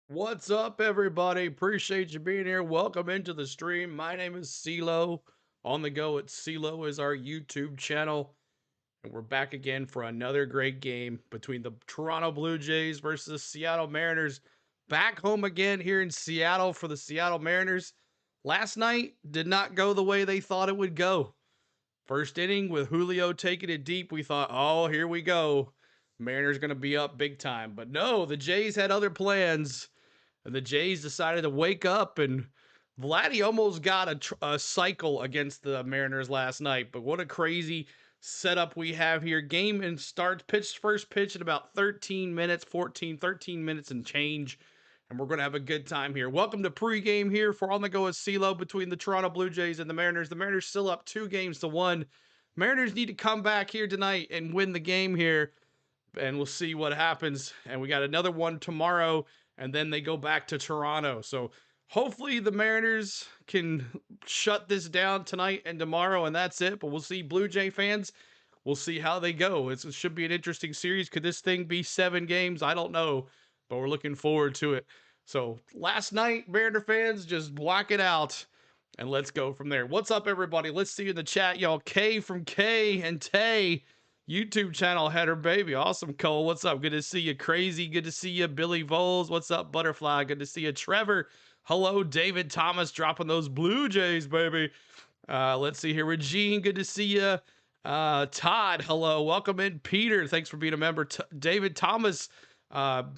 What's up, everybody? Appreciate you being here. Welcome into the stream. My name is CeeLo. On the Go at CeeLo is our YouTube channel. And we're back again for another great game between the Toronto Blue Jays versus the Seattle Mariners. Back home again here in Seattle for the Seattle Mariners. Last night did not go the way they thought it would go. First inning with Julio taking it deep, we thought, oh, here we go. Mariners going to be up big time. But no, the Jays had other plans. And the Jays decided to wake up, and Vladdy almost got a cycle against the Mariners last night. But what a crazy setup we have here. Game and starts, first pitch in about 13 minutes and change. And we're going to have a good time here. Welcome to pregame here for On the Go with CeeLo between the Toronto Blue Jays and the Mariners. The Mariners still up 2-1. Mariners need to come back here tonight and win the game here. And we'll see what happens. And we got another one tomorrow. And then they go back to Toronto. So hopefully the Mariners can shut this down tonight and tomorrow, and that's it. But we'll see. Blue Jay fans, we'll see how they go. It should be an interesting series. Could this thing be 7 games? I don't know, but we're looking forward to it. So last night, Mariner fans, just block it out, and let's go from there. What's up, everybody? Let's see you in the chat, y'all. K from K and Tay. YouTube channel header, baby. Awesome, Cole. What's up? Good to see you. Crazy. Good to see you. Billy Voles. What's up, Butterfly? Good to see you. Trevor. Hello, David Thomas. Dropping those Blue Jays, baby. Let's see here. Regine. Good to see you. Todd. Hello. Welcome in. Peter. Thanks for being a member. David Thomas,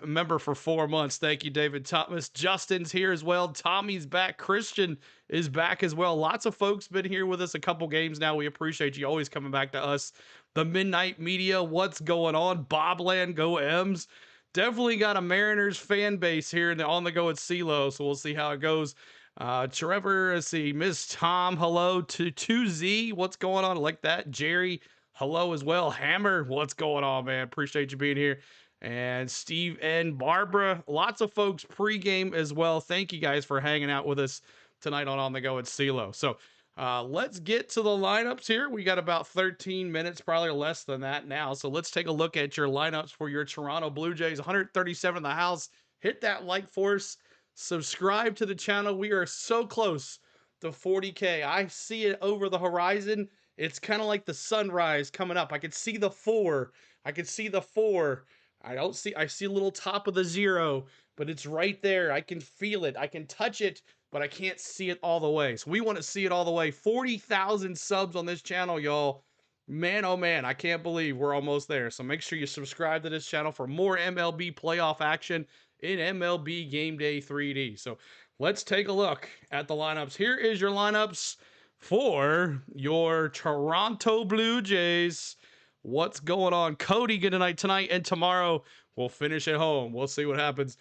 member for 4 months. Thank you, David Thomas. Justin's here as well. Tommy's back. Christian is back as well. Lots of folks been here with us a couple games now. We appreciate you always coming back to us. The Midnight Media, what's going on? Bobland, go M's. Definitely got a Mariners fan base here in the On the Go at CeeLo, so we'll see how it goes. Trevor, let's see, Miss Tom, hello to 2Z. What's going on? Like that. Jerry, hello as well. Hammer, what's going on, man? Appreciate you being here. And Steve and Barbara, lots of folks pregame as well. Thank you guys for hanging out with us tonight on the Go at CeeLo. So let's get to the lineups here. We got about 13 minutes, probably less than that now. So let's take a look at your lineups for your Toronto Blue Jays. 137 in the house. Hit that like for us. Subscribe to the channel. We are so close to 40K. I see it over the horizon. It's kind of like the sunrise coming up. I can see the 4. I can see the 4. I see a little top of the 0, but it's right there. I can feel it. I can touch it, but I can't see it all the way. So we want to see it all the way. 40,000 subs on this channel, y'all. Man, oh man, I can't believe we're almost there. So make sure you subscribe to this channel for more MLB playoff action in MLB Game Day 3D. So let's take a look at the lineups. Here is your lineups for your Toronto Blue Jays. What's going on? Cody good tonight and tomorrow. We'll finish at home. We'll see what happens.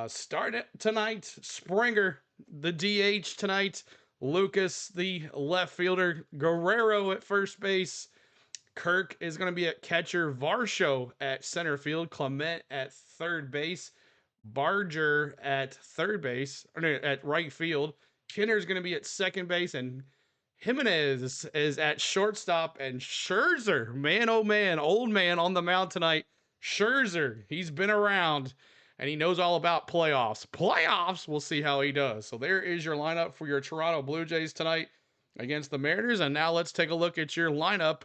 Start it tonight. Springer, the DH tonight. Lucas, the left fielder. Guerrero at first base. Kirk is going to be at catcher. Varsho at center field. Clement at third base. Barger at third base, or no, at right field. Kinner's going to be at second base, and Jimenez is at shortstop, and Scherzer, man, oh man, old man on the mound tonight. Scherzer, he's been around, and he knows all about playoffs. Playoffs, we'll see how he does. So there is your lineup for your Toronto Blue Jays tonight against the Mariners, and now let's take a look at your lineup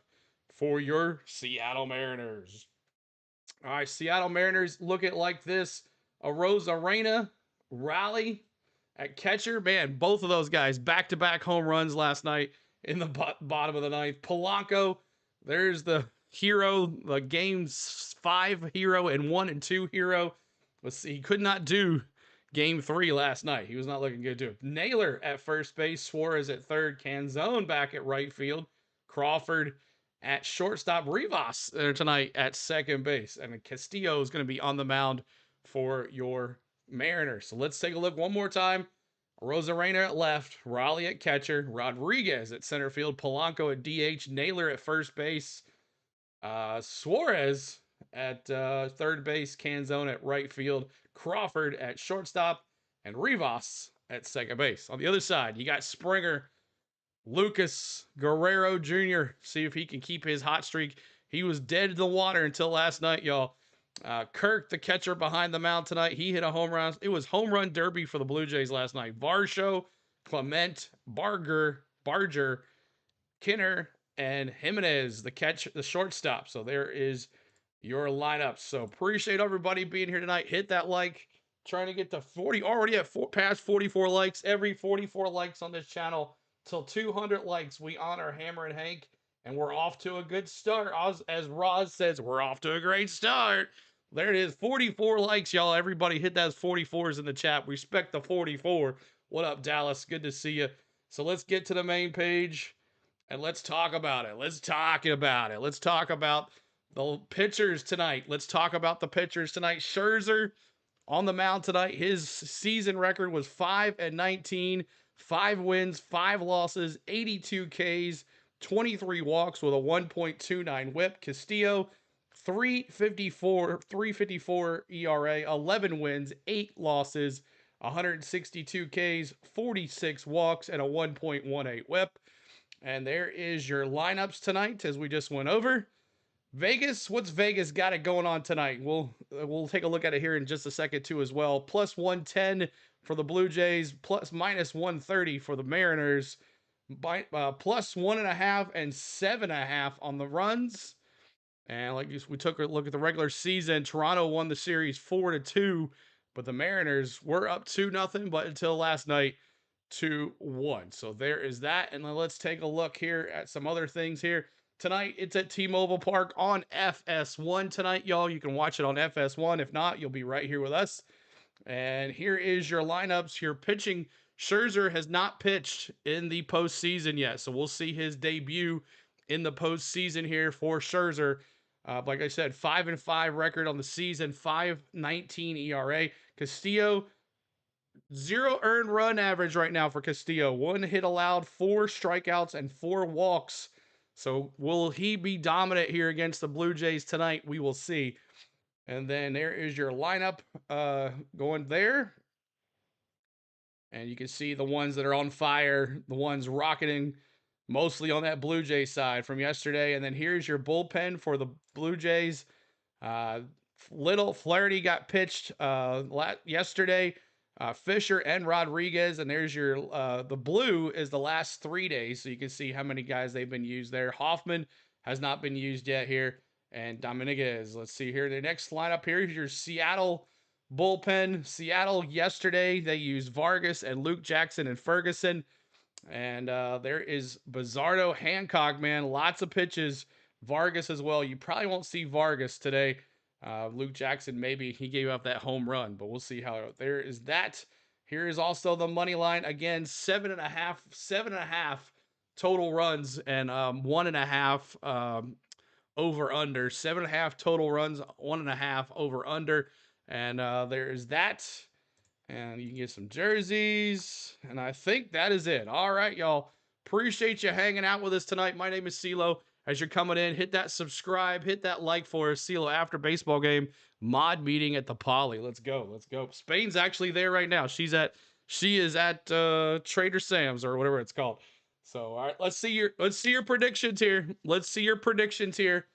for your Seattle Mariners. All right, Seattle Mariners look at like this. Arozarena, Raleigh at catcher. Man, both of those guys back-to-back home runs last night in the bottom of the ninth. Polanco, there's the hero, the game's 5 hero and 1 and 2 hero. He could not do game 3 last night. He was not looking good too. Naylor at first base, Suarez at third, Canzone back at right field, Crawford at shortstop, Rivas there tonight at second base, and Castillo is going to be on the mound for your Mariners. So let's take a look one more time. Rosarena at left, Raleigh at catcher, Rodriguez at center field, Polanco at DH, Naylor at first base, Suarez at third base, Canzone at right field, Crawford at shortstop, and Rivas at second base. On the other side, you got Springer, Lucas, Guerrero Jr. See if he can keep his hot streak. He was dead in the water until last night, y'all. Kirk, the catcher behind the mound tonight, he hit a home run. It was home run derby for the Blue Jays last night. Varsho, Clement, Barger, Kinner, and Jimenez, the shortstop. So there is your lineup. So appreciate everybody being here tonight. Hit that like. Trying to get to 40, already at past 44 likes. Every 44 likes on this channel till 200 likes, we honor Hammer and Hank. And we're off to a good start. As Roz says, we're off to a great start. There it is. 44 likes, y'all. Everybody hit those 44s in the chat. Respect the 44. What up, Dallas? Good to see you. So let's get to the main page and let's talk about it. Let's talk about the pitchers tonight. Let's talk about the pitchers tonight. Scherzer on the mound tonight. His season record was 5-19, 5 wins, 5 losses, 82 Ks, 23 walks with a 1.29 whip. Castillo, 354 ERA, 11 wins, 8 losses, 162 Ks, 46 walks, and a 1.18 whip. And there is your lineups tonight, as we just went over. Vegas, what's Vegas got it going on tonight? We'll take a look at it here in just a second too as well. Plus 110 for the Blue Jays, minus 130 for the Mariners. Plus 1.5 and 7.5 on the runs. And like we took a look at the regular season, Toronto won the series 4-2, but the Mariners were up 2-0, but until last night, 2-1. So there is that. And then let's take a look here at some other things here. Tonight, it's at T-Mobile Park on FS1 tonight, y'all. You can watch it on FS1. If not, you'll be right here with us. And here is your lineups. Your pitching, Scherzer has not pitched in the postseason yet, so we'll see his debut in the postseason here for Scherzer. Like I said, 5-5 record on the season, 5.19 ERA. Castillo, 0 earned run average right now for Castillo. 1 hit allowed, 4 strikeouts, and 4 walks. So will he be dominant here against the Blue Jays tonight? We will see. And then there is your lineup going there. And you can see the ones that are on fire, the ones rocketing mostly on that Blue Jay side from yesterday. And then here's your bullpen for the Blue Jays. Uh, Little Flaherty got pitched yesterday. Fisher and Rodriguez, and there's your the blue is the last 3 days, so you can see how many guys they've been used there. Hoffman has not been used yet here, and Dominguez. Let's see here. The next lineup here is your Seattle bullpen. Seattle yesterday they used Vargas and Luke Jackson and Ferguson. And there is Bizardo Hancock, man. Lots of pitches. Vargas as well. You probably won't see Vargas today. Luke Jackson, maybe he gave up that home run, but we'll see how there is that. Here is also the money line. Again, 7.5 total runs and 1.5 over under. 7.5 total runs, 1.5 over under. And there is that. And you can get some jerseys. And I think that is it. All right, y'all. Appreciate you hanging out with us tonight. My name is CeeLo. As you're coming in, hit that subscribe, hit that like for us. CeeLo after baseball game mod meeting at the Poly. Let's go. Let's go. Spain's actually there right now. She is at Trader Sam's or whatever it's called. So, all right, let's see your predictions here. Let's see your predictions here.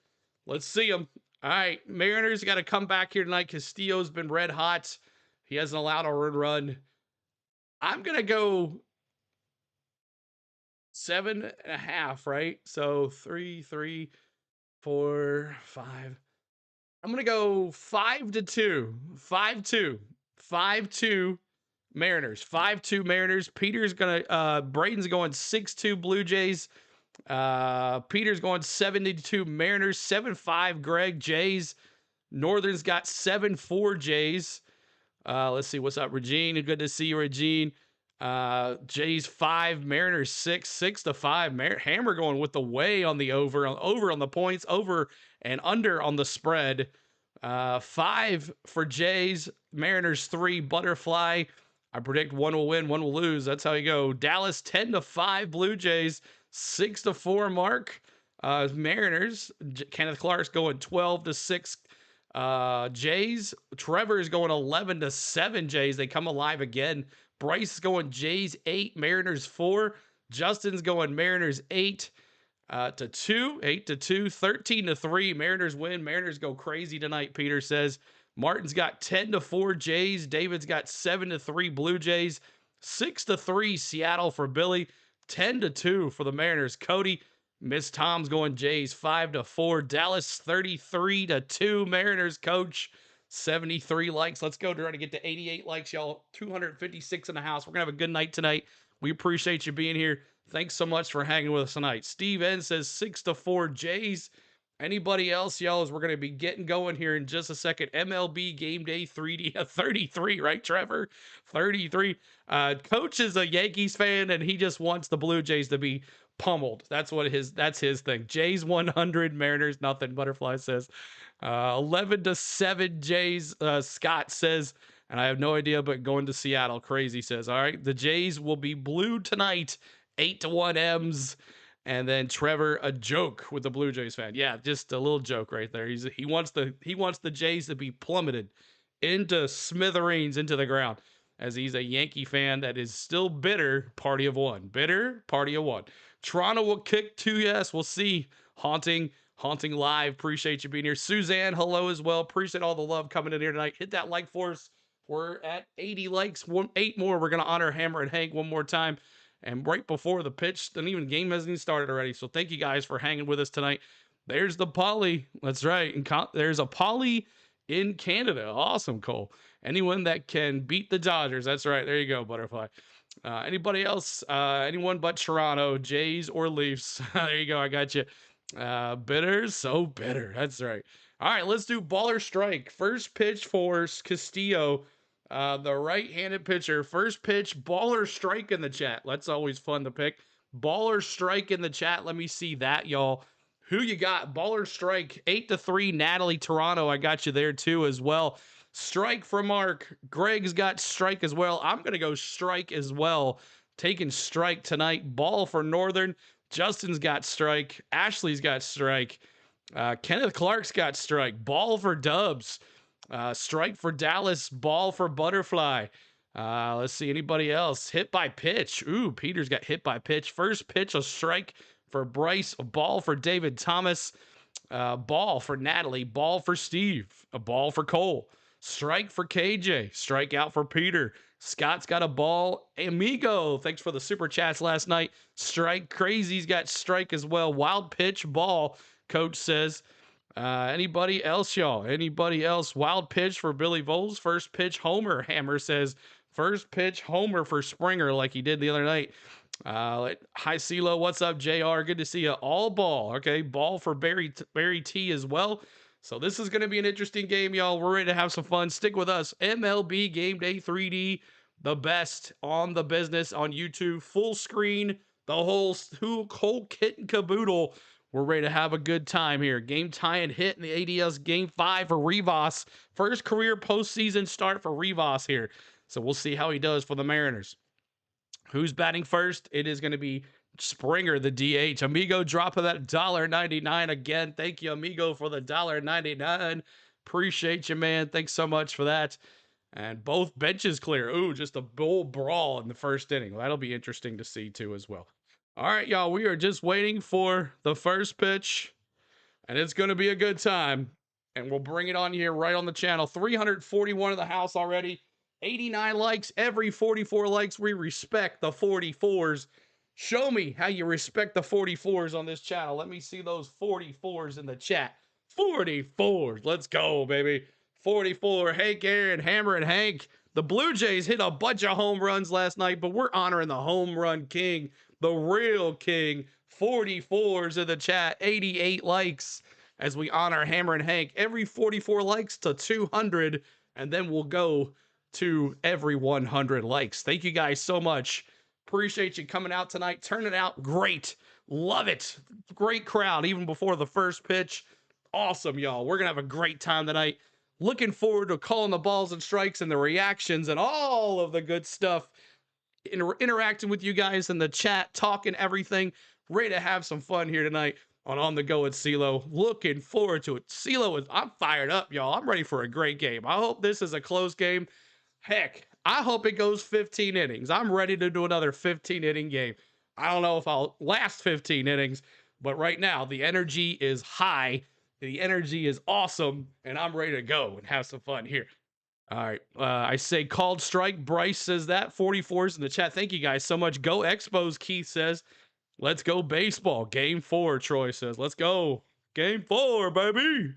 Let's see them. All right, Mariners got to come back here tonight. Castillo's been red hot. He hasn't allowed a run. I'm going to go 7.5, right? So 3, 4, 5. I'm going to go 5-2. 5-2. 5-2 Mariners. 5-2 Mariners. Peter's going to, Braden's going 6-2 Blue Jays. Peter's going 7-2 Mariners. 7-5 Greg Jays. Northern's got 7-4 Jays. Let's see. What's up, Regine? Good to see you, Regine. Jays 5, Mariners 6, 6-5. Hammer going with the way on the over on the points, over and under on the spread. 5 for Jays, Mariners 3, Butterfly. I predict one will win, one will lose. That's how you go. Dallas 10-5, Blue Jays 6-4. Mark. Mariners. Kenneth Clark's going 12-6. Jays. Trevor is going 11-7 Jays. They come alive again. Bryce is going Jays 8, Mariners 4. Justin's going Mariners 8-2, 8-2, 13-3. Mariners win. Mariners go crazy tonight, Peter says. Martin's got 10-4 Jays. David's got 7-3 Blue Jays. 6-3 Seattle for Billy. 10-2 for the Mariners. Cody. Miss Tom's going Jays 5-4. Dallas 33-2. Mariners coach 73 likes. Let's go trying to get to 88 likes, y'all. 256 in the house. We're gonna have a good night tonight. We appreciate you being here. Thanks so much for hanging with us tonight. Steve N says 6-4 Jays. Anybody else, y'all, as we're gonna be getting going here in just a second. MLB game day 33, right, Trevor? 33. Coach is a Yankees fan, and he just wants the Blue Jays to be pummeled. That's his thing. Jays 100, Mariners nothing. Butterfly says 11-7 Jays. Scott says, and I have no idea, but going to Seattle. Crazy says, all right, the Jays will be blue tonight. 8-1 M's. And then Trevor, a joke with the Blue Jays fan. Yeah, just a little joke right there. He wants the Jays to be plummeted into smithereens, into the ground, as he's a Yankee fan that is still bitter. Party of one. Bitter, party of one. Toronto will kick 2. Yes, we'll see. Haunting live. Appreciate you being here. Suzanne, hello as well. Appreciate all the love coming in here tonight. Hit that like for us. We're at 80 likes. 8 more. We're going to honor Hammer and Hank one more time. And right before the pitch, the game hasn't even started already. So thank you guys for hanging with us tonight. There's the Poly. That's right. And there's a Poly in Canada. Awesome, Cole. Anyone that can beat the Dodgers. That's right. There you go, Butterfly. Anybody else? Anyone but Toronto, Jays or Leafs. There you go. I got you. Bitter, so bitter. That's right. All right, let's do baller strike. First pitch for Castillo, the right-handed pitcher. First pitch, baller strike in the chat. That's always fun to pick. Baller strike in the chat. Let me see that, y'all. Who you got? Baller strike 8-3. Natalie Toronto. I got you there too as well. Strike for Mark. Greg's got strike as well. I'm going to go strike as well. Taking strike tonight. Ball for Northern. Justin's got strike. Ashley's got strike. Kenneth Clark's got strike. Ball for Dubs. Strike for Dallas. Ball for Butterfly. Let's see. Anybody else? Hit by pitch. Ooh, Peter's got hit by pitch. First pitch, a strike for Bryce. A ball for David Thomas. Ball for Natalie. Ball for Steve. A ball for Cole. Strike for KJ. Strike out for Peter. Scott's got a ball. Amigo, thanks for the super chats last night. Strike. Crazy's got strike as well. Wild pitch, ball, coach says. Anybody else, y'all? Anybody else? Wild pitch for Billy Voles. First pitch, Homer. Hammer says, first pitch, Homer for Springer, like he did the other night. Hi, CeeLo. What's up, JR? Good to see you. All ball. Okay, ball for Barry T as well. So this is going to be an interesting game, y'all. We're ready to have some fun. Stick with us. MLB Game Day 3D, the best on the business on YouTube. Full screen, the whole kit and caboodle. We're ready to have a good time here. Game tying hit in the ADS Game 5 for Rivas. First career postseason start for Rivas here. So we'll see how he does for the Mariners. Who's batting first? It is going to be Springer, the DH. Amigo dropping that $1.99 again. Thank you, Amigo, for the $1.99. Appreciate you, man. Thanks so much for that. And both benches clear. Ooh, just a bull brawl in the first inning. Well, that'll be interesting to see, too, as well. All right, y'all. We are just waiting for the first pitch, and it's going to be a good time. And we'll bring it on here right on the channel. 341 of the house already. 89 likes. Every 44 likes, we respect the 44s. Show me how you respect the 44s on this channel. Let me see those 44s in the chat. 44s. Let's go, baby. 44. Hank, Aaron, Hammer, and Hank. The Blue Jays hit a bunch of home runs last night, but we're honoring the home run king, the real king. 44s in the chat. 88 likes as we honor Hammer and Hank. Every 44 likes to 200, and then we'll go to every 100 likes. Thank you guys so much. Appreciate you coming out tonight, turning out great. Love it. Great crowd, even before the first pitch. Awesome, y'all. We're going to have a great time tonight. Looking forward to calling the balls and strikes and the reactions and all of the good stuff. Interacting with you guys in the chat, talking everything. Ready to have some fun here tonight on the Go with CeeLo. Looking forward to it. CeeLo, I'm fired up, y'all. I'm ready for a great game. I hope this is a close game. Heck, I hope it goes 15 innings. I'm ready to do another 15-inning game. I don't know if I'll last 15 innings, but right now the energy is high. The energy is awesome, and I'm ready to go and have some fun here. All right. I say called strike. Bryce says that. 44s in the chat. Thank you guys so much. Go Expos, Keith says. Let's go baseball. Game 4, Troy says. Let's go. Game 4, baby.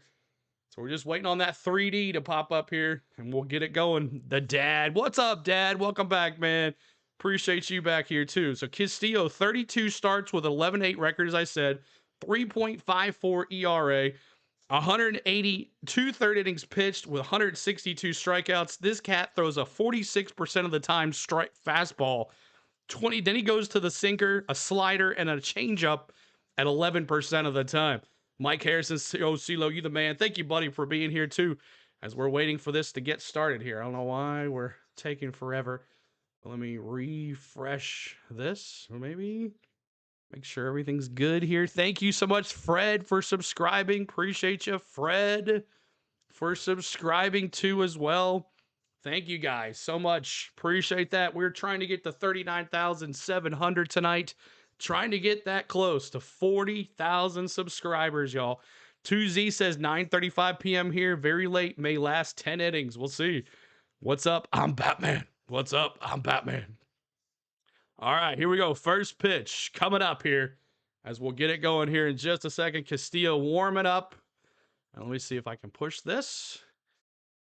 So we're just waiting on that 3D to pop up here, and we'll get it going. The dad. What's up, Dad? Welcome back, man. Appreciate you back here, too. So Castillo, 32 starts with 11-8 record, as I said. 3.54 ERA. 182 third innings pitched with 162 strikeouts. This cat throws a 46% of the time strike fastball. 20. Then he goes to the sinker, a slider, and a changeup at 11% of the time. Mike Harrison, CeeLo, you the man. Thank you, buddy, for being here, too, as we're waiting for this to get started here. I don't know why we're taking forever. Let me refresh this, or maybe make sure everything's good here. Thank you so much, Fred, for subscribing. Appreciate you, Fred, for subscribing, too, as well. Thank you, guys, so much. Appreciate that. We're trying to get to 39,700 tonight. Trying to get that close to 40,000 subscribers, y'all. 2Z says 9:35 p.m. here. Very late. May last 10 innings. We'll see. What's up? I'm Batman. What's up? I'm Batman. All right, here we go. First pitch coming up here as we'll get it going here in just a second. Castillo warming up. And let me see if I can push this.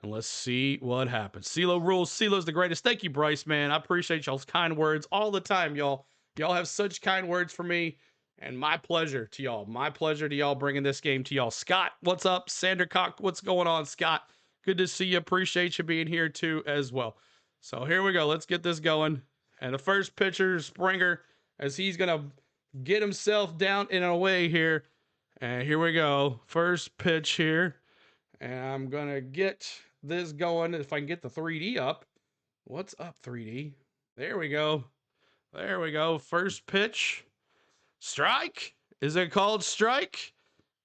And let's see what happens. CeeLo rules. CeeLo's the greatest. Thank you, Bryce, man. I appreciate y'all's kind words all the time, y'all. Y'all have such kind words for me, and my pleasure to y'all. My pleasure to y'all bringing this game to y'all. Scott, what's up? Sandercock, what's going on, Scott? Good to see you. Appreciate you being here, too, as well. So here we go. Let's get this going. And the first pitcher, Springer, as he's going to get himself down in a way here. And here we go. First pitch here. And I'm going to get this going. If I can get the 3D up. What's up, 3D? There we go. There we go. First pitch. Strike. Is it called strike?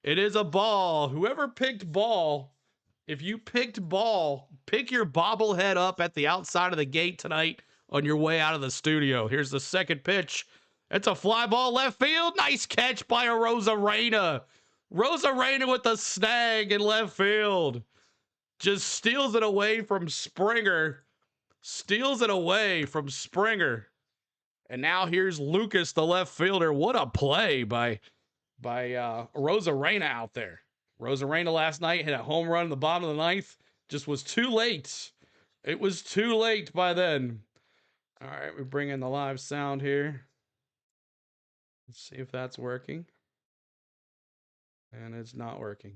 It is a ball. Whoever picked ball, if you picked ball, pick your bobblehead up at the outside of the gate tonight on your way out of the studio. Here's the second pitch. It's a fly ball left field. Nice catch by a Rosarena. Rosarena with the snag in left field. Just steals it away from Springer. Steals it away from Springer. And now here's Lucas, the left fielder. What a play by Rosarena out there. Rosarena last night hit a home run in the bottom of the ninth. Just was too late. It was too late by then. All right, we bring in the live sound here. Let's see if that's working. And it's not working.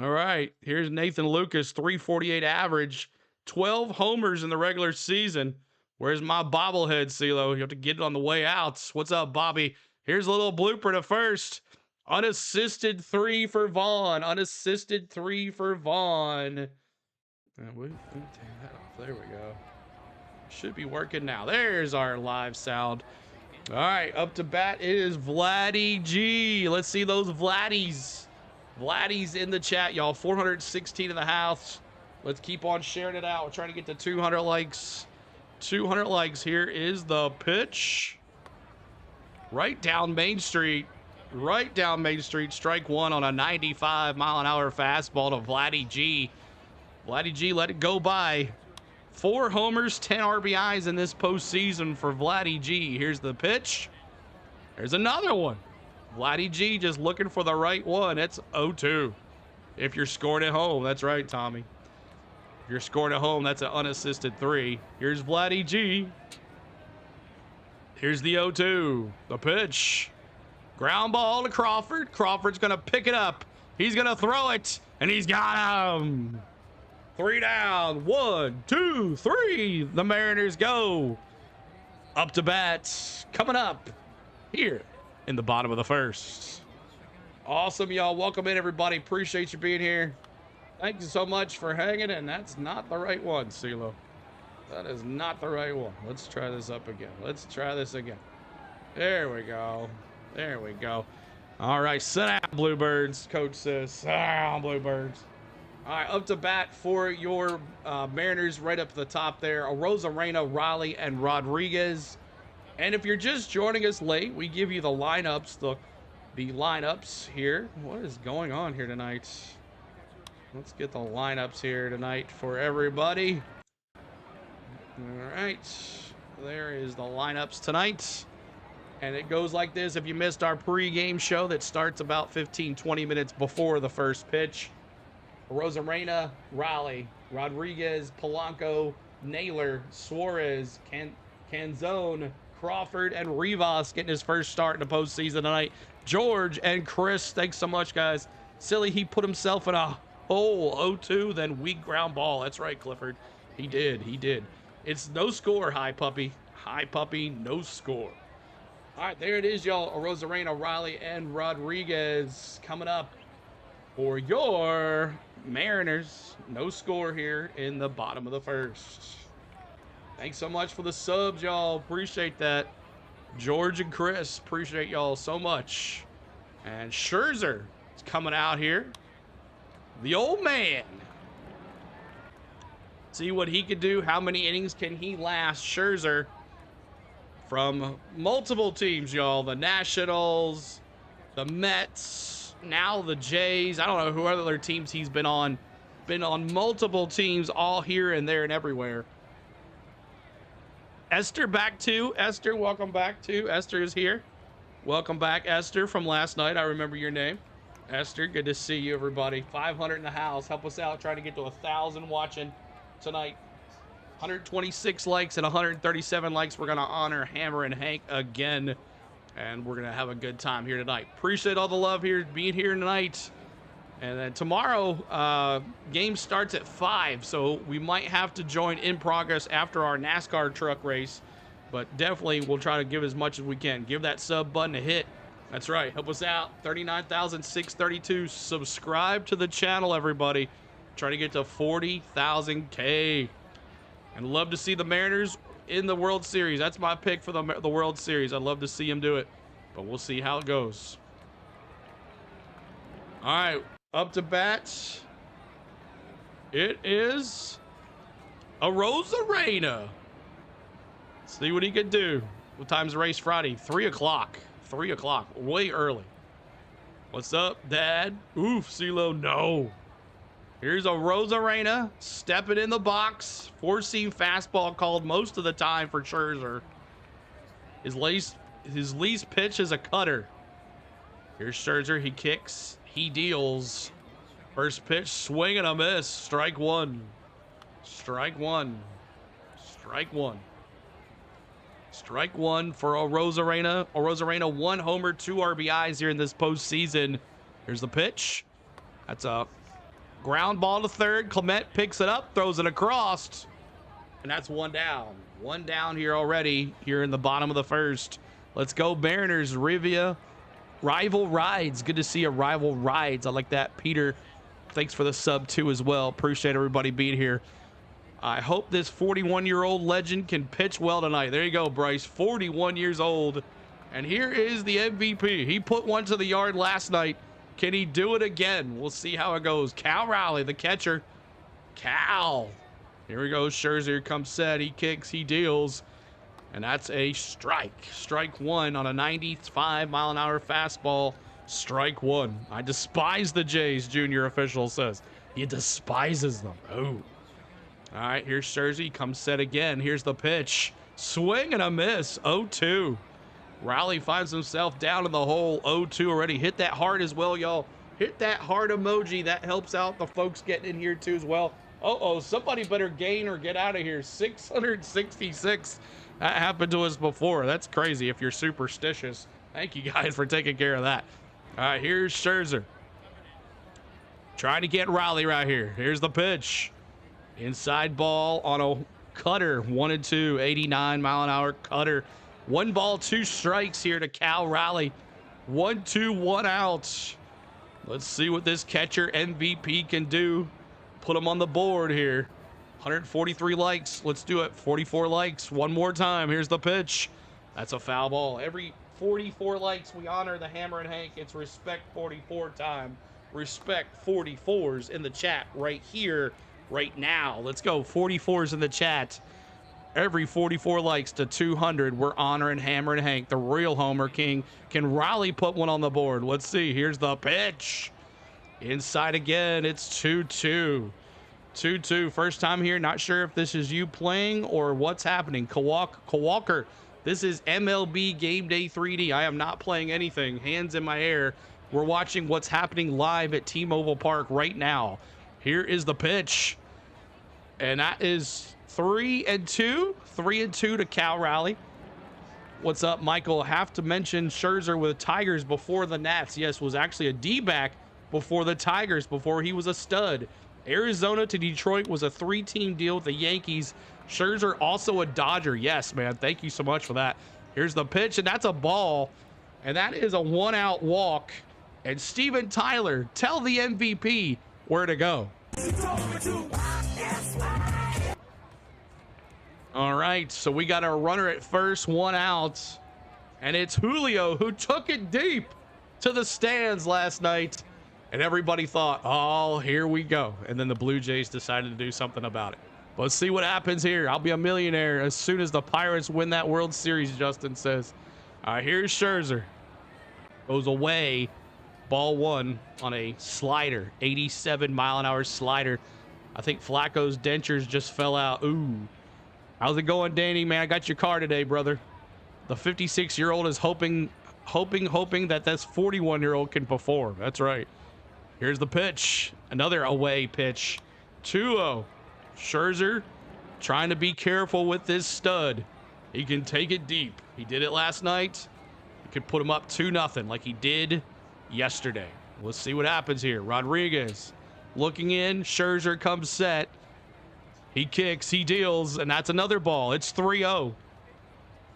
All right, here's Nathan Lucas, 348 average, 12 homers in the regular season. Where's my bobblehead, CeeLo? You have to get it on the way out. What's up, Bobby? Here's a little blooper to first. Unassisted 3 for Vaughn. Unassisted 3 for Vaughn. We'll take that off. There we go. Should be working now. There's our live sound. All right, up to bat is Vladdy G. Let's see those Vladdies. Vladdies in the chat, y'all. 416 in the house. Let's keep on sharing it out. We're trying to get to 200 likes. 200 likes. Here is the pitch. Right down Main Street. Right down Main Street. Strike one on a 95-mile-an-hour fastball to Vladdy G. Vladdy G let it go by. 4 homers, 10 RBIs in this postseason for Vladdy G. Here's the pitch. There's another one. Vladdy G just looking for the right one. It's 0-2. If you're scoring at home, that's right, Tommy. If you're scoring at home, that's an unassisted 3. Here's Vladdy G. Here's the 0-2. The pitch. Ground ball to Crawford. Crawford's going to pick it up. He's going to throw it, and he's got him. 3 down. 1, 2, 3. The Mariners go. Up to bat. Coming up here in the bottom of the first. Awesome, y'all. Welcome in, everybody. Appreciate you being here. Thank you so much for hanging, and that's not the right one, CeeLo. That is not the right one. Let's try this up again. Let's try this again. There we go. There we go. All right, sit down, Bluebirds. Coach says, sit down, Bluebirds. All right, up to bat for your Mariners right up at the top there. Rosarena, Raleigh, and Rodriguez. And if you're just joining us late, we give you the lineups, the lineups here. What is going on here tonight? Let's get the lineups here tonight for everybody. All right, there is the lineups tonight. And it goes like this. If you missed our pregame show that starts about 15-20 minutes before the first pitch. Rosarena, Raleigh, Rodriguez, Polanco, Naylor, Suarez, Canzone, Crawford, and Rivas getting his first start in the postseason tonight. George and Chris, thanks so much, guys. Silly, he put himself in a hole. 0-2, then weak ground ball. That's right, Clifford. He did. He did. It's no score, High Puppy. High Puppy, no score. All right, there it is, y'all. Rosarena, Raleigh, and Rodriguez coming up for your Mariners. No score here in the bottom of the first. Thanks so much for the subs, y'all. Appreciate that. George and Chris, appreciate y'all so much. And Scherzer is coming out here. The old man. See what he could do. How many innings can he last? Scherzer from multiple teams, y'all. The Nationals, the Mets, now the Jays. I don't know who other teams he's been on. Been on multiple teams, all here and there and everywhere. Esther back too. Esther, welcome back too. Esther is here. Welcome back, Esther, from last night. I remember your name. Esther, good to see you, everybody. 500 in the house. Help us out trying to get to 1,000 watching tonight. 126 likes and 137 likes. We're going to honor Hammer and Hank again. And we're going to have a good time here tonight. Appreciate all the love here, being here tonight. And then tomorrow, game starts at 5, so we might have to join in progress after our NASCAR truck race. But definitely, we'll try to give as much as we can. Give that sub button a hit. That's right. Help us out. 39,632. Subscribe to the channel, everybody. Trying to get to 40,000 K. And love to see the Mariners in the World Series. That's my pick for the World Series. I'd love to see him do it, but we'll see how it goes. All right, up to bat. It is a Rosarena. See what he can do. What time's the race Friday? 3 o'clock. 3 o'clock. Way early. What's up, Dad? Oof, CeeLo, no. Here's a Rosarena stepping in the box. 4-seam fastball called most of the time for Scherzer. His least pitch is a cutter. Here's Scherzer. He kicks. He deals. First pitch, swing and a miss. Strike one. Strike one. Strike one. Strike one for a Rosarena. A Rosarena, 1 homer, 2 RBIs here in this postseason. Here's the pitch. That's a ground ball to third. Clement picks it up, throws it across, and that's 1 down. 1 down here already, here in the bottom of the first. Let's go Mariners. Rivia. Rival Rides. Good to see a Rival Rides. I like that. Peter, thanks for the sub too as well. Appreciate everybody being here. I hope this 41-year-old legend can pitch well tonight. There you go, Bryce. 41 years old. And here is the MVP. He put one to the yard last night. Can he do it again? We'll see how it goes. Cal Raleigh, the catcher. Cal. Here we go. Scherzer comes set. He kicks. He deals. And that's a strike. Strike one on a 95-mile-an-hour fastball. Strike one. I despise the Jays, junior official says. He despises them. Oh. All right, here's Scherzer. He comes set again. Here's the pitch. Swing and a miss. 0-2. Raleigh finds himself down in the hole. 0-2 already. Hit that hard as well, y'all. Hit that heart emoji. That helps out the folks getting in here too as well. Uh-oh, somebody better gain or get out of here. 666. That happened to us before. That's crazy if you're superstitious. Thank you guys for taking care of that. All right, here's Scherzer. Trying to get Raleigh right here. Here's the pitch. Inside ball on a cutter. 1-2, 89-mile-an-hour cutter. 1 ball, 2 strikes here to Cal Raleigh. 1-2, 1 out. Let's see what this catcher MVP can do. Put him on the board here. 143 likes. Let's do it. 44 likes. One more time. Here's the pitch. That's a foul ball. Every 44 likes, we honor the Hammer and Hank. It's respect 44 time. Respect 44s in the chat right here, right now. Let's go. 44s in the chat. Every 44 likes to 200. We're honoring Hammer and Hank, the real Homer King. Can Raleigh put one on the board? Let's see. Here's the pitch. Inside again. It's 2-2. 2-2. First time here. Not sure if this is you playing or what's happening. Kowalker. This is MLB Game Day 3D. I am not playing anything. Hands in my air. We're watching what's happening live at T-Mobile Park right now. Here is the pitch. And that is 3-2. 3-2 to Cal Raleigh. What's up, Michael? Have to mention Scherzer with Tigers before the Nats. Yes, was actually a D-back before the Tigers, before he was a stud. Arizona to Detroit was a 3-team deal with the Yankees. Scherzer also a Dodger. Yes, man. Thank you so much for that. Here's the pitch, and that's a ball. And that is a 1-out walk. And Steven Tyler, tell the MVP where to go. All right, so we got a runner at first, 1 out. And it's Julio who took it deep to the stands last night. And everybody thought, oh, here we go. And then the Blue Jays decided to do something about it. Let's see what happens here. I'll be a millionaire as soon as the Pirates win that World Series, Justin says. All right, here's Scherzer. Goes away. Ball 1 on a slider. 87-mile-an-hour slider. I think Flacco's dentures just fell out. Ooh. How's it going, Danny? Man, I got your car today, brother. The 56-year-old is hoping that this 41-year-old can perform. That's right. Here's the pitch. Another away pitch. 2-0. Scherzer trying to be careful with this stud. He can take it deep. He did it last night. He could put him up 2-0 like he did yesterday. Let's see what happens here. Rodriguez looking in. Scherzer comes set. He kicks. He deals. And that's another ball. It's 3-0.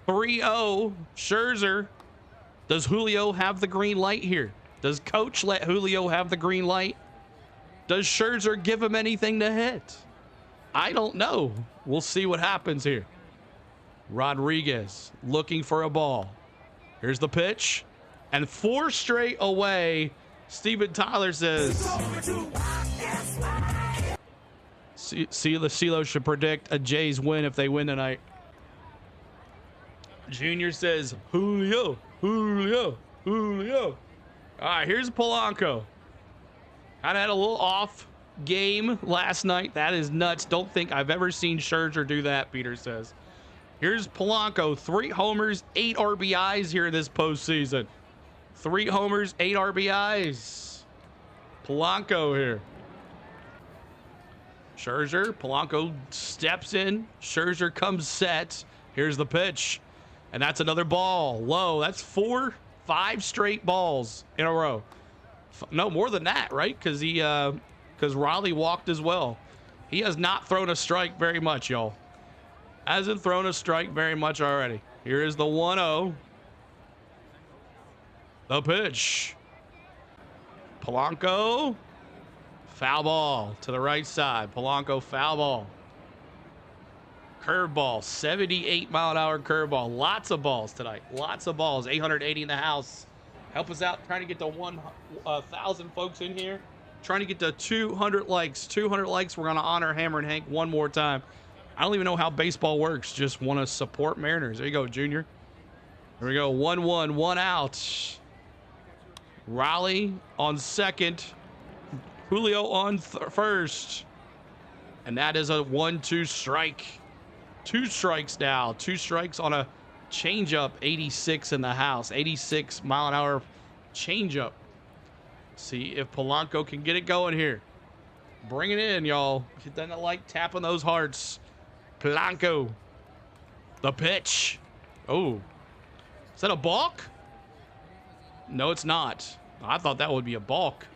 3-0. Scherzer. Does Julio have the green light here? Does Coach let Julio have the green light? Does Scherzer give him anything to hit? I don't know. We'll see what happens here. Rodriguez looking for a ball. Here's the pitch. And 4 straight away. Steven Tyler says, CeeLo should predict a Jays win if they win tonight. Junior says, Julio, Julio, Julio. All right, here's Polanco. Kind of had a little off game last night. That is nuts. Don't think I've ever seen Scherzer do that, Peter says. Here's Polanco. 3 homers, 8 RBIs here in this postseason. 3 homers, 8 RBIs. Polanco here. Scherzer. Polanco steps in. Scherzer comes set. Here's the pitch. And that's another ball. Low. That's 4, 5 straight balls in a row. No, more than that, right? Because Raleigh walked as well. He has not thrown a strike very much, y'all. Hasn't thrown a strike very much already. Here is the 1-0. The pitch. Polanco. Foul ball to the right side. Polanco, foul ball. Curveball, 78-mile-an-hour curveball. Lots of balls tonight. Lots of balls. 880 in the house. Help us out trying to get to 1,000 folks in here. Trying to get to 200 likes. 200 likes. We're going to honor Hammer and Hank one more time. I don't even know how baseball works. Just want to support Mariners. There you go, Junior. Here we go. 1-1, 1 out. Raleigh on second. Julio on first. And that is a 1-2 strike. 2 strikes now. 2 strikes on a changeup. 86 in the house. 86-mile-an-hour changeup. See if Polanco can get it going here. Bring it in, y'all. He doesn't like tapping those hearts. Polanco. The pitch. Oh. Is that a balk? No, it's not. I thought that would be a balk.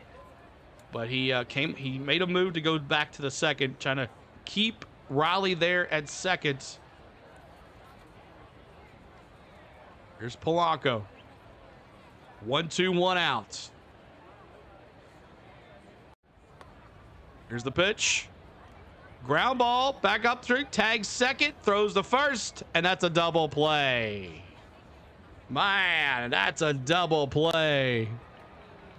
But he made a move to go back to the second, trying to keep Raleigh there at second. Here's Polanco. 1-2, 1 out. Here's the pitch. Ground ball, back up through, tags second, throws the first, and that's a double play. Man, that's a double play.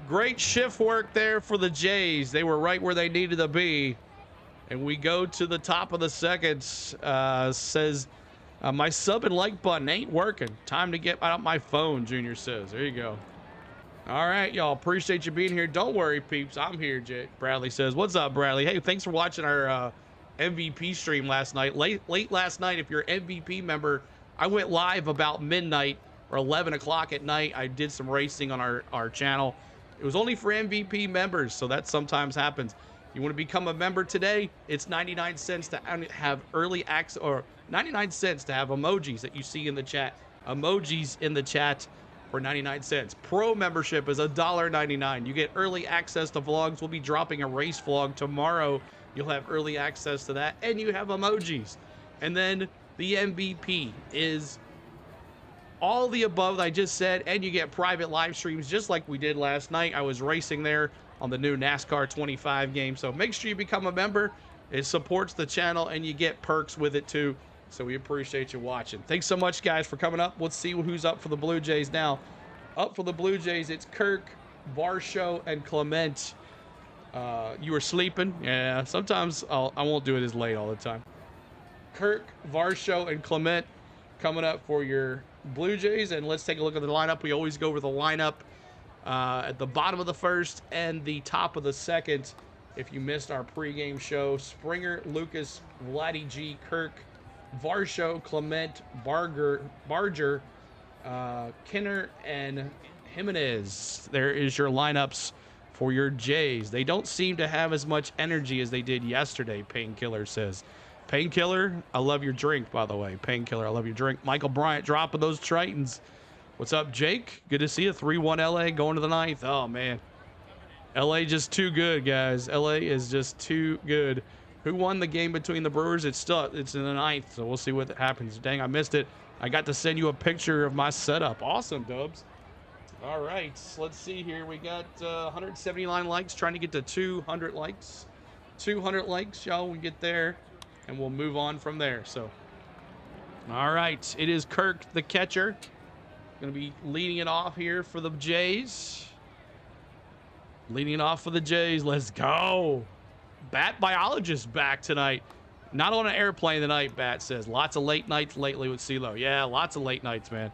Great shift work there for the Jays. They were right where they needed to be. And we go to the top of the second. Says, my sub and like button ain't working. Time to get out my phone, Junior says. There you go. All right, y'all. Appreciate you being here. Don't worry, peeps. I'm here, Bradley says. What's up, Bradley? Hey, thanks for watching our MVP stream last night. Late last night, if you're an MVP member, I went live about midnight or 11 o'clock at night. I did some racing on our channel. It was only for MVP members, so that sometimes happens. You want to become a member today? It's 99 cents to have early access, or 99 cents to have emojis that you see in the chat. Emojis in the chat for 99 cents. Pro membership is $1.99. You get early access to vlogs. We'll be dropping a race vlog tomorrow. You'll have early access to that, and you have emojis. And then the MVP is all the above that I just said, and you get private live streams just like we did last night. I was racing there on the new NASCAR 25 game. So make sure you become a member. It supports the channel, and you get perks with it too. So we appreciate you watching. Thanks so much, guys, for coming up. Let's see who's up for the Blue Jays now. Up for the Blue Jays, it's Kirk, Varsho, and Clement. You were sleeping? Yeah, sometimes I won't do it as late all the time. Kirk, Varsho, and Clement coming up for your Blue Jays. And let's take a look at the lineup. We always go over the lineup at the bottom of the first and the top of the second. If you missed our pregame show, Springer, Lucas, Vladdy G, Kirk, Varsho, Clement, Barger, Kinner, and Jimenez. There is your lineups for your Jays. They don't seem to have as much energy as they did yesterday, Painkiller says. Painkiller, I love your drink, by the way. Painkiller, I love your drink. Michael Bryant dropping those Tritons. What's up, Jake? Good to see you. 3-1 LA going to the ninth. Oh, man. LA just too good, guys. LA is just too good. Who won the game between the Brewers? It's in the ninth, so we'll see what happens. Dang, I missed it. I got to send you a picture of my setup. Awesome, Dubs. All right, let's see here. We got 179 likes, trying to get to 200 likes. 200 likes, y'all. We get there, and we'll move on from there. So, all right, it is Kirk, the catcher, going to be leading it off here for the Jays. Leading it off for the Jays. Let's go. Bat biologist back tonight. Not on an airplane tonight, Bat says. Lots of late nights lately with CeeLo. Yeah, lots of late nights, man.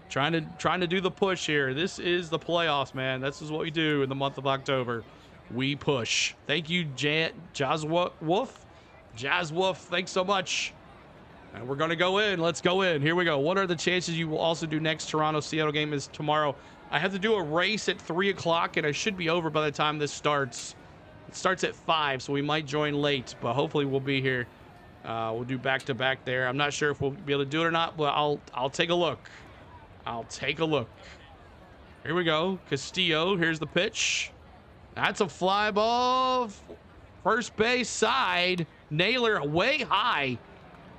Trying to do the push here. This is the playoffs, man. This is what we do in the month of October. We push. Thank you, Jazz Wolf. Jazz Wolf, thanks so much. And we're going to go in. Let's go in. Here we go. What are the chances you will also do next Toronto-Seattle game is tomorrow? I have to do a race at 3 o'clock, and I should be over by the time this starts. It starts at 5, so we might join late, but hopefully we'll be here. We'll do back-to-back there. I'm not sure if we'll be able to do it or not, but I'll take a look. I'll take a look. Here we go. Castillo, here's the pitch. That's a fly ball. First base side. Naylor way high.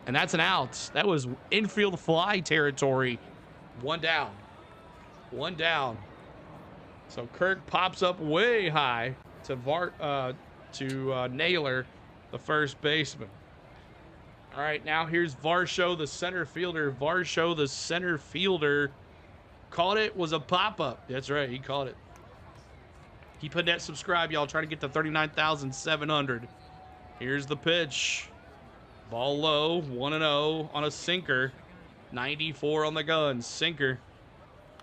And that's an out. That was infield fly territory. One down. One down. So Kirk pops up way high to Naylor, the first baseman. All right, now here's Varsho, the center fielder. Varsho, the center fielder, called it. Was a pop-up. That's right, he called it. Keep hitting that subscribe, y'all. Trying to get to 39,700. Here's the pitch. Ball low, 1-0 on a sinker. 94 on the gun, sinker.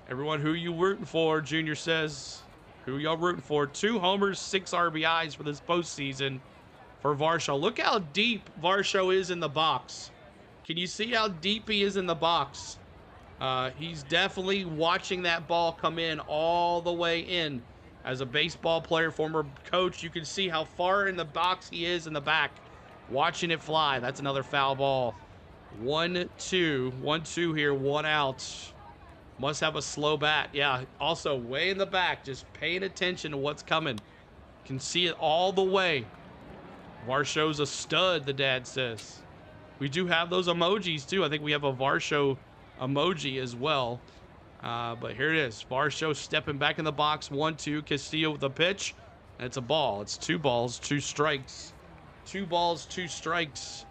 Everyone, who you rooting for? Junior says. Who y'all rooting for? 2 homers, 6 RBIs for this postseason for Varsho. Look how deep Varsho is in the box. Can you see how deep he is in the box? He's definitely watching that ball come in all the way in. As a baseball player, former coach, you can see how far in the box he is in the back, watching it fly. That's another foul ball. 1-2. 1-2 here, 1 out. Must have a slow bat. Yeah, also way in the back, just paying attention to what's coming. Can see it all the way. Varsho's a stud, the dad says. We do have those emojis, too. I think we have a Varsho emoji as well. But here it is. Varsho stepping back in the box. 1-2. Castillo with the pitch. And it's a ball. It's 2 balls, 2 strikes. 2 balls, 2 strikes.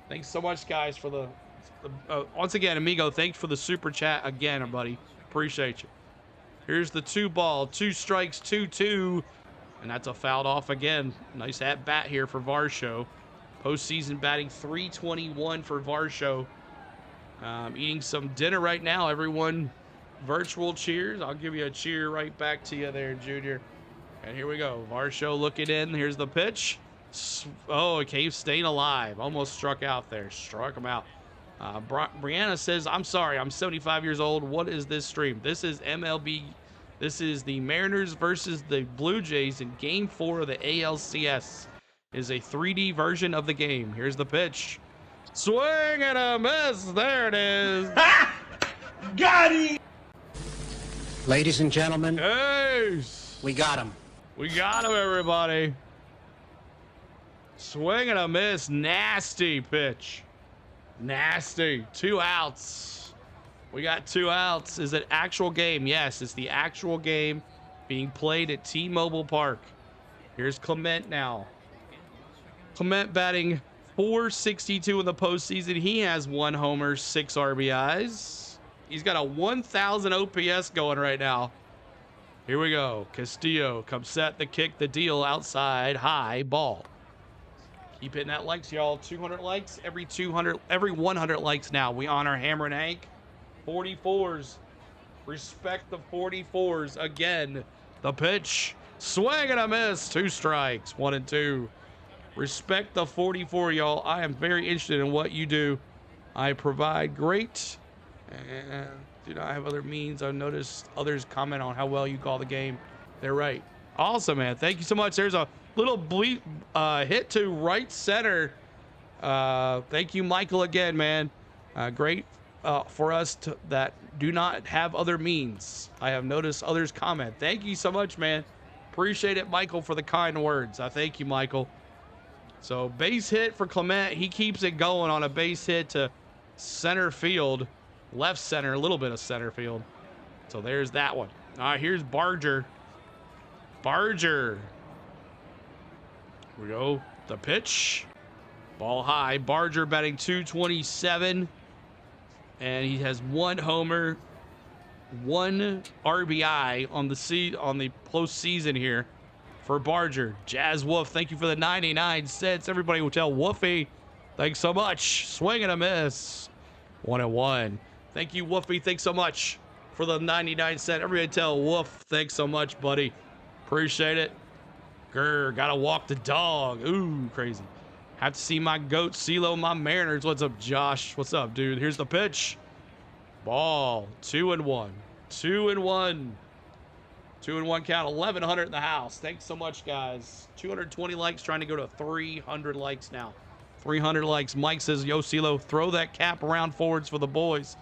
Thanks so much, guys, for the... once again, amigo, thanks for the super chat again, buddy. Appreciate you. Here's the 2 ball, 2 strikes, 2-2. And that's a fouled off again. Nice at bat here for Varsho. Postseason batting .321 for Varsho. Eating some dinner right now, everyone. Virtual cheers. I'll give you a cheer right back to you there, Junior. And here we go. Varsho looking in. Here's the pitch. Oh, Cave staying alive. Almost struck out there. Struck him out. Brianna says, I'm sorry, I'm 75 years old. What is this stream? This is MLB. This is the Mariners versus the Blue Jays in Game 4 of the ALCS. It is a 3D version of the game. Here's the pitch. Swing and a miss. There it is. Got him. Ladies and gentlemen, We got him. We got him, everybody. Swing and a miss. Nasty pitch. Nasty. 2 outs. We got 2 outs. Is it actual game? Yes, it's the actual game being played at T-Mobile Park. Here's Clement now. Clement batting .462 in the postseason. He has 1 homer, 6 RBIs. He's got a 1,000 OPS going right now. Here we go. Castillo comes set, the kick, the deal, outside, high, ball. Keep hitting that likes, y'all. 200 likes, every 100 likes now. We honor Hammer and Hank. 44s. Respect the 44s. Again, the pitch. Swing and a miss. 2 strikes. 1-2. Respect the 44, y'all. I am very interested in what you do. I provide great and do not have other means. I've noticed others comment on how well you call the game. They're right. Awesome, man. Thank you so much. There's a little hit to right center. Thank you, Michael, again, man. Great for us that do not have other means. I have noticed others comment. Thank you so much, man. Appreciate it, Michael, for the kind words. I thank you, Michael. So base hit for Clement. He keeps it going on a base hit to center field. Left center, a little bit of center field. So there's that one. All right, here's Barger. Barger. Here we go. The pitch. Ball high. Barger batting 227. And he has 1 homer, 1 RBI on the postseason here for Barger. Jazz Wolf, thank you for the 99 cents. Everybody will tell Wolfie, thanks so much. Swing and a miss. 1-1. Thank you, Wolfie. Thanks so much for the 99 cent. Everybody tell Wolf, thanks so much, buddy. Appreciate it. Grr, gotta walk the dog. Ooh, crazy. Have to see my goat, CeeLo, my Mariners. What's up, Josh? What's up, dude? Here's the pitch. Ball. 2-1. 2-1. 2-1 count. 1,100 in the house. Thanks so much, guys. 220 likes. Trying to go to 300 likes now. 300 likes. Mike says, yo, CeeLo, throw that cap around forwards for the boys.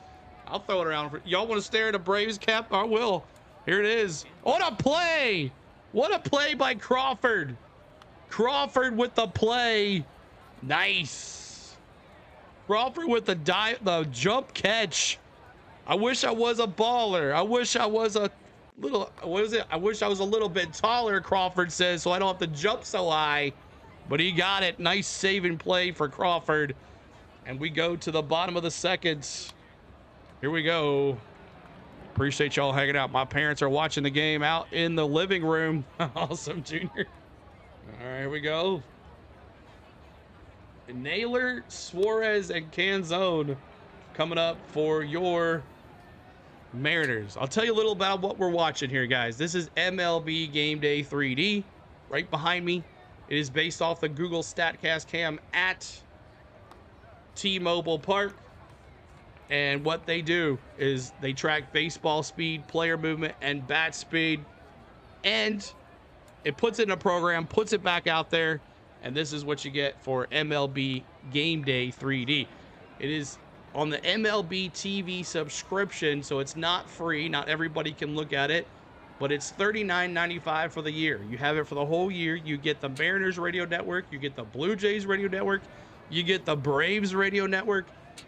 I'll throw it around. Y'all want to stare at a Braves cap? I will. Here it is. What a play. What a play by Crawford. Crawford with the play. Nice. Crawford with the jump catch. I wish I was a baller. I wish I was a little, what is it? I wish I was a little bit taller, Crawford says, so I don't have to jump so high. But he got it. Nice saving play for Crawford. And we go to the bottom of the second. Here we go. Appreciate y'all hanging out. My parents are watching the game out in the living room. Awesome, Junior. All right, here we go. Naylor, Suarez, and Canzone coming up for your Mariners. I'll tell you a little about what we're watching here, guys. This is MLB Game Day 3D. Right behind me, it is based off the Google StatCast cam at T-Mobile Park. And what they do is they track baseball speed, player movement, and bat speed. And it puts it in a program, puts it back out there. And this is what you get for MLB Game Day 3D. It is on the MLB TV subscription, so it's not free. Not everybody can look at it, but it's $39.95 for the year. You have it for the whole year. You get the Mariners Radio Network. You get the Blue Jays Radio Network. You get the Braves Radio Network.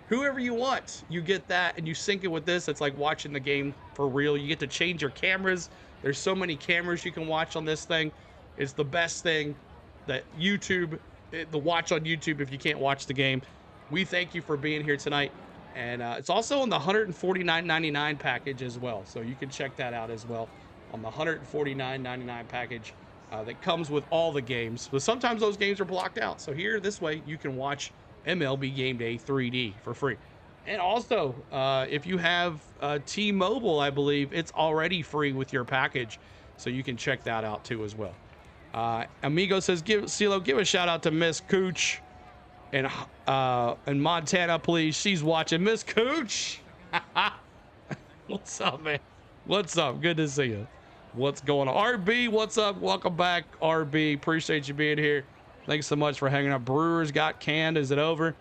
Whoever you want, you get that, and you sync it with this. It's like watching the game for real. You get to change your cameras. There's so many cameras you can watch on this thing. It's the best thing that the watch on YouTube if you can't watch the game. We thank you for being here tonight. And it's also on the $149.99 package as well. So you can check that out as well on the $149.99 package that comes with all the games. But sometimes those games are blocked out. So here, this way, you can watch MLB Game Day 3D for free. And also, if you have T-Mobile, I believe, it's already free with your package. So you can check that out too as well. Amigo says, CeeLo, give a shout out to Miss Cooch in Montana, please. She's watching. Miss Cooch. What's up, man? What's up? Good to see you. What's going on? RB, what's up? Welcome back, RB. Appreciate you being here. Thanks so much for hanging out. Brewers got canned. Is it over?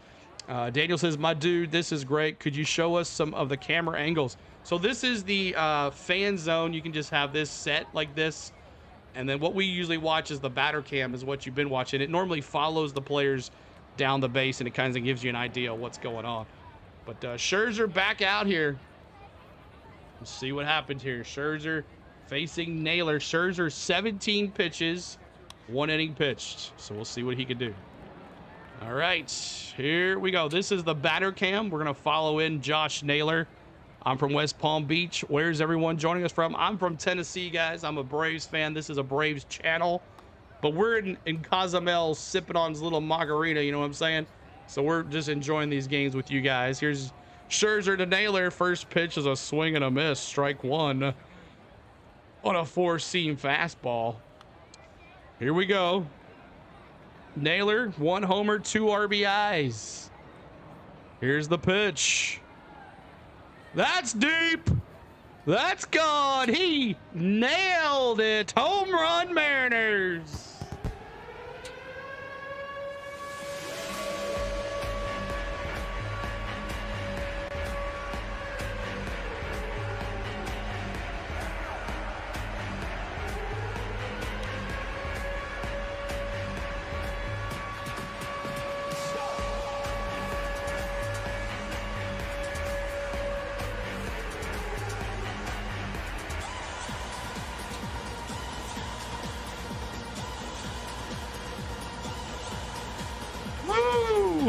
Daniel says, my dude, this is great. Could you show us some of the camera angles? So this is the fan zone. You can just have this set like this. And then what we usually watch is the batter cam is what you've been watching. It normally follows the players down the base, and it kind of gives you an idea of what's going on. But Scherzer back out here. Let's see what happened here. Scherzer facing Naylor. Scherzer 17 pitches, 1 inning pitched. So we'll see what he can do. All right, here we go. This is the batter cam. We're going to follow in Josh Naylor. I'm from West Palm Beach. Where's everyone joining us from? I'm from Tennessee, guys. I'm a Braves fan. This is a Braves channel. But we're in Cozumel sipping on his little margarita, you know what I'm saying? So we're just enjoying these games with you guys. Here's Scherzer to Naylor. First pitch is a swing and a miss. Strike one on a 4-seam fastball. Here we go. Naylor, 1 homer, 2 RBIs. Here's the pitch. That's deep. That's gone. He nailed it. Home run, Mariners.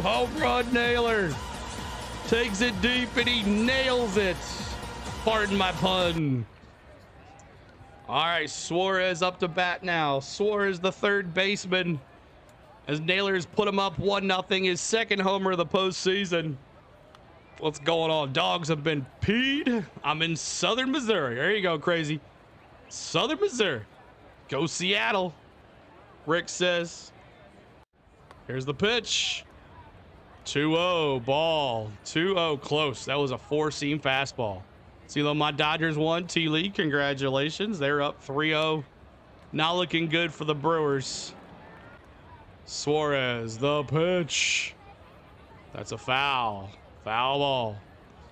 Home run nailer. Takes it deep and he nails it. Pardon my pun. All right, Suarez up to bat now. Suarez, the third baseman, as Nailers put him up 1-0. His second homer of the postseason. What's going on? Dogs have been peed. I'm in Southern Missouri. There you go, crazy. Southern Missouri. Go Seattle, Rick says. Here's the pitch. 2-0 ball. 2-0 close. That was a four-seam fastball. See, though, my Dodgers won. T-League, congratulations. They're up 3-0. Not looking good for the Brewers. Suarez, the pitch. That's a foul. Foul ball.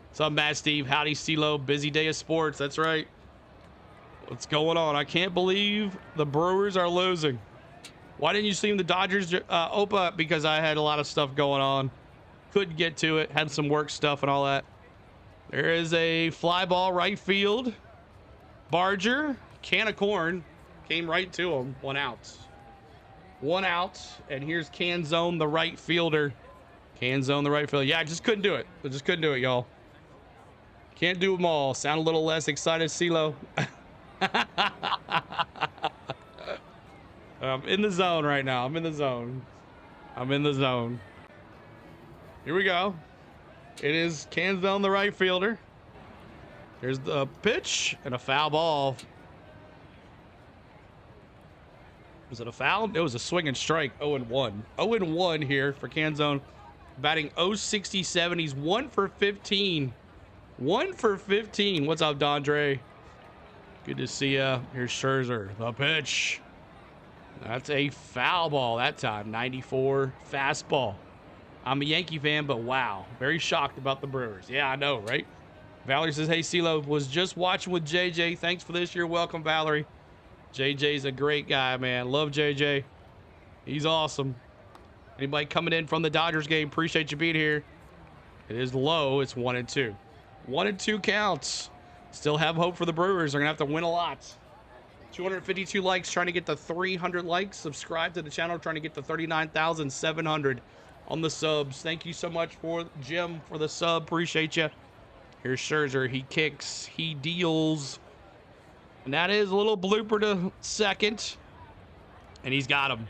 What's up, Matt Steve? Howdy, CeeLo. Busy day of sports. That's right. What's going on? I can't believe the Brewers are losing. Why didn't you stream the Dodgers Opa? Because I had a lot of stuff going on. Couldn't get to it. Had some work stuff and all that. There is a fly ball right field. Barger, can of corn, came right to him. 1 out. 1 out. And here's Canzone, the right fielder. Canzone, the right fielder. Yeah, I just couldn't do it. I just couldn't do it, y'all. Can't do them all. Sound a little less excited, CeeLo. I'm in the zone right now. I'm in the zone. I'm in the zone. Here we go. It is Canzone, the right fielder. Here's the pitch and a foul ball. Was it a foul? It was a swing and strike. 0-1. 0-1 here for Canzone. Batting .067. He's 1 for 15. 1 for 15. What's up, Dondre? Good to see ya. Here's Scherzer. The pitch. That's a foul ball that time. 94 fastball. I'm a Yankee fan, but wow. Very shocked about the Brewers. Yeah, I know, right? Valerie says, hey, CeeLo, was just watching with JJ. Thanks for this. You're welcome, Valerie. JJ's a great guy, man. Love JJ. He's awesome. Anybody coming in from the Dodgers game, appreciate you being here. It is low. It's 1-2. 1-2 counts. Still have hope for the Brewers. They're going to have to win a lot. 252 likes, trying to get to 300 likes. Subscribe to the channel, trying to get to 39,700 on the subs. Thank you so much for Jim for the sub. Appreciate you. Here's Scherzer. He kicks. He deals. And that is a little blooper to second. And he's got him.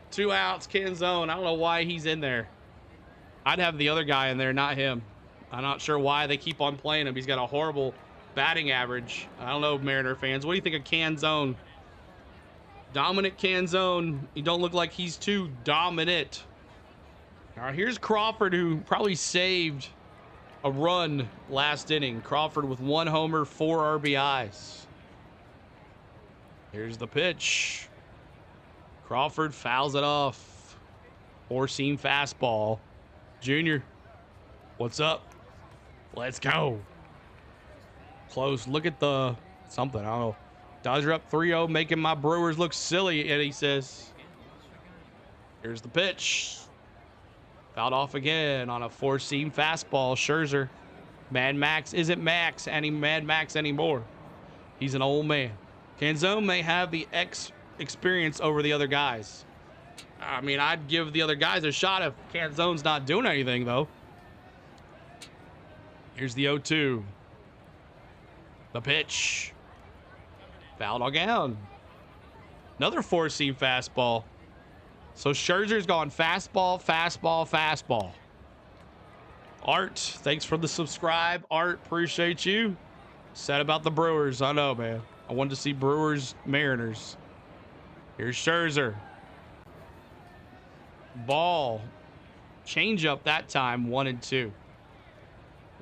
2 outs, Canzone. I don't know why he's in there. I'd have the other guy in there, not him. I'm not sure why they keep on playing him. He's got a horrible batting average. I don't know, Mariner fans. What do you think of Canzone? Dominant Canzone. You don't look like he's too dominant. All right, here's Crawford, who probably saved a run last inning. Crawford with 1 homer, 4 RBIs. Here's the pitch. Crawford fouls it off. 4-seam fastball. Junior, what's up? Let's go. Close. Look at the something. I don't know. Dodger up 3-0, making my Brewers look silly, Eddie says. Here's the pitch. Fouled off again on a 4-seam fastball. Scherzer. Mad Max isn't Max Mad Max anymore. He's an old man. Canzone may have the experience over the other guys. I mean, I'd give the other guys a shot if Canzone's not doing anything, though. Here's the 0-2. The pitch. Fouled again. Another 4-seam fastball. So Scherzer's gone fastball, fastball, fastball. Art, thanks for the subscribe. Art, appreciate you. Sad about the Brewers. I know, man. I wanted to see Brewers Mariners. Here's Scherzer. Ball. Change up that time. 1-2.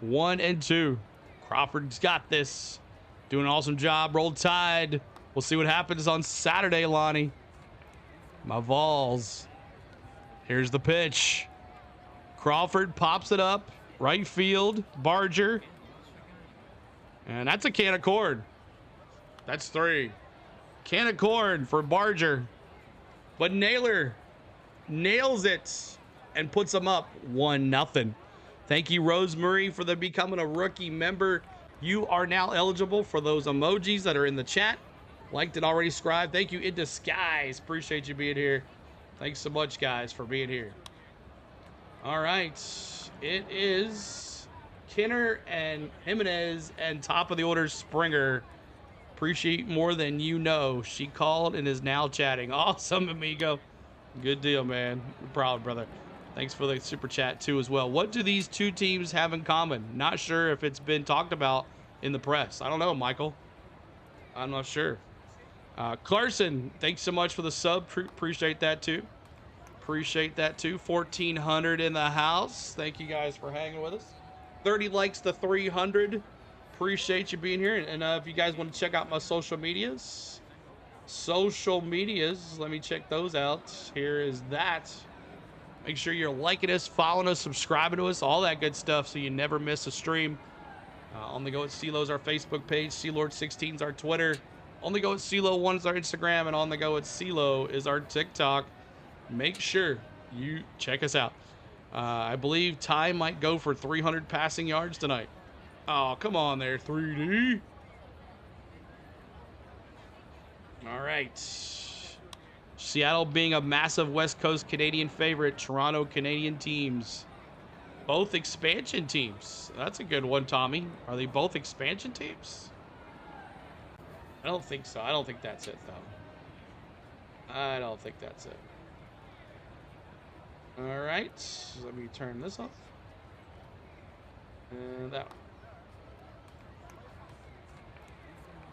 1-2. Crawford's got this. Doing an awesome job. Roll Tide. We'll see what happens on Saturday, Lonnie. My Vols. Here's the pitch. Crawford pops it up. Right field. Barger. And that's a can of corn. That's 3. Can of corn for Barger. But Naylor nails it and puts them up 1-0. Thank you, Rosemary, for the becoming a rookie member. You are now eligible for those emojis that are in the chat. Liked and already subscribed. Thank you, In Disguise. Appreciate you being here. Thanks so much, guys, for being here. All right. It is Kinner and Jimenez and top of the order Springer. Appreciate more than you know. She called and is now chatting. Awesome, amigo. Good deal, man. We're proud, brother. Thanks for the super chat too as well. What do these two teams have in common? Not sure if it's been talked about in the press. I don't know, Michael. I'm not sure. Clarkson, thanks so much for the sub. Appreciate that too. Appreciate that too. 1,400 in the house. Thank you guys for hanging with us. 30 likes to 300. Appreciate you being here. And if you guys want to check out my social medias, let me check those out. Here is that. Make sure you're liking us, following us, subscribing to us, all that good stuff so you never miss a stream. On the Go at CeeLo is our Facebook page. CeeLord16 is our Twitter. On the Go at CeeLo1 is our Instagram. And On the Go at CeeLo is our TikTok. Make sure you check us out. I believe Ty might go for 300 passing yards tonight. Oh, come on there, 3D. All right. Seattle being a massive West Coast Canadian favorite. Toronto Canadian teams. Both expansion teams. That's a good one, Tommy. Are they both expansion teams? I don't think so. I don't think that's it, though. I don't think that's it. All right. Let me turn this off. And that one.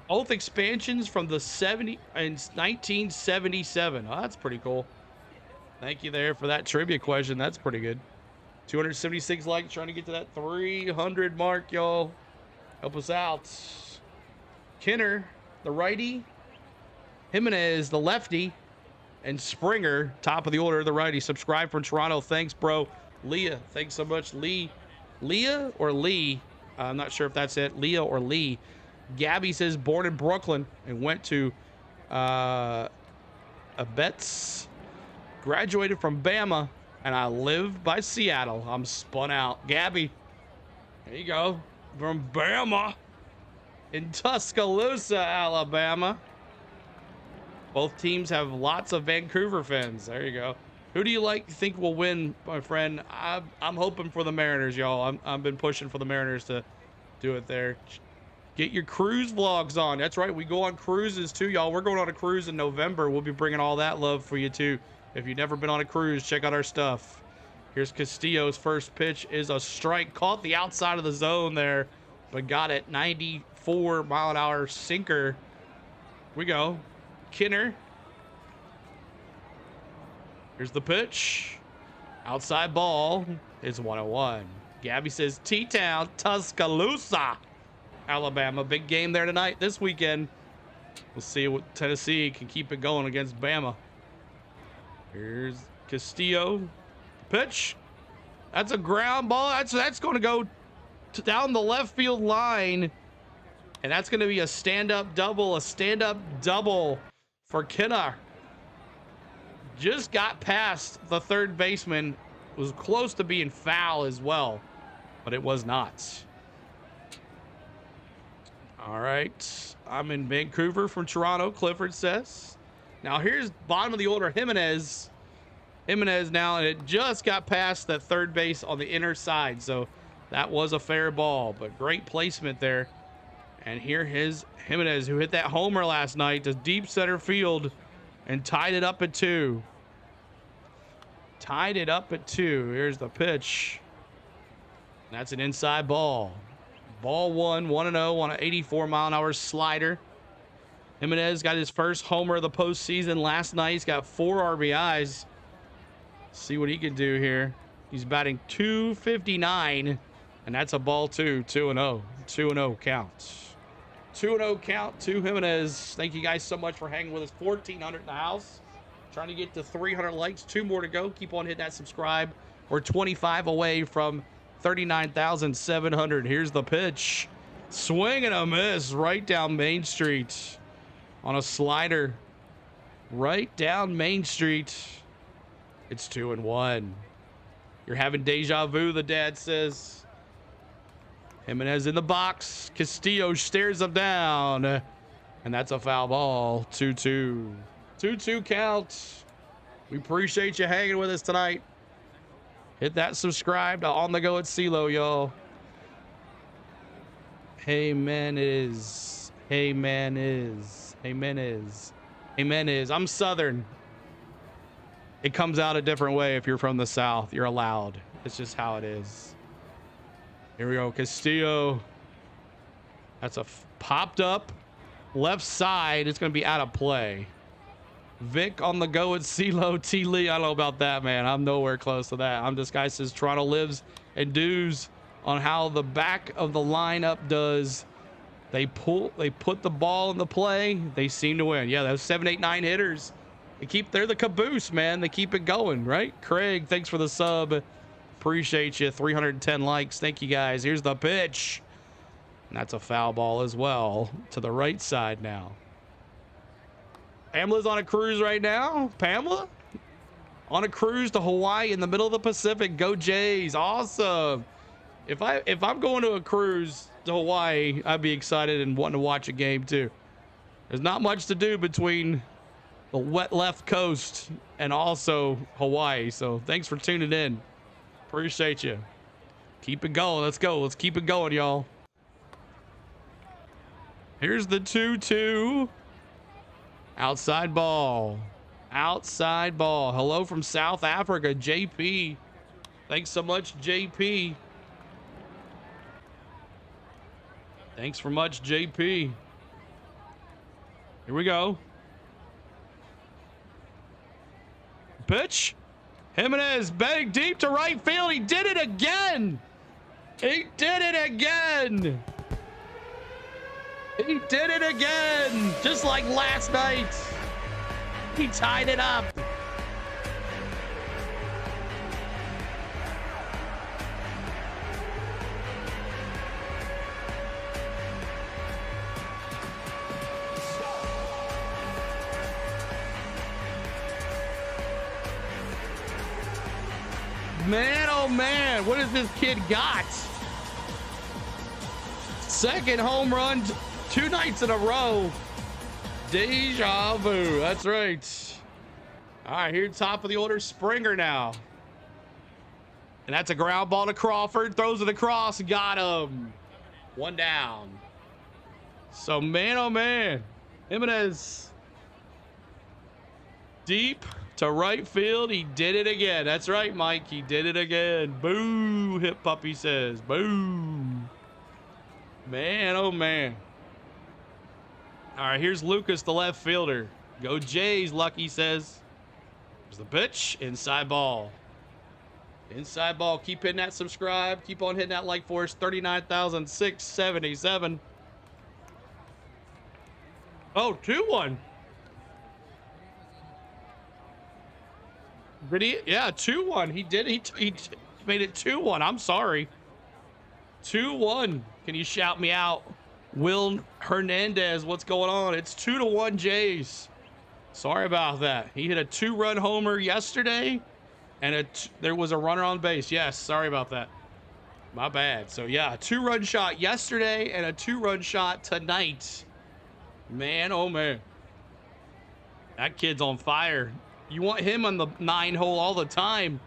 Both expansions from the 1977. Oh, that's pretty cool. Thank you there for that trivia question. That's pretty good. 276 likes, trying to get to that 300 mark, y'all. Help us out. Kinner, the righty. Jimenez, the lefty. And Springer, top of the order, the righty. Subscribe from Toronto. Thanks, bro. Leah, thanks so much. Leah or Lee? I'm not sure if that's it. Leah or Lee. Gabby says born in Brooklyn and went to Abetz. Graduated from Bama, and I live by Seattle. I'm spun out. Gabby, there you go. From Bama in Tuscaloosa, Alabama. Both teams have lots of Vancouver fans. There you go. Who do you think will win, my friend? I'm hoping for the Mariners, y'all. I've been pushing for the Mariners to do it there. Get your cruise vlogs on. That's right. We go on cruises too, y'all. We're going on a cruise in November. We'll be bringing all that love for you too. If you've never been on a cruise, check out our stuff. Here's Castillo's first pitch is a strike. Caught the outside of the zone there, but got it. 94-mile-an-hour sinker. We go. Kinner. Here's the pitch. Outside ball. It's 1-1. Gabby says T-Town, Tuscaloosa, Alabama. Big game there tonight, this weekend. We'll see what Tennessee can keep it going against Bama. Here's Castillo. Pitch. That's a ground ball. That's going to go down the left field line. And that's going to be a stand-up double. A stand-up double for Kinner. Just got past the third baseman. Was close to being foul as well, but it was not. All right. I'm in Vancouver from Toronto, Clifford says. Now here's bottom of the order, Jimenez. Jimenez now, and it just got past that third base on the inner side. So that was a fair ball, but great placement there. And here is Jimenez, who hit that homer last night to deep center field and tied it up at 2. Tied it up at 2. Here's the pitch. That's an inside ball. Ball 1-0 on an 84-mile-an-hour slider. Jimenez got his first homer of the postseason last night. He's got 4 RBIs. See what he can do here. He's batting .259, and that's a ball 2. 2-0. 2-0 count. 2-0 count to Jimenez. Thank you guys so much for hanging with us. 1,400 in the house. Trying to get to 300 likes. 2 more to go. Keep on hitting that subscribe. We're 25 away from 39,700. Here's the pitch. Swing and a miss right down Main Street on a slider. Right down Main Street. It's 2-1. You're having deja vu, the dad says. Jimenez in the box. Castillo stares him down. And that's a foul ball. 2-2. 2-2 count. We appreciate you hanging with us tonight. Hit that subscribe to On the Go at CeeLo, y'all. Hey man is. Hey man is. Hey man is. Hey man is. I'm Southern. It comes out a different way if you're from the South. You're allowed. It's just how it is. Here we go. Castillo. That's a popped up left side. It's going to be out of play. Vic on the go at CeeLo. T. Lee. I don't know about that, man. I'm nowhere close to that. This guy says Toronto lives and does on how the back of the lineup does. They put the ball in the play. They seem to win. Yeah, those 7, 8, 9 hitters. They're the caboose, man. They keep it going, right? Craig, thanks for the sub. Appreciate you. 310 likes. Thank you guys. Here's the pitch. And that's a foul ball as well to the right side now. Pamela's on a cruise right now. Pamela on a cruise to Hawaii in the middle of the Pacific. Go Jays. Awesome. If I'm going to a cruise to Hawaii, I'd be excited and wanting to watch a game too. There's not much to do between the wet left coast and also Hawaii. So thanks for tuning in. Appreciate you. Keep it going. Let's go. Let's keep it going, y'all. Here's the 2-2. Outside ball. Outside ball. Hello from South Africa, JP. Thanks so much, JP. Thanks for much, JP. Here we go. Pitch. Jimenez batting deep to right field. He did it again. He did it again. He did it again. Just like last night. He tied it up. Man, oh man, what has this kid got? Second home run 2 nights in a row. Deja vu, that's right. All right, here top of the order, Springer now. And that's a ground ball to Crawford. Throws it across, got him. 1 down. So man, oh man, Jimenez deep to right field. He did it again. That's right, Mike. He did it again. Boo, hip puppy says. Boo. Man, oh man. All right, here's Lucas, the left fielder. Go Jays, Lucky says. Here's the pitch. Inside ball. Inside ball. Keep hitting that subscribe. Keep on hitting that like for us. 39,677. Oh, 2-1. Did he? Yeah, 2-1. He did. He made it 2-1. I'm sorry. 2-1. Can you shout me out? Will Hernandez, what's going on? It's 2-1 Jays. Sorry about that. He hit a 2-run homer yesterday, and there was a runner on base. Yes, sorry about that. My bad. So yeah, a 2-run shot yesterday and a 2-run shot tonight. Man, oh man. That kid's on fire. You want him on the 9 hole all the time.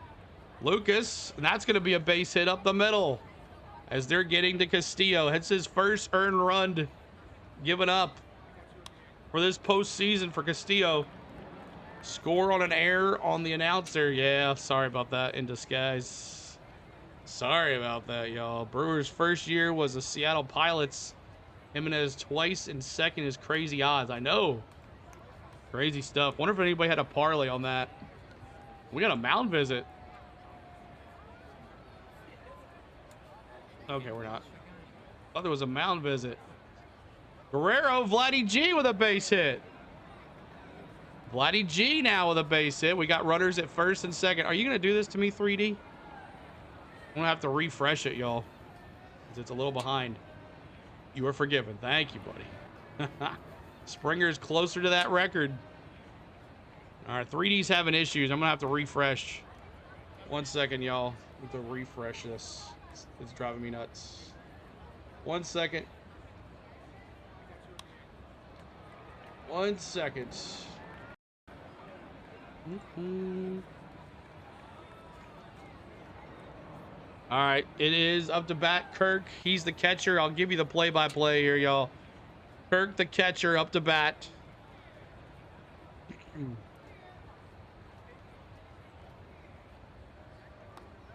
Lucas, and that's going to be a base hit up the middle as they're getting to Castillo. It's his first earned run given up for this postseason for Castillo. Score on an error on the announcer. Yeah, sorry about that in disguise. Sorry about that, y'all. Brewers' first year was the Seattle Pilots. Jimenez twice in second is crazy odds. I know. Crazy stuff. Wonder if anybody had a parlay on that. We got a mound visit. Okay, we're not. Thought there was a mound visit. Guerrero, Vladdy G with a base hit. Vladdy G now with a base hit. We got runners at first and second. Are you going to do this to me, 3D? I'm going to have to refresh it, y'all, because it's a little behind. You are forgiven. Thank you, buddy. Springer's closer to that record. All right, 3D's having issues. I'm going to have to refresh. 1 second, y'all. I have to refresh this. It's driving me nuts. 1 second. 1 second. All right, it is up to bat. Kirk, he's the catcher. I'll give you the play-by-play here, y'all. Kirk, the catcher, up to bat.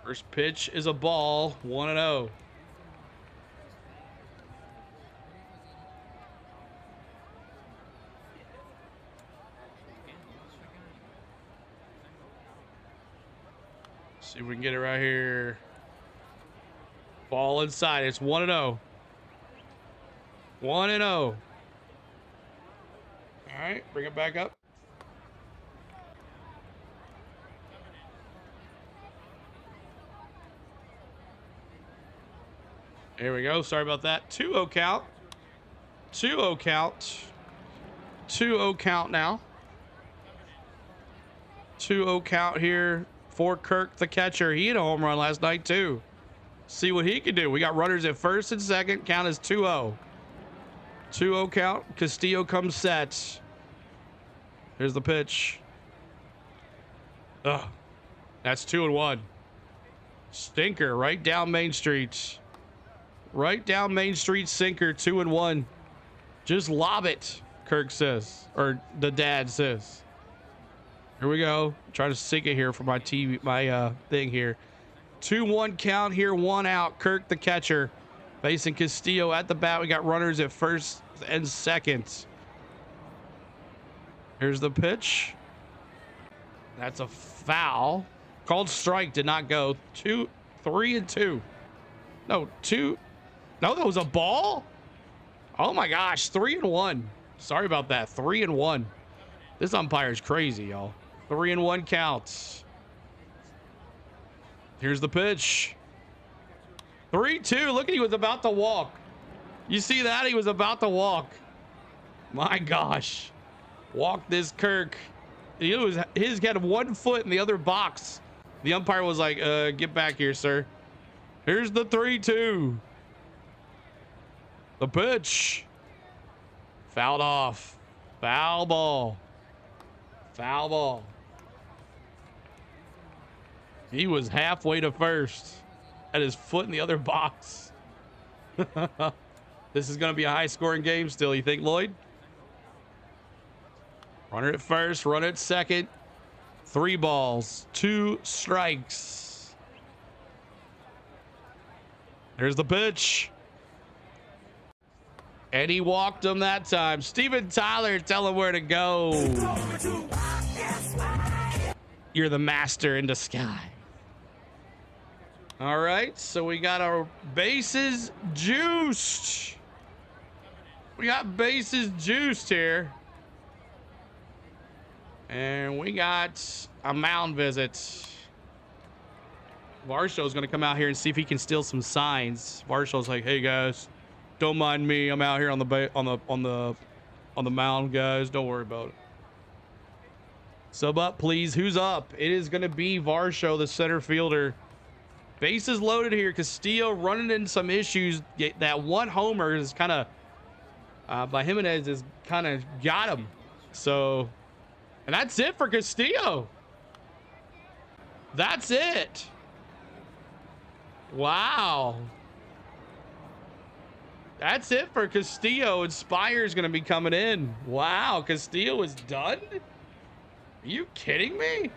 First pitch is a ball, 1-0. See if we can get it right here. Ball inside. It's 1-0. 1-0. All right, bring it back up. There we go. Sorry about that. 2-0 count. 2-0 count. 2-0 count now. 2-0 count here for Kirk, the catcher. He hit a home run last night, too. See what he can do. We got runners at first and second. Count is 2-0. 2-0 count. Castillo comes set. Here's the pitch. Ugh. That's 2-1. Stinker right down Main Street. Right down Main Street, sinker, 2-1. Just lob it, Kirk says, or the dad says. Here we go. Trying to sink it here for my TV, my thing here. 2-1 count here, 1 out. Kirk, the catcher, facing Castillo at the bat. We got runners at first and second. Here's the pitch. That's a foul. Called strike, did not go. 3-2. No, 2. No, that was a ball? Oh my gosh, 3-1. Sorry about that. 3-1. This umpire's crazy, y'all. 3-1 counts. Here's the pitch. 3-2. Look at, he was about to walk. You see that? He was about to walk. My gosh. Walk this Kirk. His had 1 foot in the other box. The umpire was like, get back here, sir. Here's the 3-2. The pitch. Fouled off. Foul ball. Foul ball. He was halfway to first. Had his foot in the other box. This is going to be a high-scoring game still, you think, Lloyd? Runner at first, runner at second. 3 balls, 2 strikes. There's the pitch. And he walked him that time. Steven Tyler, tell him where to go. You're the master in disguise. All right, so we got our bases juiced. We got bases juiced here. And we got a mound visit. Varshaw's going to come out here and see if he can steal some signs. Varshaw's like, "Hey guys, don't mind me. I'm out here on the mound, guys. Don't worry about it." Sub up, please. Who's up? It is going to be Varshaw, the center fielder. Bases loaded here. Castillo running into some issues. That 1 homer is kind of by Jimenez is kind of got him. So, and that's it for Castillo. That's it. Wow. That's it for Castillo. Inspire's going to be coming in. Wow, Castillo is done? Are you kidding me?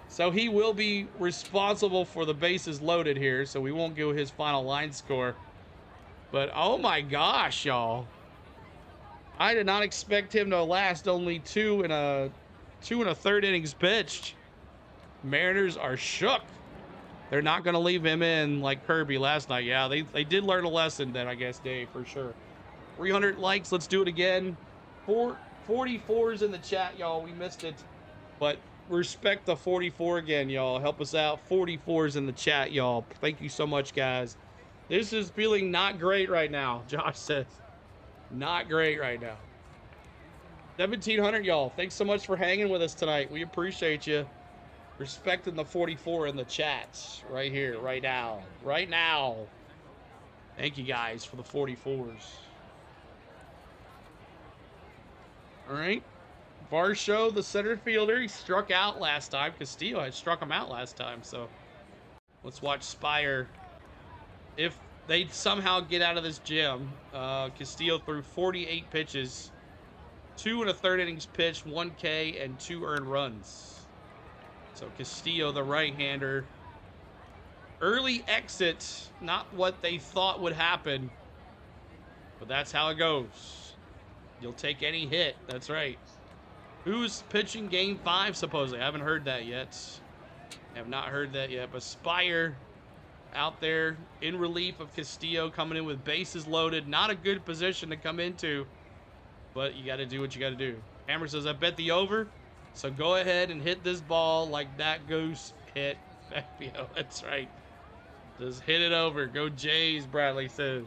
So he will be responsible for the bases loaded here, so we won't go his final line score. But oh my gosh, y'all. I did not expect him to last only 2 and 1/3 innings pitched. Mariners are shook. They're not going to leave him in like Kirby last night. Yeah, they did learn a lesson then, I guess, Dave, for sure. 300 likes. Let's do it again. 44s in the chat, y'all. We missed it. But respect the 44 again, y'all. Help us out. 44s in the chat, y'all. Thank you so much, guys. This is feeling not great right now, Josh says. Not great right now. 1,700, y'all. Thanks so much for hanging with us tonight. We appreciate you. Respecting the 44 in the chats right here, right now. Right now. Thank you guys for the 44s. All right. Varshaw, the center fielder, he struck out last time. Castillo had struck him out last time, so Let's watch Spire. If they somehow get out of this gym, Castillo threw 48 pitches, 2 1/3 innings pitched, 1 K, and 2 earned runs. So Castillo, the right-hander, early exit, not what they thought would happen, but that's how it goes. You'll take any hit. That's right. Who's pitching game 5, supposedly? I haven't heard that yet. Have not heard that yet, but Spire out there in relief of Castillo, coming in with bases loaded. Not a good position to come into, but you got to do what you got to do. Hammer says, I bet the over, so go ahead and hit this ball like that goose hit Fabio. That's right. Just hit it over. Go Jays, Bradley says.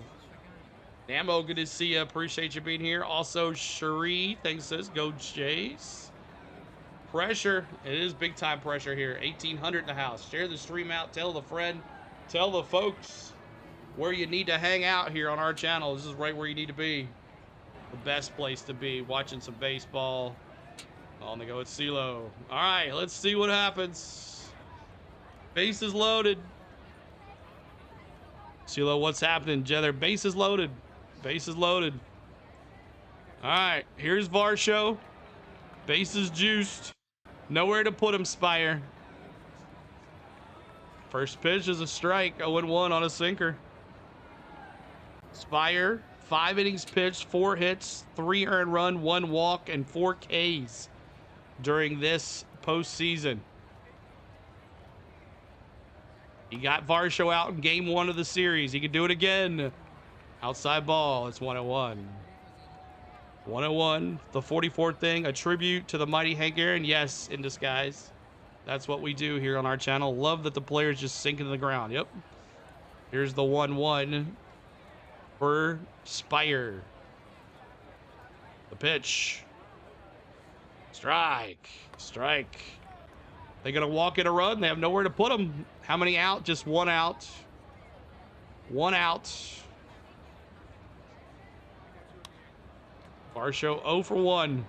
Namo, good to see you. Appreciate you being here. Also, Cherie, thanks, says, go Jays. Pressure. It is big time pressure here. 1,800 in the house. Share the stream out. Tell the friend. Tell the folks where you need to hang out here on our channel. This is right where you need to be. The best place to be. Watching some baseball. On the go at CeeLo. All right, let's see what happens. Bases loaded. CeeLo, what's happening? Jether, bases loaded. Bases loaded. All right, here's Varsho. Bases juiced. Nowhere to put him, Spire. First pitch is a strike. 0-1 on a sinker. Spire, 5 innings pitched, 4 hits, 3 earned run, 1 walk, and 4 Ks during this postseason. He got Varsho out in game 1 of the series. He can do it again. Outside ball. It's 1-1. 101, the 44th thing, a tribute to the mighty Hank Aaron. Yes, in disguise. That's what we do here on our channel. Love that the players just sink into the ground. Yep. Here's the 1-1 for Spire. The pitch. Strike. Strike. They're going to walk in a run. They have nowhere to put them. How many out? Just 1 out. 1 out. Varsho 0 for 1.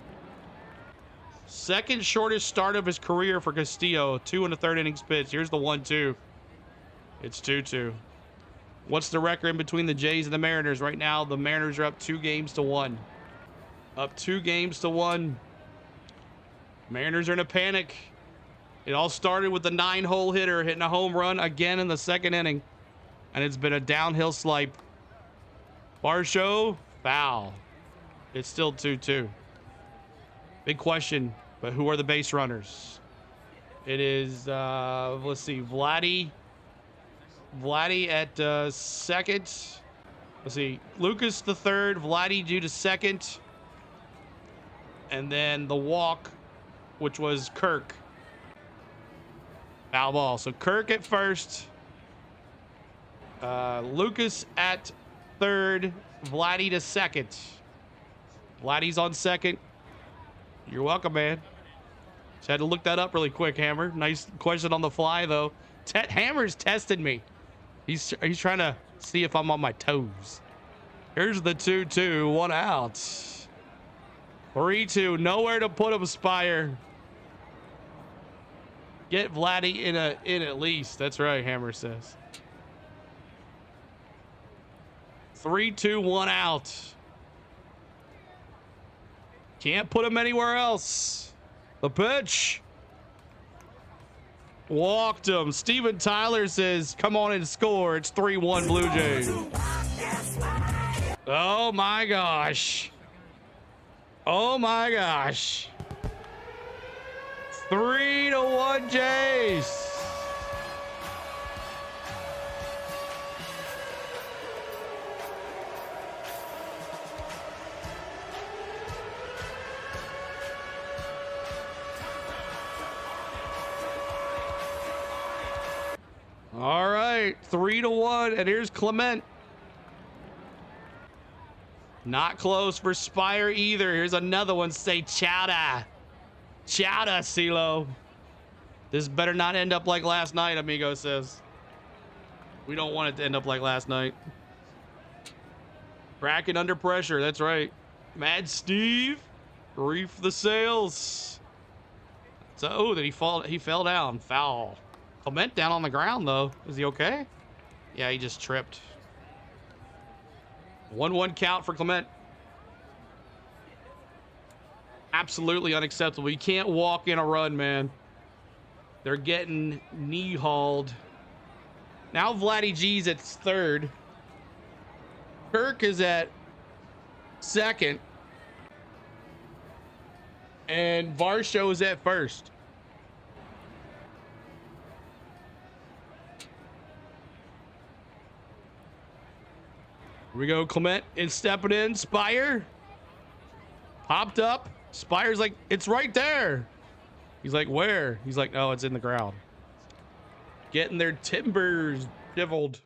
Second shortest start of his career for Castillo. 2 1/3 innings pitched. Here's the 1-2. It's 2-2. What's the record in between the Jays and the Mariners? Right now, the Mariners are up 2 games to 1. Up 2 games to 1. Mariners are in a panic. It all started with the 9-hole hitter hitting a home run again in the 2nd inning. And it's been a downhill slipe. Varsho, foul. It's still 2-2. Big question, but who are the base runners? It is, let's see, Vladdy at second. Let's see, Lucas the third, Vladdy due to second. And then the walk, which was Kirk. Foul ball. So Kirk at first. Lucas at third, Vladdy to second. Vladdy's on second. You're welcome, man. Just had to look that up really quick, Hammer. Nice question on the fly, though. Hammer's tested me. He's trying to see if I'm on my toes. Here's the 2-2, 1 out. 3-2, nowhere to put him, Spire. Get Vladdy in at least. That's right, Hammer says. 3-2, 1 out. Can't put him anywhere else. The pitch. Walked him. Steven Tyler says, come on and score. It's 3-1 Blue Jays. Oh my gosh. Oh my gosh. 3-1 Jays. All right, 3-1, and here's Clement. Not close for Spire either. Here's another one. Say chowda. Chowda, CeeLo. This better not end up like last night, Amigo says. We don't want it to end up like last night. Bracken under pressure, that's right. Mad Steve, reef the sails. So, oh, did he fall? He fell down. Foul. Clement down on the ground, though. Is he okay? Yeah, he just tripped. 1-1 count for Clement. Absolutely unacceptable. You can't walk in a run, man. They're getting knee hauled. Now Vladdy G's at third. Kirk is at second. And Varsho is at first. Here we go. Clement is stepping in. Spire popped up. Spire's like, it's right there. He's like, where? He's like, no, it's in the ground. Getting their timbers diveled.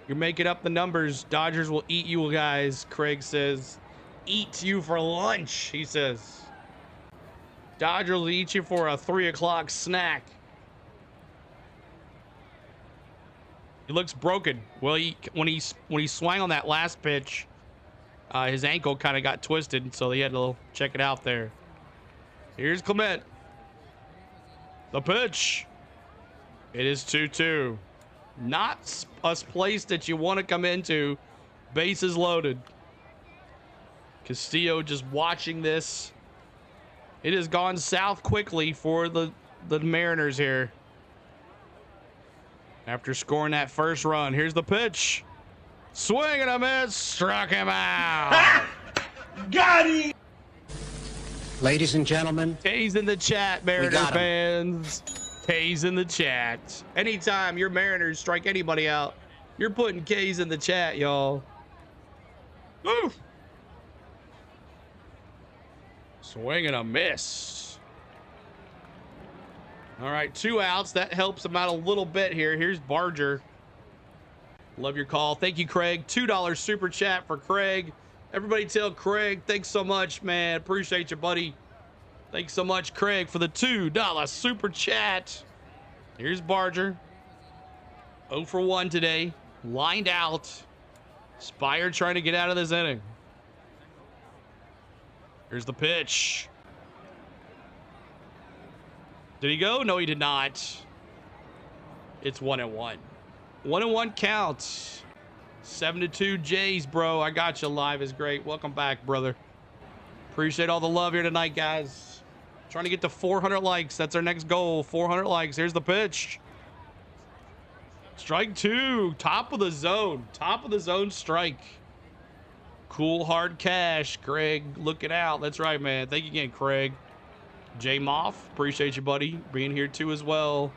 You're making up the numbers. Dodgers will eat you guys, Craig says. Eat you for lunch, he says. Dodgers will eat you for a 3 o'clock snack. He looks broken. Well, when he swung on that last pitch, his ankle kind of got twisted, so they had to check it out there. Here's Clement. The pitch. It is 2-2. Not a place that you want to come into. Bases loaded. Castillo just watching this. It has gone south quickly for the Mariners here. After scoring that first run, here's the pitch. Swing and a miss. Struck him out. Got him. Ladies and gentlemen, K's in the chat, Mariners fans. K's in the chat. Anytime your Mariners strike anybody out, you're putting K's in the chat, y'all. Woo. Swing and a miss. All right, 2 outs. That helps him out a little bit here. Here's Barger. Love your call. Thank you, Craig. $2 super chat for Craig. Everybody tell Craig, thanks so much, man. Appreciate you, buddy. Thanks so much, Craig, for the $2 super chat. Here's Barger. 0 for 1 today. Lined out. Spire trying to get out of this inning. Here's the pitch. Did he go? No, he did not. It's 1-1. 1-1 counts. 7-2 Jays, bro. I got you. Live is great. Welcome back, brother. Appreciate all the love here tonight, guys. Trying to get to 400 likes. That's our next goal. 400 likes. Here's the pitch. Strike 2. Top of the zone. Top of the zone strike. Cool hard cash. Craig, looking out. That's right, man. Thank you again, Craig. J Moff, appreciate you, buddy, being here too as well.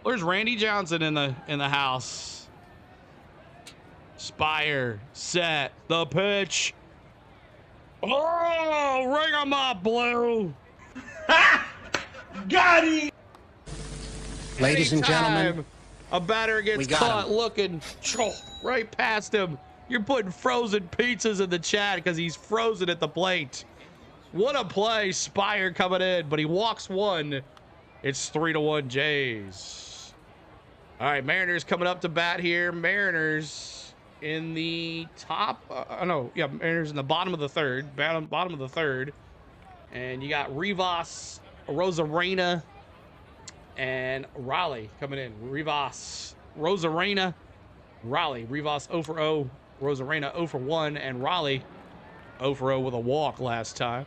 There's Randy Johnson in the house. Spire, set, the pitch. Oh, ring 'em up, Blue. Got him. ladies and gentlemen, a batter gets caught looking right past him. You're putting frozen pizzas in the chat because he's frozen at the plate. What a play. Spire coming in, but he walks one. It's 3-1 Jays. All right, Mariners coming up to bat here. Mariners in the top. Mariners in the bottom of the third. Bottom of the third. And you got Rivas, Rosarena, and Raleigh coming in. Rivas, Rosarena, Raleigh. Rivas 0 for 0. Rosarena 0 for 1, and Raleigh 0 for 0 with a walk last time.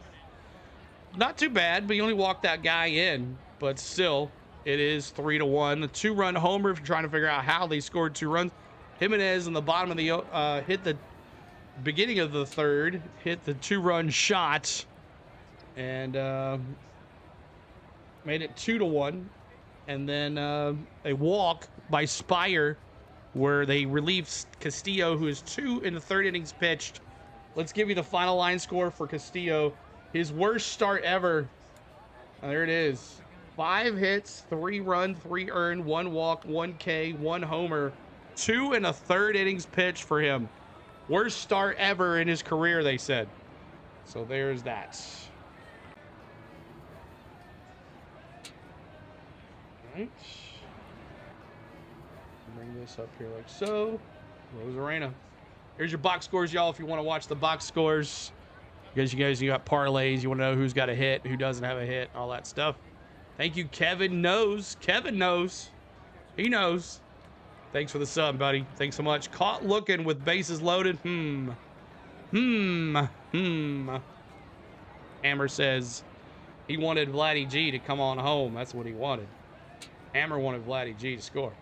Not too bad, but you only walked that guy in. But still, it is 3-1. The 2-run homer, if you're trying to figure out how they scored 2 runs. Jimenez in the bottom of the hit the beginning of the third, hit the 2-run shot, and made it 2-1. And then a walk by Spire, where they relieved Castillo, who is 2 in the third innings pitched. Let's give you the final line score for Castillo. His worst start ever. There it is. 5 hits, 3 runs, 3 earned, 1 walk, 1 K, 1 homer. 2 in the third innings pitched for him. Worst start ever in his career, they said. So there's that. All right. Bring this up here like so. Rosarena. Here's your box scores, y'all, if you want to watch the box scores. Because you got parlays. You want to know who's got a hit, who doesn't have a hit, all that stuff. Thank you, Kevin knows. Kevin knows. He knows. Thanks for the sub, buddy. Thanks so much. Caught looking with bases loaded. Hammer says he wanted Vladdy G to come on home. That's what he wanted. Hammer wanted Vladdy G to score.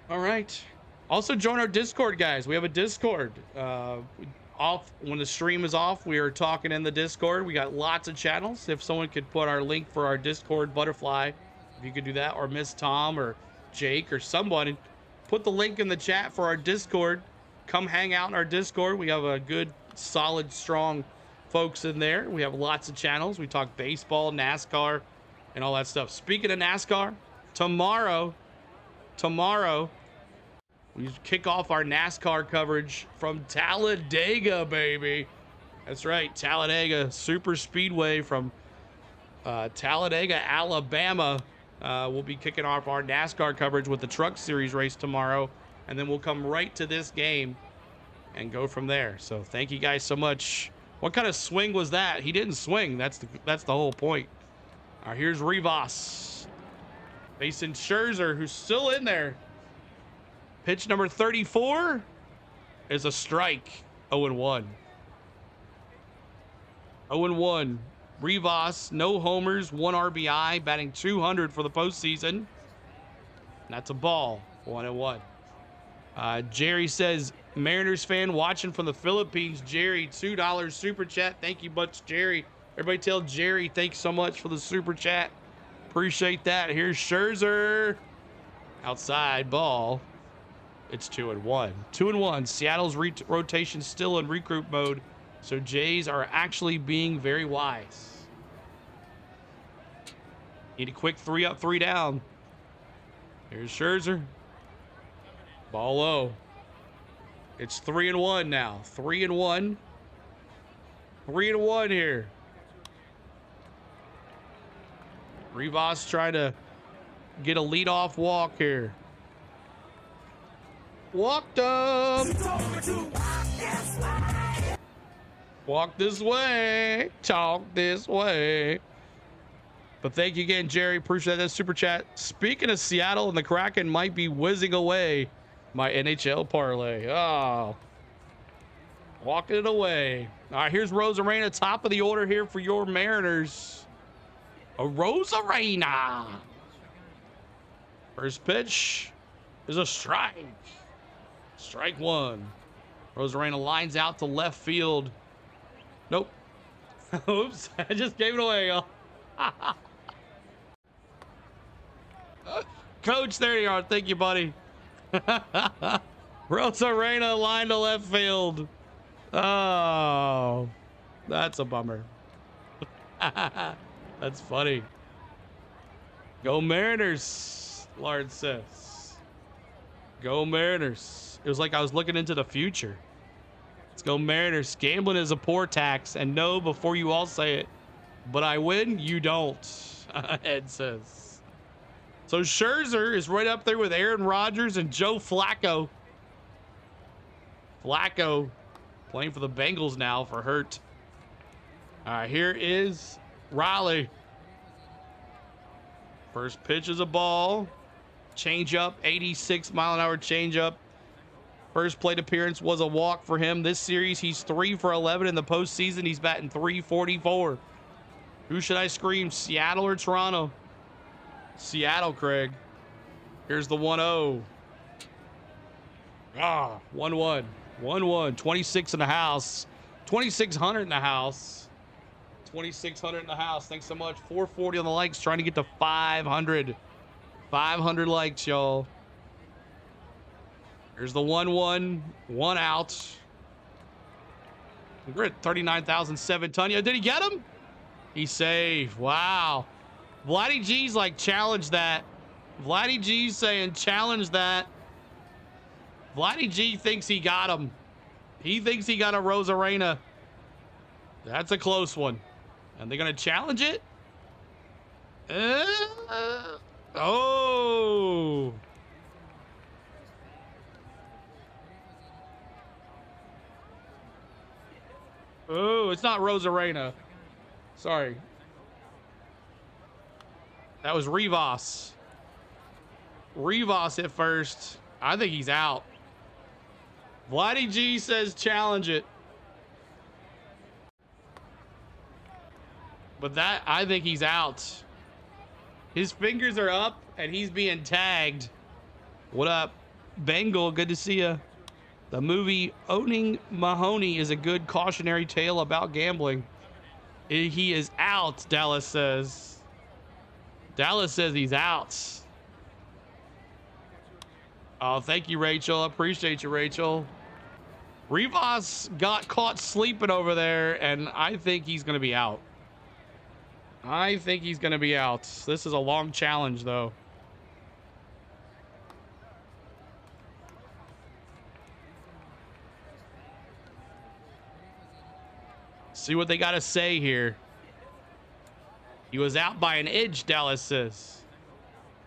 All right. Also join our Discord, guys. We have a Discord. Off when the stream is off, we are talking in the Discord. We got lots of channels. If someone could put our link for our Discord, Butterfly, if you could do that, or Miss Tom or Jake or someone, put the link in the chat for our Discord. Come hang out in our Discord. We have a good, solid, strong folks in there. We have lots of channels. We talk baseball, NASCAR, and all that stuff. Speaking of NASCAR, tomorrow, we kick off our NASCAR coverage from Talladega, baby. That's right, Talladega Super Speedway from Talladega, Alabama. We'll be kicking off our NASCAR coverage with the Truck Series race tomorrow, and then we'll come right to this game and go from there. So thank you guys so much. What kind of swing was that? He didn't swing. That's the whole point. All right, here's Rivas facing Scherzer, who's still in there. Pitch number 34 is a strike. 0-1. 0-1. Rivas, no homers, 1 RBI, batting 200 for the postseason. That's a ball. 1-1. Jerry says, Mariners fan watching from the Philippines. Jerry, $2 super chat. Thank you much, Jerry. Everybody tell Jerry thanks so much for the super chat. Appreciate that. Here's Scherzer. Outside ball. It's 2-1. 2-1. Seattle's rotation still in regroup mode, so Jays are actually being very wise. Need a quick 3 up, 3 down. Here's Scherzer. Ball low. It's 3-1 now. 3-1. 3-1 here. Rivas trying to get a leadoff walk here. Walked up. Walk this way. Talk this way. But thank you again, Jerry. Appreciate that super chat. Speaking of Seattle, and the Kraken might be whizzing away my NHL parlay. Oh. Walking it away. All right, here's Rosarena, top of the order here for your Mariners. A Rosarena. First pitch is a strike. Strike 1. Rosarena lines out to left field. Nope. Oops, I just gave it away, y'all. Coach, there you are. Thank you, buddy. Rosarena line to left field. Oh, that's a bummer. That's funny. Go Mariners, Lard says. Go Mariners. It was like I was looking into the future. Let's go Mariners. Gambling is a poor tax, and no, before you all say it, but I win, you don't, Ed says. So Scherzer is right up there with Aaron Rodgers and Joe Flacco. Flacco playing for the Bengals now for Hurt. All right, here is Riley. First pitch is a ball. Changeup, 86-mile-an-hour changeup. First plate appearance was a walk for him. This series, he's 3 for 11 in the postseason. He's batting .344. Who should I scream, Seattle or Toronto? Seattle, Craig. Here's the 1-0. 1-1. 1-1. 26 in the house. 2,600 in the house. 2,600 in the house. Thanks so much. 440 on the likes. Trying to get to 500. 500 likes, y'all. Here's the 1-1. 1 out. We're at 39,007. Tanya, did he get him? He's safe. Wow. Vladdy G's like, challenge that. Vladdy G's saying, challenge that. Vladdy G thinks he got him. He thinks he got a Rosarena. That's a close one. And they're going to challenge it? Oh. Oh, it's not Rosarena. Sorry. That was Rivas. Rivas hit first. I think he's out. Vladdy G says challenge it. But that, I think he's out. His fingers are up and he's being tagged. What up, Bengal? Good to see you. The movie Owning Mahoney is a good cautionary tale about gambling. He is out, Dallas says. Dallas says he's out. Oh, thank you, Rachel. I appreciate you, Rachel. Rivas got caught sleeping over there, and I think he's going to be out. I think he's going to be out. This is a long challenge, though. See what they got to say here. He was out by an inch, Dallas says.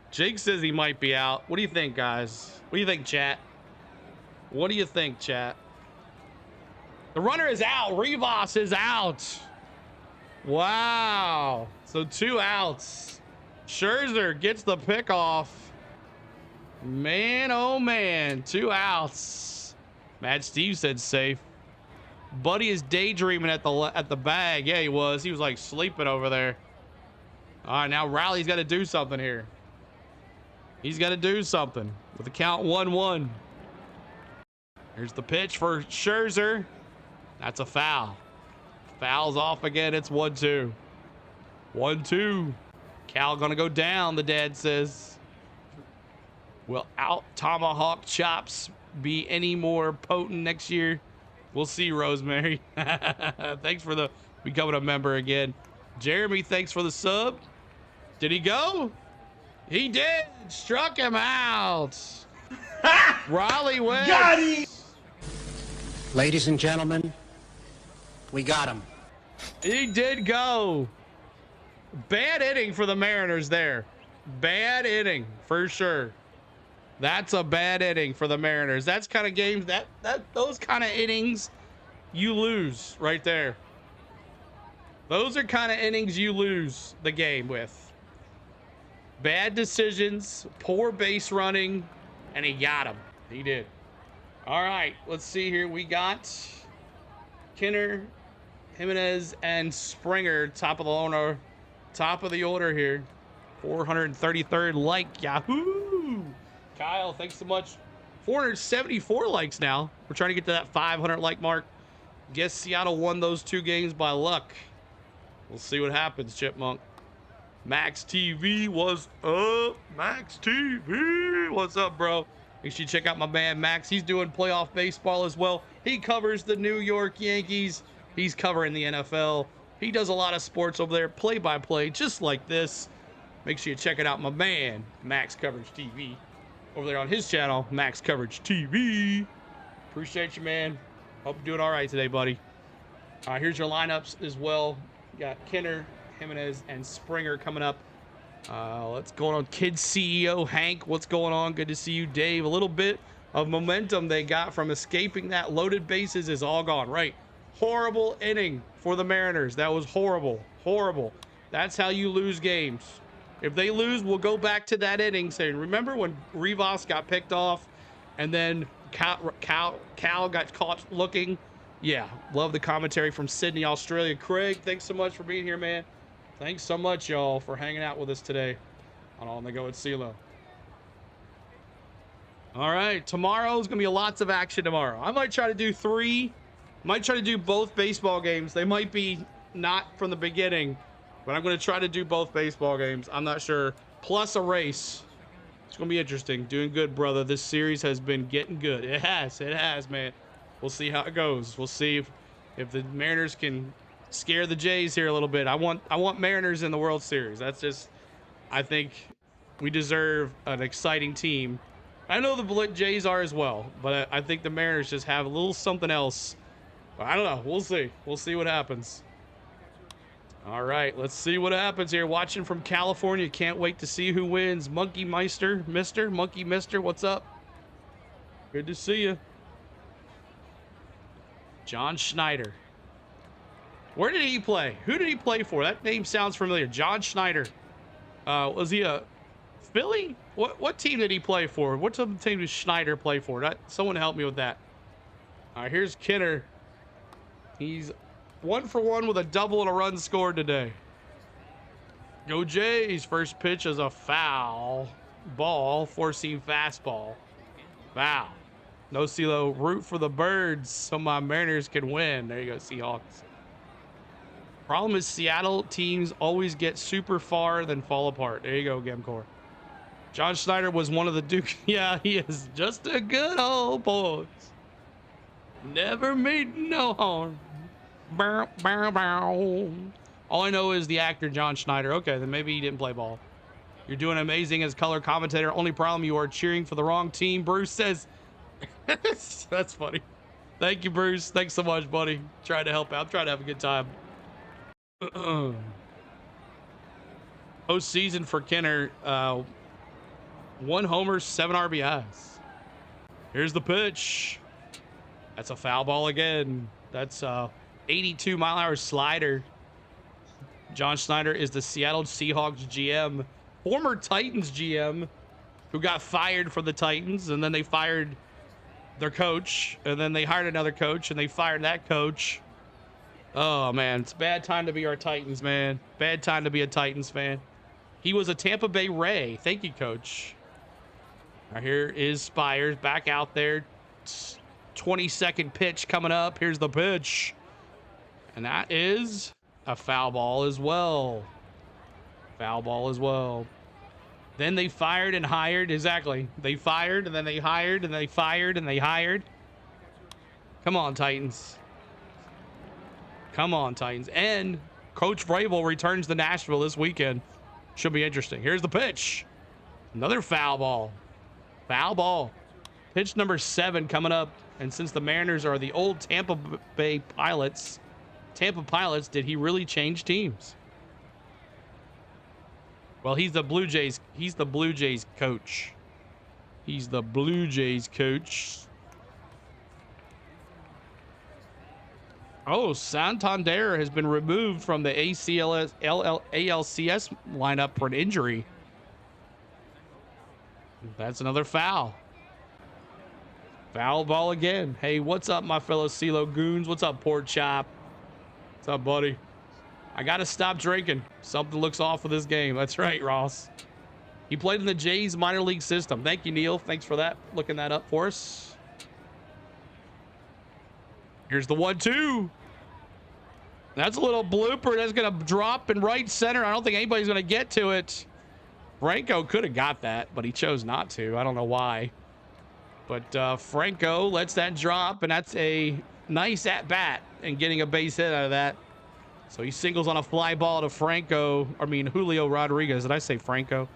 Jake says he might be out. What do you think, guys? What do you think, chat? What do you think, chat? The runner is out. Rivas is out. Wow. So 2 outs. Scherzer gets the pick off. Man, oh man. 2 outs. Mad Steve said safe. Buddy is daydreaming at the bag. Yeah, he was. He was like sleeping over there. All right, now Riley's got to do something here. He's got to do something with the count 1-1. Here's the pitch for Scherzer. That's a foul. Foul's off again. It's 1-2. 1-2. Cal gonna go down, the dad says. Will out tomahawk chops be any more potent next year? We'll see, Rosemary. Thanks for becoming a member again. Jeremy, thanks for the sub. Did he go? He did. Struck him out. Raleigh wins. Got him. Ladies and gentlemen, we got him. He did go. Bad inning for the Mariners there. Bad inning for sure. That's a bad inning for the Mariners. That's kind of games those kind of innings you lose right there. Those are kind of innings you lose the game with. Bad decisions, poor base running, and he got him. He did. All right, let's see here. We got Kinner, Jimenez, and Springer, top of the order here. 433rd like, Yahoo! Kyle, thanks so much. 474 likes now. We're trying to get to that 500 like mark. Guess Seattle won those 2 games by luck. We'll see what happens, Chipmunk. Max TV, what's up? Max TV, what's up, bro? Make sure you check out my man Max. He's doing playoff baseball as well. He covers the New York Yankees. He's covering the NFL. He does a lot of sports over there, play-by-play, just like this. Make sure you check it out, my man, Max Coverage TV. Over there on his channel, Max Coverage TV. Appreciate you, man. Hope you're doing all right today, buddy. Here's your lineups as well. You got Kinner, Jimenez, and Springer coming up. What's going on, Kid CEO Hank? What's going on? Good to see you, Dave. A little bit of momentum they got from escaping that loaded bases is all gone, right? Horrible inning for the Mariners. That was horrible. Horrible. That's how you lose games. If they lose, we'll go back to that inning saying, remember when Rivas got picked off and then Cal got caught looking? Yeah, love the commentary from Sydney, Australia. Craig, thanks so much for being here, man. Thanks so much, y'all, for hanging out with us today on the Go at CeeLo. All right, tomorrow's going to be lots of action tomorrow. I might try to do 3. Might try to do both baseball games. They might be not from the beginning, but I'm going to try to do both baseball games. I'm not sure. Plus a race. It's going to be interesting. Doing good, brother. This series has been getting good. It has, man. We'll see how it goes. We'll see if the Mariners can scare the Jays here a little bit. I want Mariners in the World Series. That's just, I think we deserve an exciting team. I know the Jays are as well, but I think the Mariners just have a little something else. I don't know. We'll see. We'll see what happens. All right, let's see what happens here. Watching from California. Can't wait to see who wins. Monkey Meister, Monkey Mister, what's up? Good to see you. John Schneider. Where did he play? Who did he play for? That name sounds familiar. John Schneider. Was he a Philly? What team did he play for? What team did Schneider play for? Someone help me with that. All right, here's Kinner. He's 1 for 1 with a double and a run scored today. Go Jays. First pitch is a foul ball, 4-seam fastball. Foul. No CeeLo. Root for the birds so my Mariners can win. There you go, Seahawks. Problem is Seattle teams always get super far, then fall apart. There you go, Gemcore. John Schneider was one of the Duke. Yeah, he is just a good old boy. Never made no harm. Bow, bow, bow. All I know is the actor John Schneider. Okay, then maybe he didn't play ball. You're doing amazing as color commentator. Only problem, you are cheering for the wrong team. Bruce says. That's funny. Thank you, Bruce. Thanks so much, buddy. Trying to help out. Trying to have a good time. Postseason for Kinner. 1 homer, 7 RBIs. Here's the pitch. That's a foul ball again. That's 82-mile-an-hour slider. John Schneider is the Seattle Seahawks GM, former Titans GM, who got fired from the Titans, and then they fired their coach, and then they hired another coach, and they fired that coach. Oh, man, it's a bad time to be our Titans, man. Bad time to be a Titans fan. He was a Tampa Bay Ray. Thank you, coach. All right, here is Spires back out there. 20-second pitch coming up. Here's the pitch. And that is a foul ball as well. Foul ball as well. Then they fired and hired. Exactly. They fired, and then they hired, and they fired, and they hired. Come on, Titans. Come on, Titans. And Coach Vrabel returns to Nashville this weekend. Should be interesting. Here's the pitch. Another foul ball. Foul ball. Pitch number 7 coming up. And since the Mariners are the old Tampa Bay Pilots, did he really change teams? Well, he's the Blue Jays. He's the Blue Jays coach. He's the Blue Jays coach. Oh, Santander has been removed from the ALCS lineup for an injury. That's another foul. Foul ball again. Hey, what's up, my fellow CeeLo goons? What's up, Pork Chop? What's up, buddy? I got to stop drinking. Something looks off with this game. That's right, Ross. He played in the Jays minor league system. Thank you, Neil. Thanks for that. Looking that up for us. Here's the 1-2. That's a little blooper. That's going to drop in right center. I don't think anybody's going to get to it. Franco could have got that, but he chose not to. I don't know why. But Franco lets that drop, and that's a nice at-bat and getting a base hit out of that. So he singles on a fly ball to Julio Rodriguez. Did I say Franco?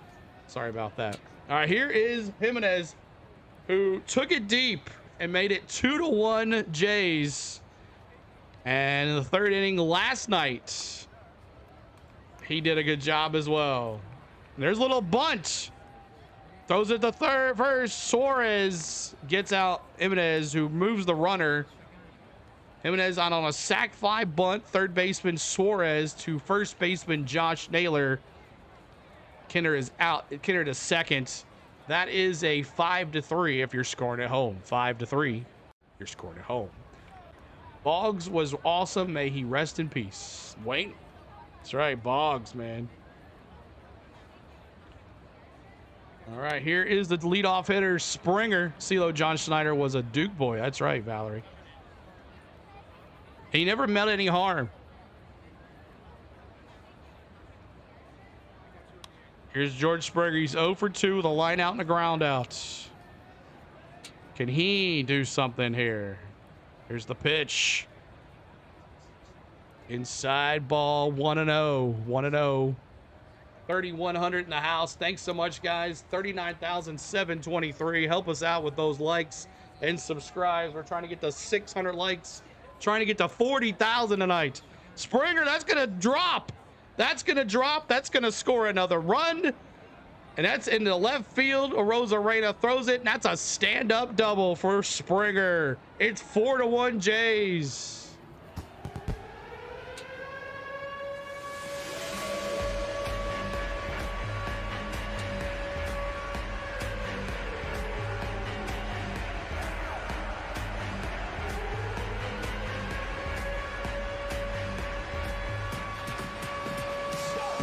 Sorry about that. All right, here is Jimenez, who took it deep and made it 2-1 Jays. And in the 3rd inning last night, he did a good job as well. There's a little bunt. Throws it to first. Suarez gets out Jimenez, who moves the runner. Jimenez on a sac fly bunt. Third baseman Suarez to first baseman Josh Naylor. Kinner is out. Kinner to second. That is a 5-3 if you're scoring at home. 5-3. You're scoring at home. Boggs was awesome. May he rest in peace. Wayne. That's right, Boggs, man. All right, here is the leadoff hitter, Springer. CeeLo John Schneider was a Duke boy. That's right, Valerie. He never meant any harm. Here's George Springer. He's 0 for 2 with a line out and a ground out. Can he do something here? Here's the pitch. Inside ball, 1-0. 1-0. 3,100 in the house. Thanks so much, guys. 39,723. Help us out with those likes and subscribes. We're trying to get to 600 likes. Trying to get to 40,000 tonight. Springer, that's going to drop. That's going to drop. That's going to score another run. And that's in the left field. Arozarena throws it, and that's a stand-up double for Springer. It's 4-1 Jays.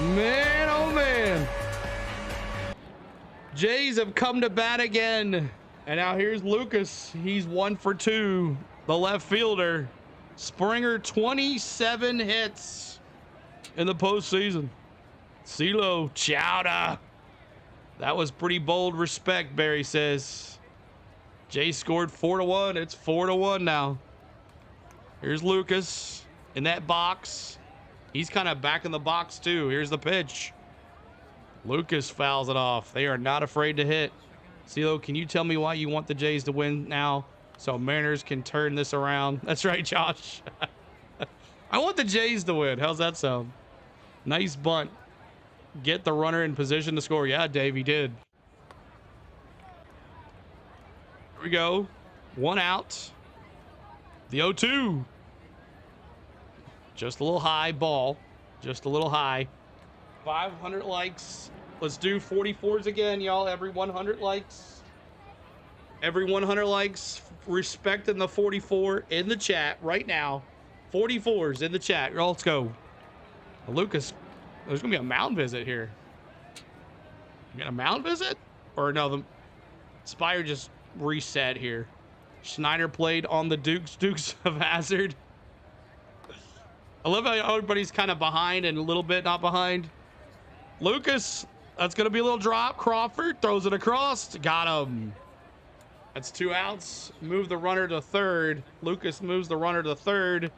Man, oh man. Jays have come to bat again. And now here's Lucas. He's 1 for 2. The left fielder. Springer, 27 hits in the postseason. CeeLo, chowda. That was pretty bold respect, Barry says. Jay scored 4-1. It's 4-1 now. Here's Lucas in that box. He's kind of back in the box too. Here's the pitch. Lucas fouls it off. They are not afraid to hit. CeeLo, can you tell me why you want the Jays to win now so Mariners can turn this around? That's right, Josh. I want the Jays to win. How's that sound? Nice bunt. Get the runner in position to score. Yeah, Dave, he did. Here we go. 1 out. The 0-2. Just a little high ball. Just a little high. 500 likes. Let's do 44s again, y'all. Every 100 likes. Every 100 likes. Respecting the 44 in the chat right now. 44s in the chat. Let's go. Lucas, there's going to be a mound visit here. You got a mound visit? Or no, the Spire just reset here. Schneider played on the Dukes of Hazzard. I love how everybody's kind of behind and a little bit not behind. Lucas, that's going to be a little drop. Crawford throws it across. Got him. That's 2 outs. Move the runner to third. Lucas moves the runner to third.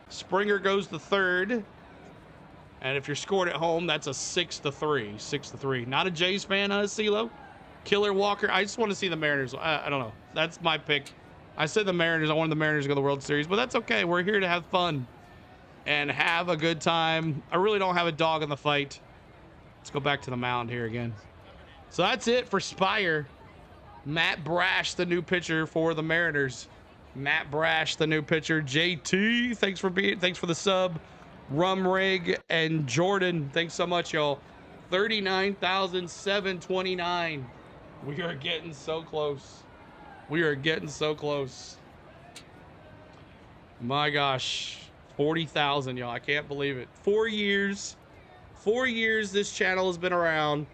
Springer goes to third. And if you're scored at home, that's a 6-3. 6-3. Not a Jays fan, CeeLo. Killer Walker. I just want to see the Mariners. I don't know. That's my pick. I said the Mariners. I wanted the Mariners to go to the World Series, but that's okay. We're here to have fun and have a good time. I really don't have a dog in the fight. Let's go back to the mound here again. So that's it for Spire. Matt Brash, the new pitcher for the Mariners. Matt Brash, the new pitcher. JT, thanks for the sub. Rum Rig and Jordan, thanks so much, y'all. 39,729. We are getting so close. We are getting so close. My gosh, 40,000, y'all. I can't believe it. 4 years. 4 years this channel has been around.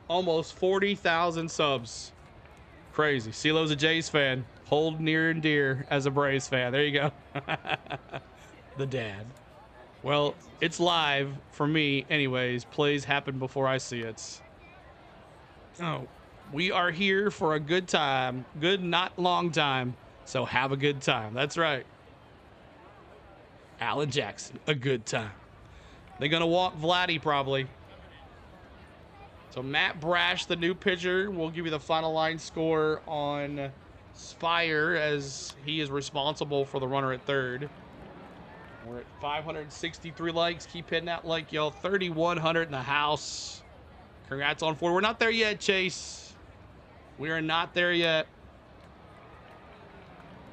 Almost 40,000 subs. Crazy. CeeLo's a Jays fan. Hold near and dear as a Braves fan. There you go. The dad. Well, it's live for me anyways. Plays happen before I see it. Oh, we are here for a good time. Good, not long time. So have a good time. That's right. Alan Jackson, a good time. They're going to walk Vladdy probably. So Matt Brash, the new pitcher, will give you the final line score on Spire as he is responsible for the runner at third. We're at 563 likes. Keep hitting that like, y'all. 3,100 in the house. Congrats on 4. We're not there yet, Chase. We are not there yet.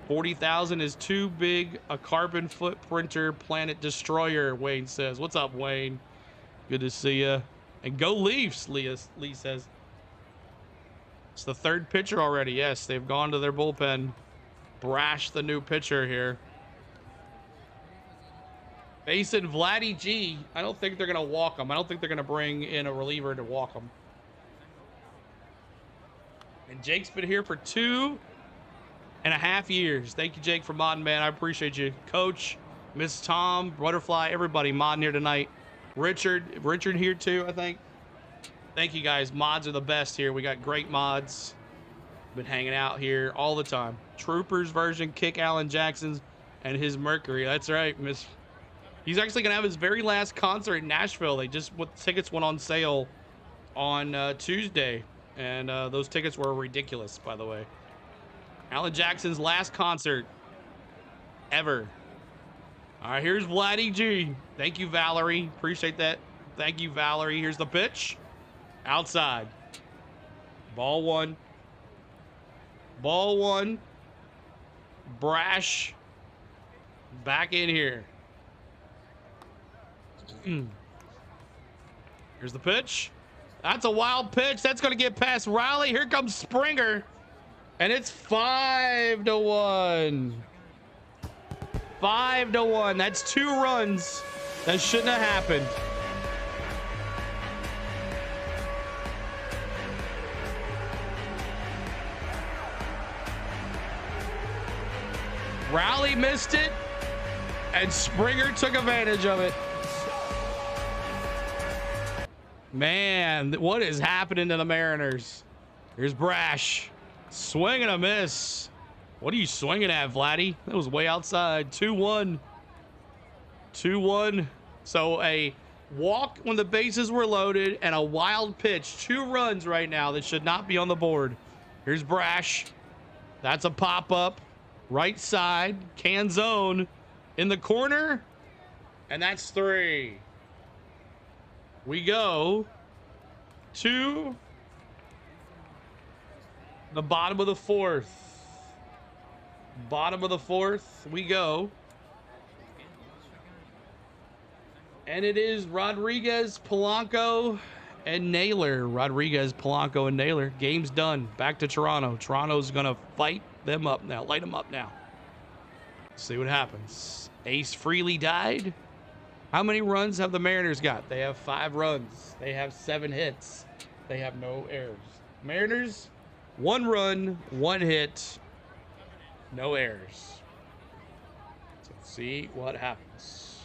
40,000 is too big a carbon footprinter planet destroyer, Wayne says. What's up, Wayne? Good to see you. And go Leafs, Lee says. It's the third pitcher already. Yes, they've gone to their bullpen. Brash, the new pitcher here. Facing Vladdy G. I don't think they're going to walk him. I don't think they're going to bring in a reliever to walk him. And Jake's been here for 2.5 years. Thank you, Jake, for modding, man. I appreciate you. Coach, Miss Tom, Butterfly, everybody modding here tonight. Richard here too, I think. Thank you, guys. Mods are the best here. We got great mods. Been hanging out here all the time. Troopers version, Kick Alan Jackson's, and his Mercury. That's right, Miss. He's actually going to have his very last concert in Nashville. Tickets went on sale on Tuesday, and those tickets were ridiculous, by the way. Alan Jackson's last concert ever. All right, here's Vladdy G. Thank you, Valerie. Appreciate that. Thank you, Valerie. Here's the pitch. Outside. Ball one. Ball one. Brash. Back in here. Here's the pitch. That's a wild pitch. That's going to get past Riley. Here comes Springer. And it's 5-1. 5-1. That's 2 runs That shouldn't have happened. Rowley missed it, and Springer took advantage of it. Man, what is happening to the Mariners? Here's Brash. Swing and a miss. What are you swinging at, Vladdy? That was way outside. 2-1. 2-1. So a walk when the bases were loaded and a wild pitch. 2 runs right now that should not be on the board. Here's Brash. That's a pop-up. Right side. Can zone. In the corner. And that's 3. We go to the bottom of the 4th. Bottom of the 4th, we go. And it is Rodriguez, Polanco, and Naylor. Rodriguez, Polanco, and Naylor. Game's done. Back to Toronto. Toronto's going to fight them up now. Light them up now. See what happens. Ace Freely died. How many runs have the Mariners got? They have 5 runs. They have 7 hits. They have no errors. Mariners, 1 run, 1 hit, no errors. So let's see what happens.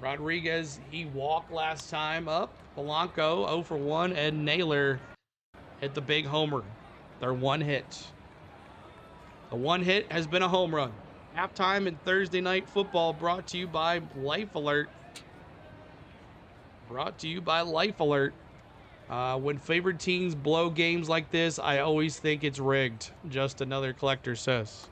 Rodriguez, he walked last time up. Polanco, 0 for 1, and Naylor hit the big homer. Their 1 hit. The 1 hit has been a home run. Halftime in Thursday Night Football brought to you by Life Alert. Brought to you by Life Alert. When favored teams blow games like this, I always think it's rigged. Just another collector says.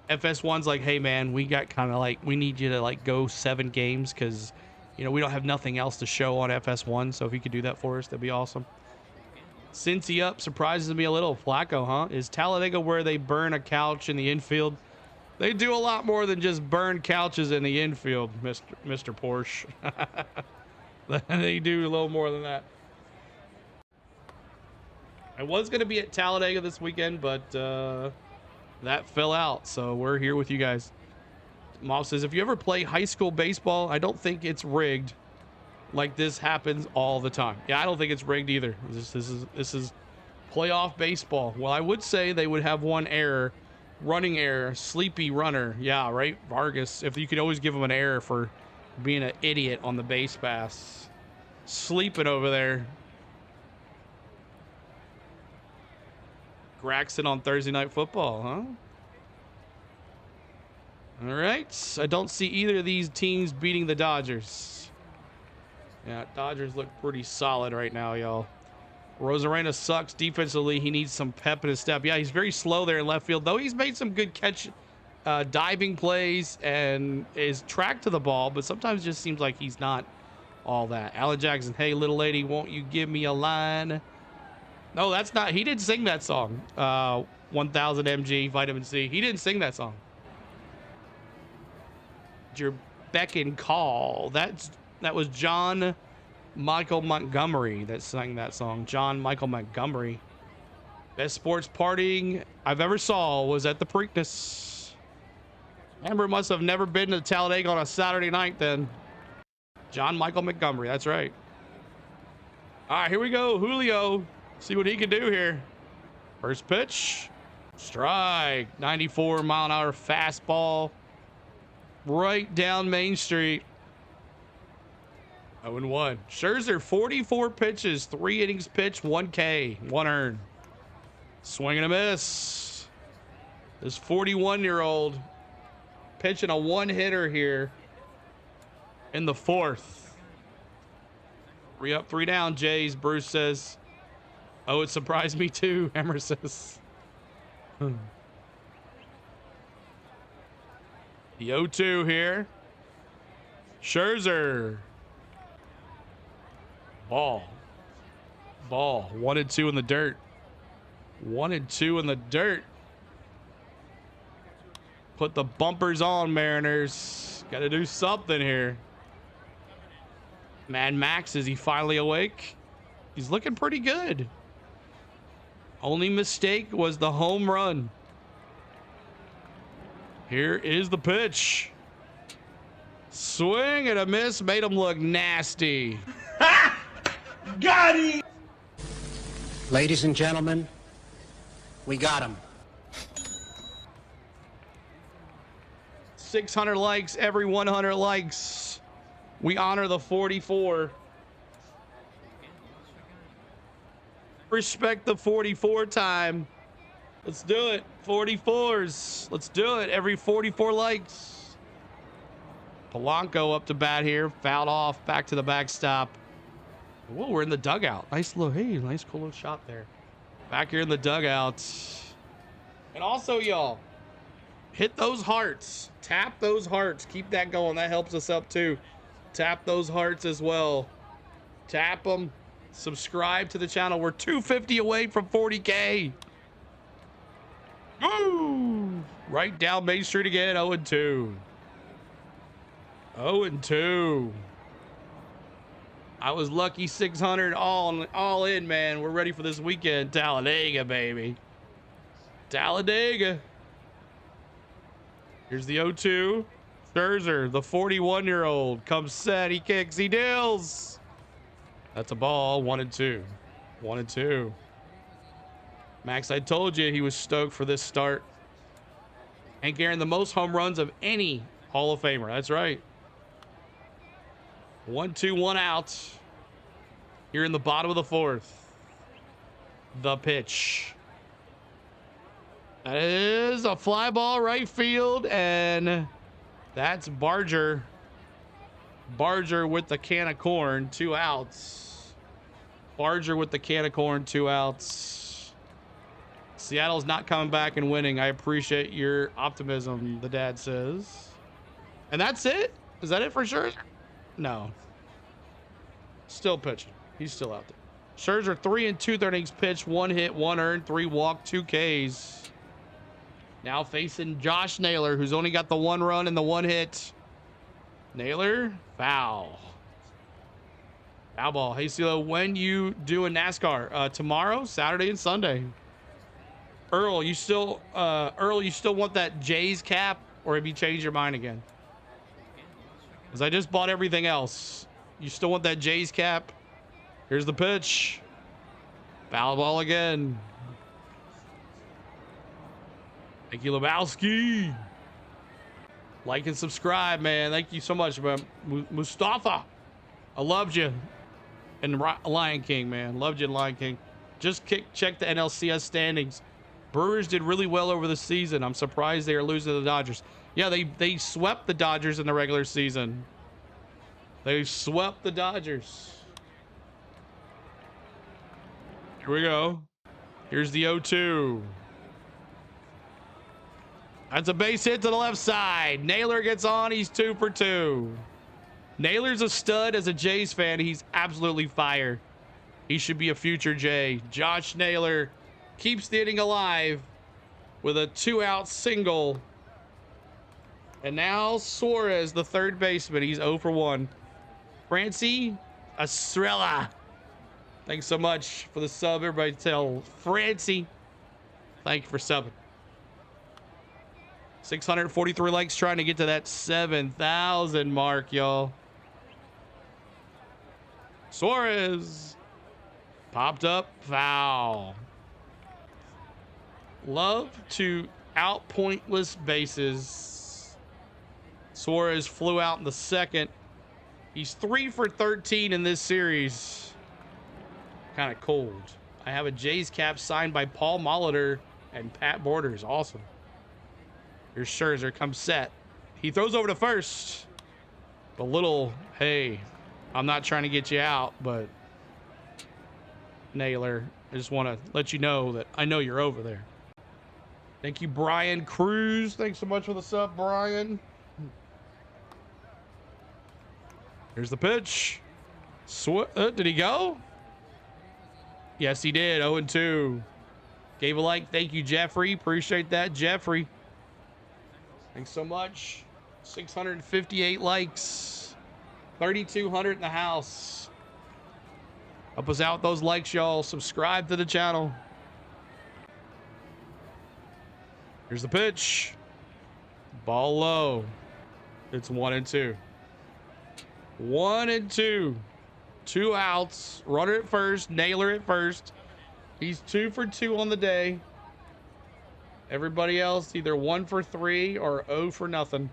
FS1's like, hey man, we got kind of like, we need you to like go 7 games because, you know, we don't have nothing else to show on FS1. So if you could do that for us, that'd be awesome. Cincy up surprises me a little. Flacco, huh? Is Talladega where they burn a couch in the infield? They do a lot more than just burn couches in the infield, Mr. Porsche. They do a little more than that. I was going to be at Talladega this weekend, but that fell out. So we're here with you guys. Mom says, if you ever play high school baseball, I don't think it's rigged. Like this happens all the time. Yeah, I don't think it's rigged either. This is playoff baseball. Well, I would say they would have 1 error. Running error, sleepy runner. Yeah, right, Vargas. If you could always give him an error for being an idiot on the base pass. Sleeping over there. Graxton on Thursday Night Football, huh? All right. I don't see either of these teams beating the Dodgers. Yeah, Dodgers look pretty solid right now, y'all. Rosarena sucks defensively. He needs some pep in his step. Yeah, he's very slow there in left field, though he's made some good catch, diving plays and is tracked to the ball, but sometimes it just seems like he's not all that. Alan Jackson, hey, little lady, won't you give me a line? No, that's not. He didn't sing that song. 1000 mg, vitamin C. He didn't sing that song. Your beck and call. That was John Michael Montgomery that sang that song. John Michael Montgomery. Best sports partying I've ever saw was at the Preakness. Amber must have never been to Talladega on a Saturday night then. John Michael Montgomery, that's right. All right, here we go. Julio. See what he can do here. First pitch. Strike. 94-mile-an-hour fastball. Right down Main Street. 0-1. Scherzer, 44 pitches, 3 innings pitched, 1 K, 1 earned. Swing and a miss. This 41-year-old pitching a 1-hitter here in the 4th. 3 up, 3 down, Jays. Bruce says, oh, it surprised me too, Hammer says. The 0-2 here. Scherzer. Ball. 1 and 2 in the dirt. 1 and 2 in the dirt. Put the bumpers on, Mariners. Got to do something here. Mad Max, is he finally awake? He's looking pretty good. Only mistake was the home run. Here is the pitch. Swing and a miss. Made him look nasty. Got him! Ladies and gentlemen, we got him. 600 likes every 100 likes. We honor the 44. Respect the 44 time. Let's do it. 44s. Let's do it. Every 44 likes. Polanco up to bat here. Fouled off. Back to the backstop. Whoa, we're in the dugout. Nice little, hey, nice cool little shot there. Back here in the dugout. And also, y'all, hit those hearts. Tap those hearts. Keep that going. That helps us up too. Tap those hearts as well. Tap them. Subscribe to the channel. We're 250 away from 40K. Woo! Right down Main Street again. 0-2. 0-2. I was lucky 600 all in, man. We're ready for this weekend. Talladega, baby. Talladega. Here's the 0-2. Scherzer, the 41-year-old, comes set. He kicks. He deals. That's a ball. 1-2. 1-2. Max, I told you he was stoked for this start. Hank Aaron, the most home runs of any Hall of Famer. That's right. 1-2, 1 out. Here in the bottom of the fourth. The pitch. That is a fly ball right field, and that's Barger. Barger with the can of corn, 2 outs. Barger with the can of corn, 2 outs. Seattle's not coming back and winning. I appreciate your optimism, the dad says. And that's it? Is that it for Scherzer? No. Still pitching. He's still out there. Scherzer, 3 2/3 innings pitched, 1 hit, 1 earned, 3 walked, 2 Ks. Now facing Josh Naylor, who's only got the 1 run and the 1 hit. Naylor, foul. Foul ball. Hey, CeeLo, when you do a NASCAR? Tomorrow, Saturday, and Sunday. Earl, you still want that Jays cap, or have you changed your mind again? Because I just bought everything else. You still want that Jays cap? Here's the pitch. Foul ball again. Thank you, Lebowski. Like and subscribe, man. Thank you so much, man. Mustafa, I loved you. And Lion King, man. Loved you in Lion King. Just check the NLCS standings. Brewers did really well over the season. I'm surprised they are losing to the Dodgers. Yeah, they swept the Dodgers in the regular season. They swept the Dodgers. Here we go. Here's the 0-2. That's a base hit to the left side. Naylor gets on. He's 2 for 2. Naylor's a stud. As a Jays fan, he's absolutely fire. He should be a future Jay. Josh Naylor keeps the inning alive with a 2-out single. And now Suarez, the third baseman. He's 0 for 1. Francie Estrella. Thanks so much for the sub. Everybody tell Francie. Thank you for subbing. 643 likes, trying to get to that 7,000 mark, y'all. Suarez. Popped up. Foul. Love to out pointless bases. Suarez flew out in the second. He's 3 for 13 in this series. Kind of cold. I have a Jays cap signed by Paul Molitor and Pat Borders. Awesome. Here's Scherzer, comes set. He throws over to first. A little, hey, I'm not trying to get you out, but Naylor, I just want to let you know that I know you're over there. Thank you, Brian Cruz. Thanks so much for the sub, Brian. Here's the pitch. Did he go? Yes, he did. 0-2. Gave a like. Thank you, Jeffrey. Appreciate that, Jeffrey. Thanks so much. 658 likes. 3,200 in the house. Help us out with those likes, y'all. Subscribe to the channel. Here's the pitch. Ball low. It's 1-2. 1-2. 2 outs. Runner at first. Naylor at first. He's 2 for 2 on the day. Everybody else either 1 for 3 or 0 for nothing.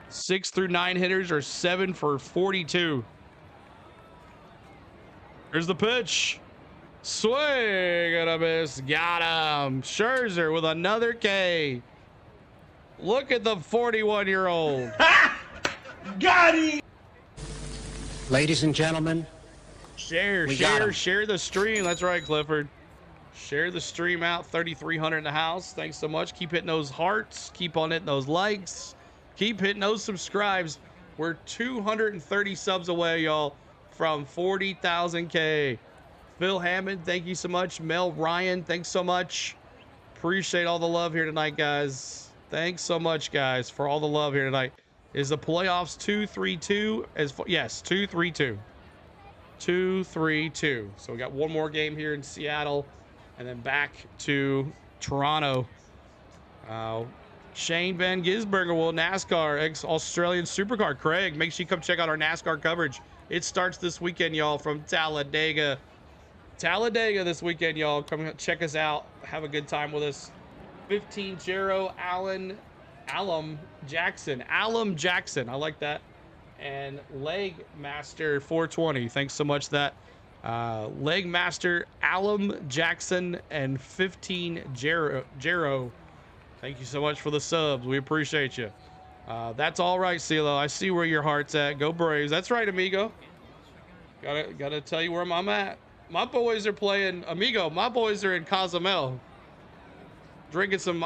6 through 9 hitters are 7 for 42. Here's the pitch. Swing and a miss. Got him. Scherzer with another K. Look at the 41-year-old. Got him! Ladies and gentlemen, Share the stream. That's right, Clifford. Share the stream out. 3,300 in the house. Thanks so much. Keep hitting those hearts. Keep on hitting those likes. Keep hitting those subscribes. We're 230 subs away, y'all, from 40,000 K. Phil Hammond, thank you so much. Mel Ryan, thanks so much. Appreciate all the love here tonight, guys. Thanks so much, guys, for all the love here tonight. Is the playoffs 2-3-2? Yes, 2-3-2. 2-3-2. So we got one more game here in Seattle, and then back to Toronto. Shane Van Gisberger will NASCAR ex-Australian Supercar. Craig, make sure you come check out our NASCAR coverage. It starts this weekend, y'all, from Talladega. Talladega this weekend, y'all. Come check us out. Have a good time with us. 15 Jero Alum Jackson. I like that. And Leg Master 420. Thanks so much for that. Leg Master Alum Jackson and 15 Jero. Thank you so much for the subs. We appreciate you. That's all right, CeeLo. I see where your heart's at. Go Braves. That's right, amigo. Gotta tell you where I'm at. My boys are playing, amigo. My boys are in Cozumel, drinking some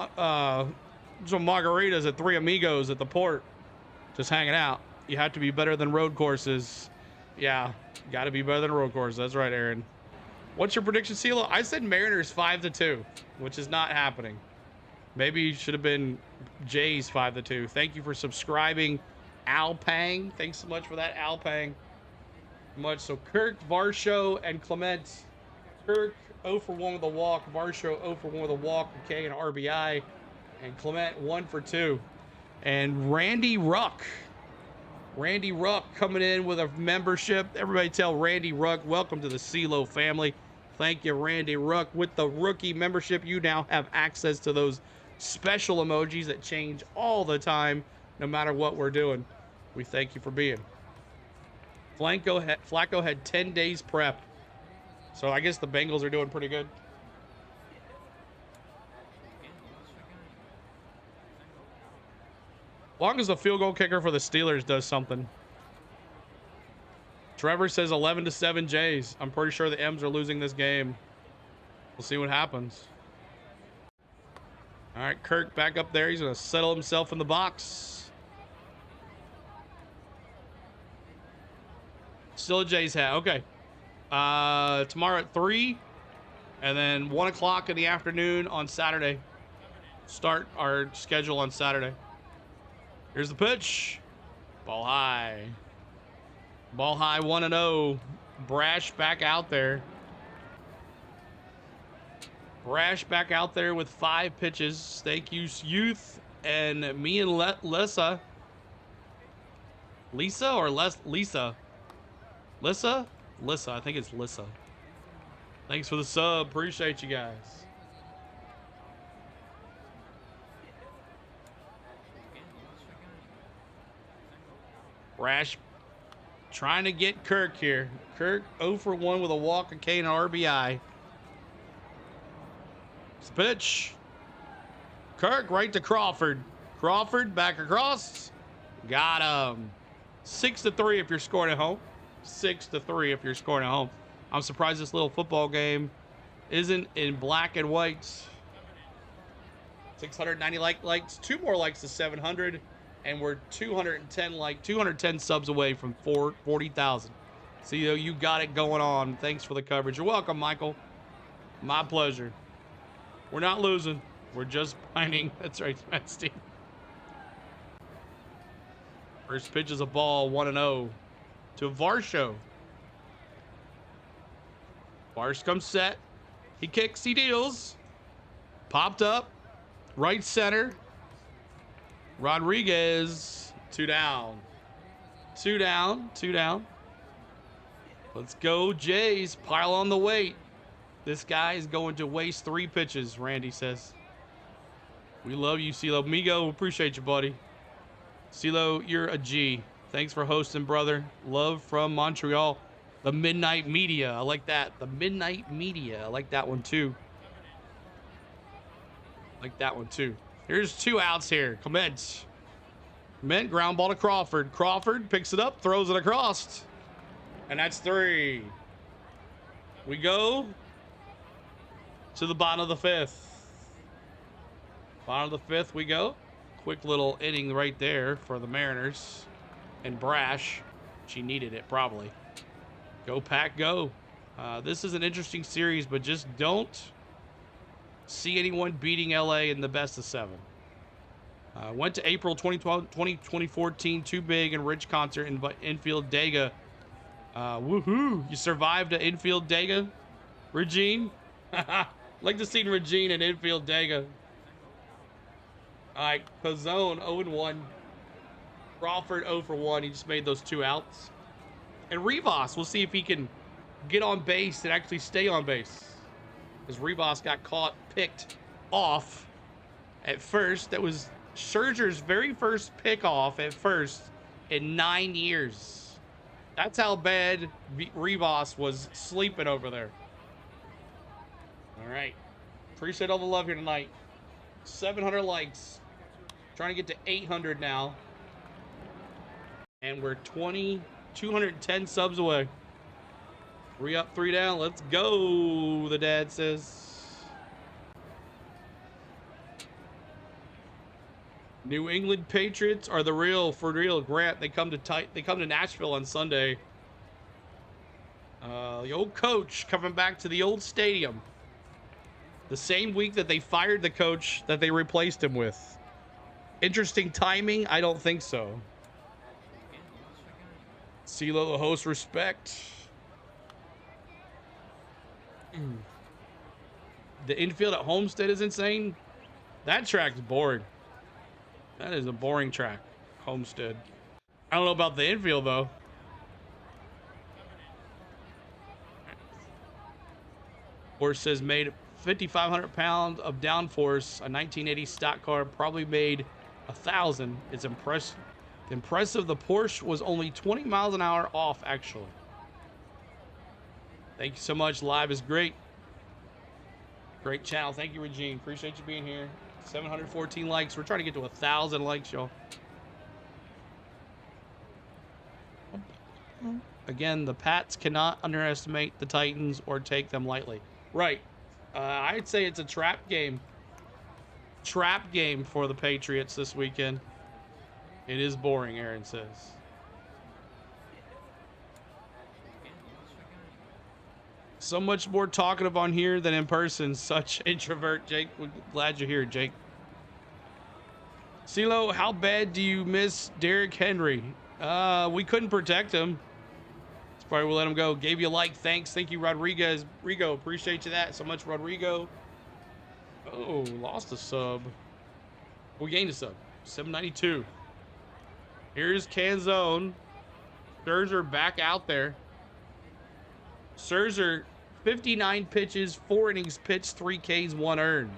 margaritas at Three Amigos at the port, just hanging out. You have to be better than road courses. Yeah, got to be better than road courses. That's right, Aaron. What's your prediction, CeeLo? I said Mariners 5-2, which is not happening. Maybe should have been Jays 5-2. Thank you for subscribing, Al Pang. Thanks so much for that, Al Pang. Much. So Kirk, Varsho, and Clement. Kirk 0 for 1 with a walk. Varsho 0 for 1 with a walk. K and RBI. And Clement 1 for 2. And Randy Ruck. Randy Ruck coming in with a membership. Everybody tell Randy Ruck, welcome to the CeeLo family. Thank you, Randy Ruck. With the rookie membership, you now have access to those special emojis that change all the time, no matter what we're doing. We thank you for being. Flacco had 10 days prep. So I guess the Bengals are doing pretty good. As long as the field goal kicker for the Steelers does something. Trevor says 11-7 Jays. I'm pretty sure the M's are losing this game. We'll see what happens. All right, Kirk back up there. He's going to settle himself in the box. Still a Jays hat. Okay. Tomorrow at 3 and then 1 o'clock in the afternoon on Saturday. Start our schedule on Saturday. Here's the pitch. Ball high. Ball high, 1-0. Brash back out there. Brash back out there with 5 pitches. Thank you, Youth, and me and Lissa. Lisa or Lisa? Lissa? Lissa. I think it's Lissa. Thanks for the sub. Appreciate you guys. Brash trying to get Kirk here. Kirk 0 for 1 with a walk, a K, and an RBI. It's the pitch. Kirk right to Crawford. Crawford back across. Got him. 6-3 if you're scoring at home. 6-3 if you're scoring at home. I'm surprised this little football game isn't in black and white. 690 likes. 2 more likes to 700. And we're 210 subs away from 40,000. So you got it going on. Thanks for the coverage. You're welcome, Michael. My pleasure. We're not losing. We're just finding. That's right, Steve. First pitch is a ball, 1-0 to Varsho. Varsh comes set. He kicks, he deals. Popped up. Right center. Rodriguez, 2 down. 2 down, 2 down. Let's go, Jays. Pile on the weight. This guy is going to waste 3 pitches, Randy says. We love you, CeeLo. Migo, appreciate you, buddy. CeeLo, you're a G. Thanks for hosting, brother. Love from Montreal. The Midnight Media. I like that. The Midnight Media. I like that one, too. Here's 2 outs here. Clement. Ground ball to Crawford. Crawford picks it up, throws it across. And that's 3. We go to the bottom of the 5th. Bottom of the 5th we go. Quick little inning right there for the Mariners. And Brash. She needed it, probably. Go, Pack, go. This is an interesting series, but just don't see anyone beating LA in the best of 7. Went to April 2014, Too Big and Rich concert in infield Dega. Woohoo! You survived an infield Dega, Regine? Like to see Regine in infield Dega. All right, Pazone 0-1. Crawford 0-1. He just made those 2 outs. And Rivas, we'll see if he can get on base and actually stay on base. Because Rivas got picked off at first. That was Scherzer's very first pickoff at first in 9 years. That's how bad Rivas was sleeping over there. All right. Appreciate all the love here tonight. 700 likes. Trying to get to 800 now. And we're 210 subs away. 3 up, 3 down. Let's go, the dad says. New England Patriots are the real, for real. Grant, they come to Nashville on Sunday. The old coach coming back to the old stadium. The same week that they fired the coach that they replaced him with. Interesting timing? I don't think so. CeeLo, the host, respect. The infield at Homestead is insane. That track's boring. That is a boring track, Homestead. I don't know about the infield, though. Horse says made 5,500 pounds of downforce. A 1980 stock car probably made 1,000. It's impressive. The Porsche was only 20 miles an hour off, actually. Thank you so much. Live is great. Great channel. Thank you, Regine. Appreciate you being here. 714 likes. We're trying to get to 1,000 likes, y'all. Again, the Pats cannot underestimate the Titans or take them lightly. Right. I'd say it's a trap game. Trap game for the Patriots this weekend. It is boring, Aaron says. So much more talkative on here than in person. Such introvert, Jake. We're glad you're here, Jake. CeeLo, how bad do you miss Derrick Henry? We couldn't protect him. That's probably we'll let him go. Gave you a like. Thanks. Thank you, Rodriguez. Rigo, appreciate you that so much, Rodrigo. Oh, lost a sub. We gained a sub. 792. Here's Canzone. Scherzer back out there. Scherzer, 59 pitches, 4 innings pitched, 3 Ks, 1 earned.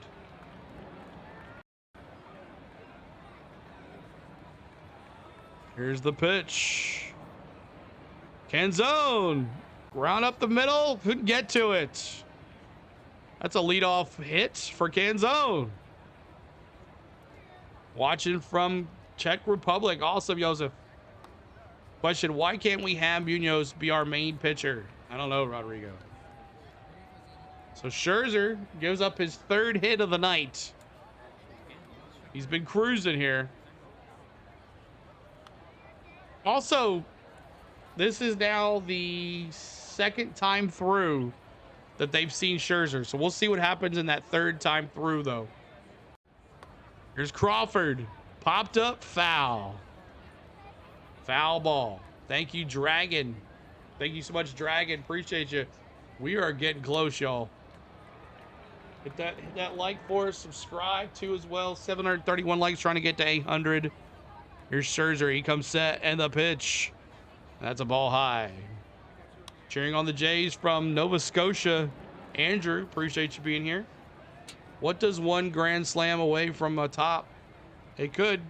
Here's the pitch. Canzone, round up the middle, couldn't get to it. That's a leadoff hit for Canzone. Watching from Czech Republic. Awesome, Joseph. Question, why can't we have Munoz be our main pitcher? I don't know, Rodrigo. So Scherzer gives up his 3rd hit of the night. He's been cruising here. Also, this is now the 2nd time through that they've seen Scherzer. So we'll see what happens in that 3rd time through, though. Here's Crawford. Popped up, foul. Foul ball. Thank you, Dragon. Thank you so much, Dragon. Appreciate you. We are getting close, y'all. Hit that like for us. Subscribe too as well. 731 likes, trying to get to 800. Here's Scherzer. He comes set, and the pitch. That's a ball high. Cheering on the Jays from Nova Scotia. Andrew, appreciate you being here. What does one grand slam away from a top? It could.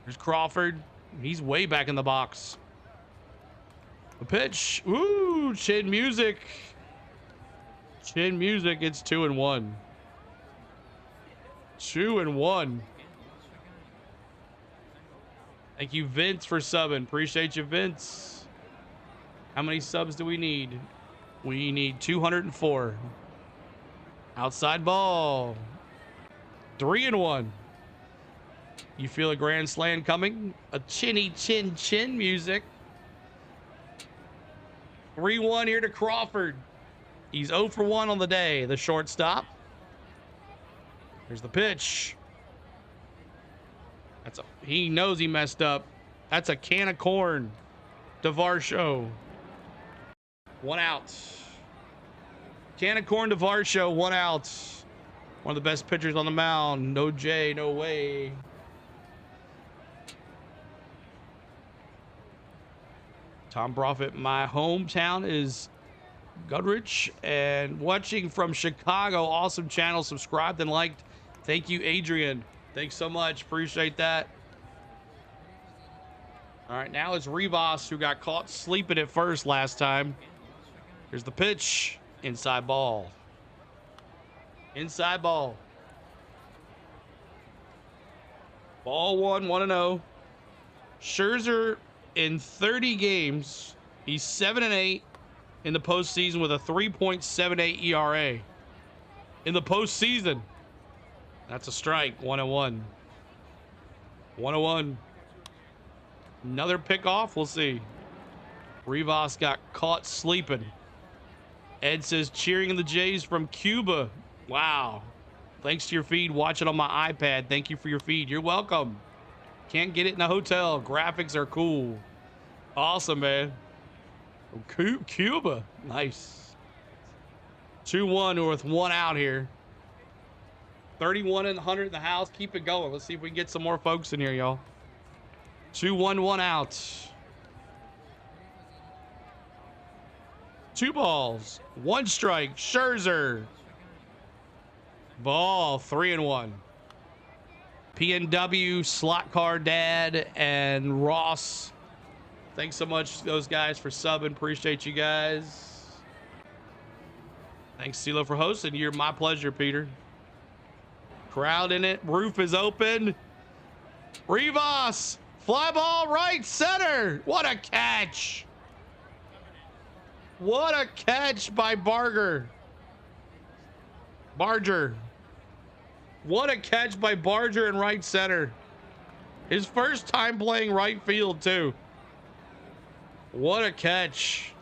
There's Crawford. He's way back in the box. The pitch. Ooh, chin music. Chin music. It's 2-1. 2-1. Thank you, Vince, for subbing. Appreciate you, Vince. How many subs do we need? We need 204. Outside ball. 3-1. You feel a grand slam coming? A chinny chin chin music. 3-1 here to Crawford. He's 0 for 1 on the day. The shortstop. Here's the pitch. He knows he messed up. That's a can of corn. DeVarsho. 1 out. Can of corn, DeVarsho. 1 out. One of the best pitchers on the mound. No J, no way. Tom Profit, my hometown is Goodrich, and watching from Chicago. Awesome channel. Subscribed and liked. Thank you, Adrian. Thanks so much. Appreciate that. All right, now it's Rivas, who got caught sleeping at first last time. Here's the pitch. Inside ball. Inside ball. Ball 1-0. Scherzer in 30 games. He's 7-8 in the postseason with a 3.78 ERA. In the postseason. That's a strike. 1-1. 1-1. Another pickoff. We'll see. Rivas got caught sleeping. Ed says cheering the Jays from Cuba. Wow. Thanks to your feed. Watch it on my iPad. Thank you for your feed. You're welcome. Can't get it in a hotel. Graphics are cool. Awesome, man. Cuba. Nice. 2-1 with 1 out here. 31 and 100 in the house. Keep it going. Let's see if we can get some more folks in here, y'all. 2-1, 1 out. 2 balls. 1 strike. Scherzer. Ball. 3-1. PNW, Slot Car Dad, and Ross. Thanks so much to those guys for subbing. Appreciate you guys. Thanks, CeeLo, for hosting. You're my pleasure, Peter. Crowd in it. Roof is open. Rivas. Fly ball right center. What a catch. What a catch by Barger. What a catch by Barger in right center. His first time playing right field, too. What a catch.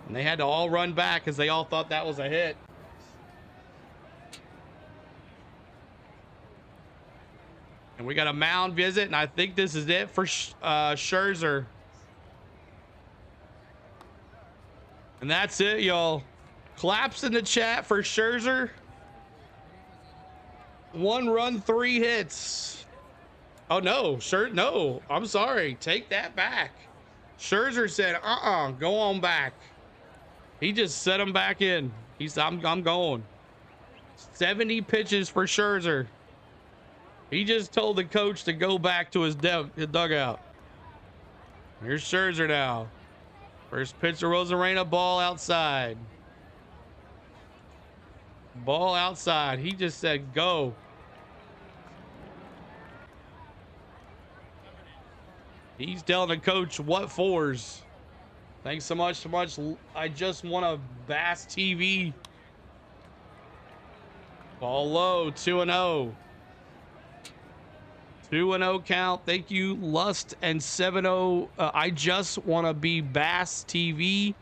And they had to all run back because they all thought that was a hit. And we got a mound visit, and I think this is it for Scherzer. And that's it, y'all. Claps in the chat for Scherzer. 1 run, 3 hits. Oh, no. No. I'm sorry. Take that back. Scherzer said, go on back. He just set him back in. He said, I'm going. 70 pitches for Scherzer. He just told the coach to go back to his dugout. Here's Scherzer now. First pitch to Rosarena, ball outside. Ball outside. He just said go. He's telling the coach what fours. Thanks so much. I just won a Bass TV. Ball low. 2-0. 2-0 count. Thank you, Lust and 7-0. I just want to be Bass TV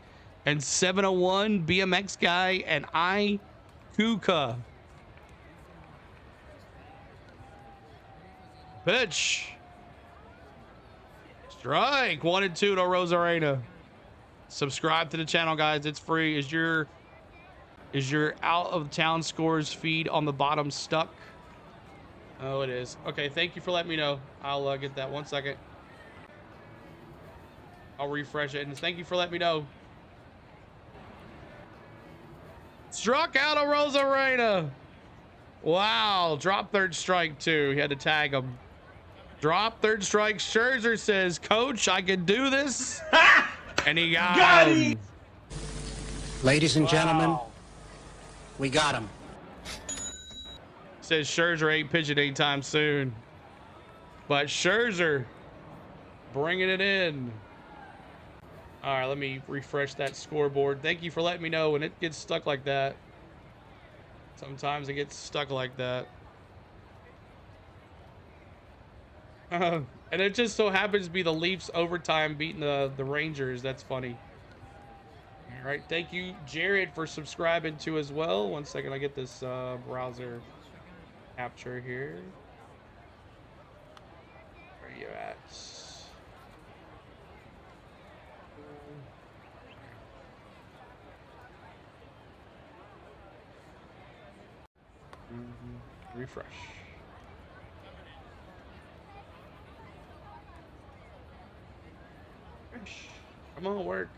and 701 BMX guy and I Kuka. Pitch. Strike. 1-2 to Rosarena. Subscribe to the channel, guys. It's free. Is your Is your out of town scores feed on the bottom stuck? Oh, it is. Okay, thank you for letting me know. I'll get that 1 second. I'll refresh it, and thank you for letting me know. Struck out a Rosarena. Wow, drop third strike too. He had to tag him. Drop third strike. Scherzer says, "Coach, I can do this," and he got him. Ladies and gentlemen, we got him. Says Scherzer ain't pitching anytime soon, but Scherzer bringing it in. All right, let me refresh that scoreboard. Thank you for letting me know when it gets stuck like that. Sometimes it gets stuck like that. And it just so happens to be the Leafs overtime beating the Rangers. That's funny. All right, thank you, Jared, for subscribing to as well. 1 second, I get this browser capture here. Where are you at? Refresh. Come on, work.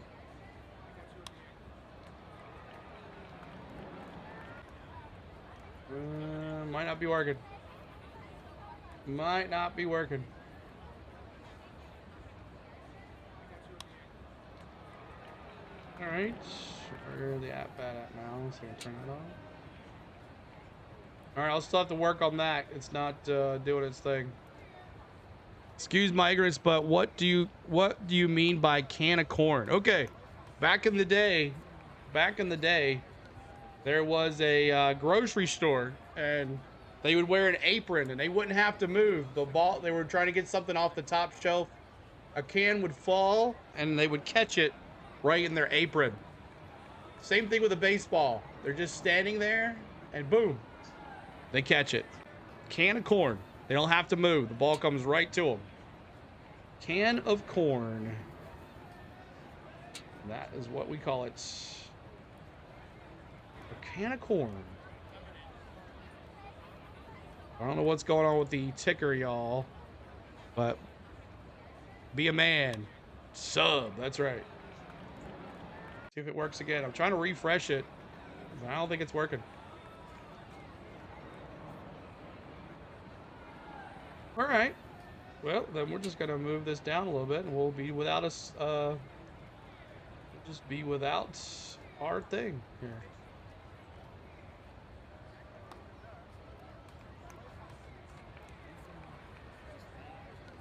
Might not be working. Might not be working. All right. Where the app at now? So I can turn it on. All right, I'll still have to work on that. It's not doing its thing. Excuse my ignorance, but what do you mean by can of corn? Okay, back in the day, there was a grocery store, and they would wear an apron, and they wouldn't have to move the ball. They were trying to get something off the top shelf. A can would fall, and they would catch it right in their apron. Same thing with a baseball. They're just standing there, and boom, they catch it. Can of corn. They don't have to move. The ball comes right to them. Can of corn. That is what we call it. A can of corn. I don't know what's going on with the ticker, y'all, but be a man. Sub. That's right. See if it works again. I'm trying to refresh it. I don't think it's working. All right. Well, then we're just gonna move this down a little bit, and we'll be without us. We'll just be without our thing here.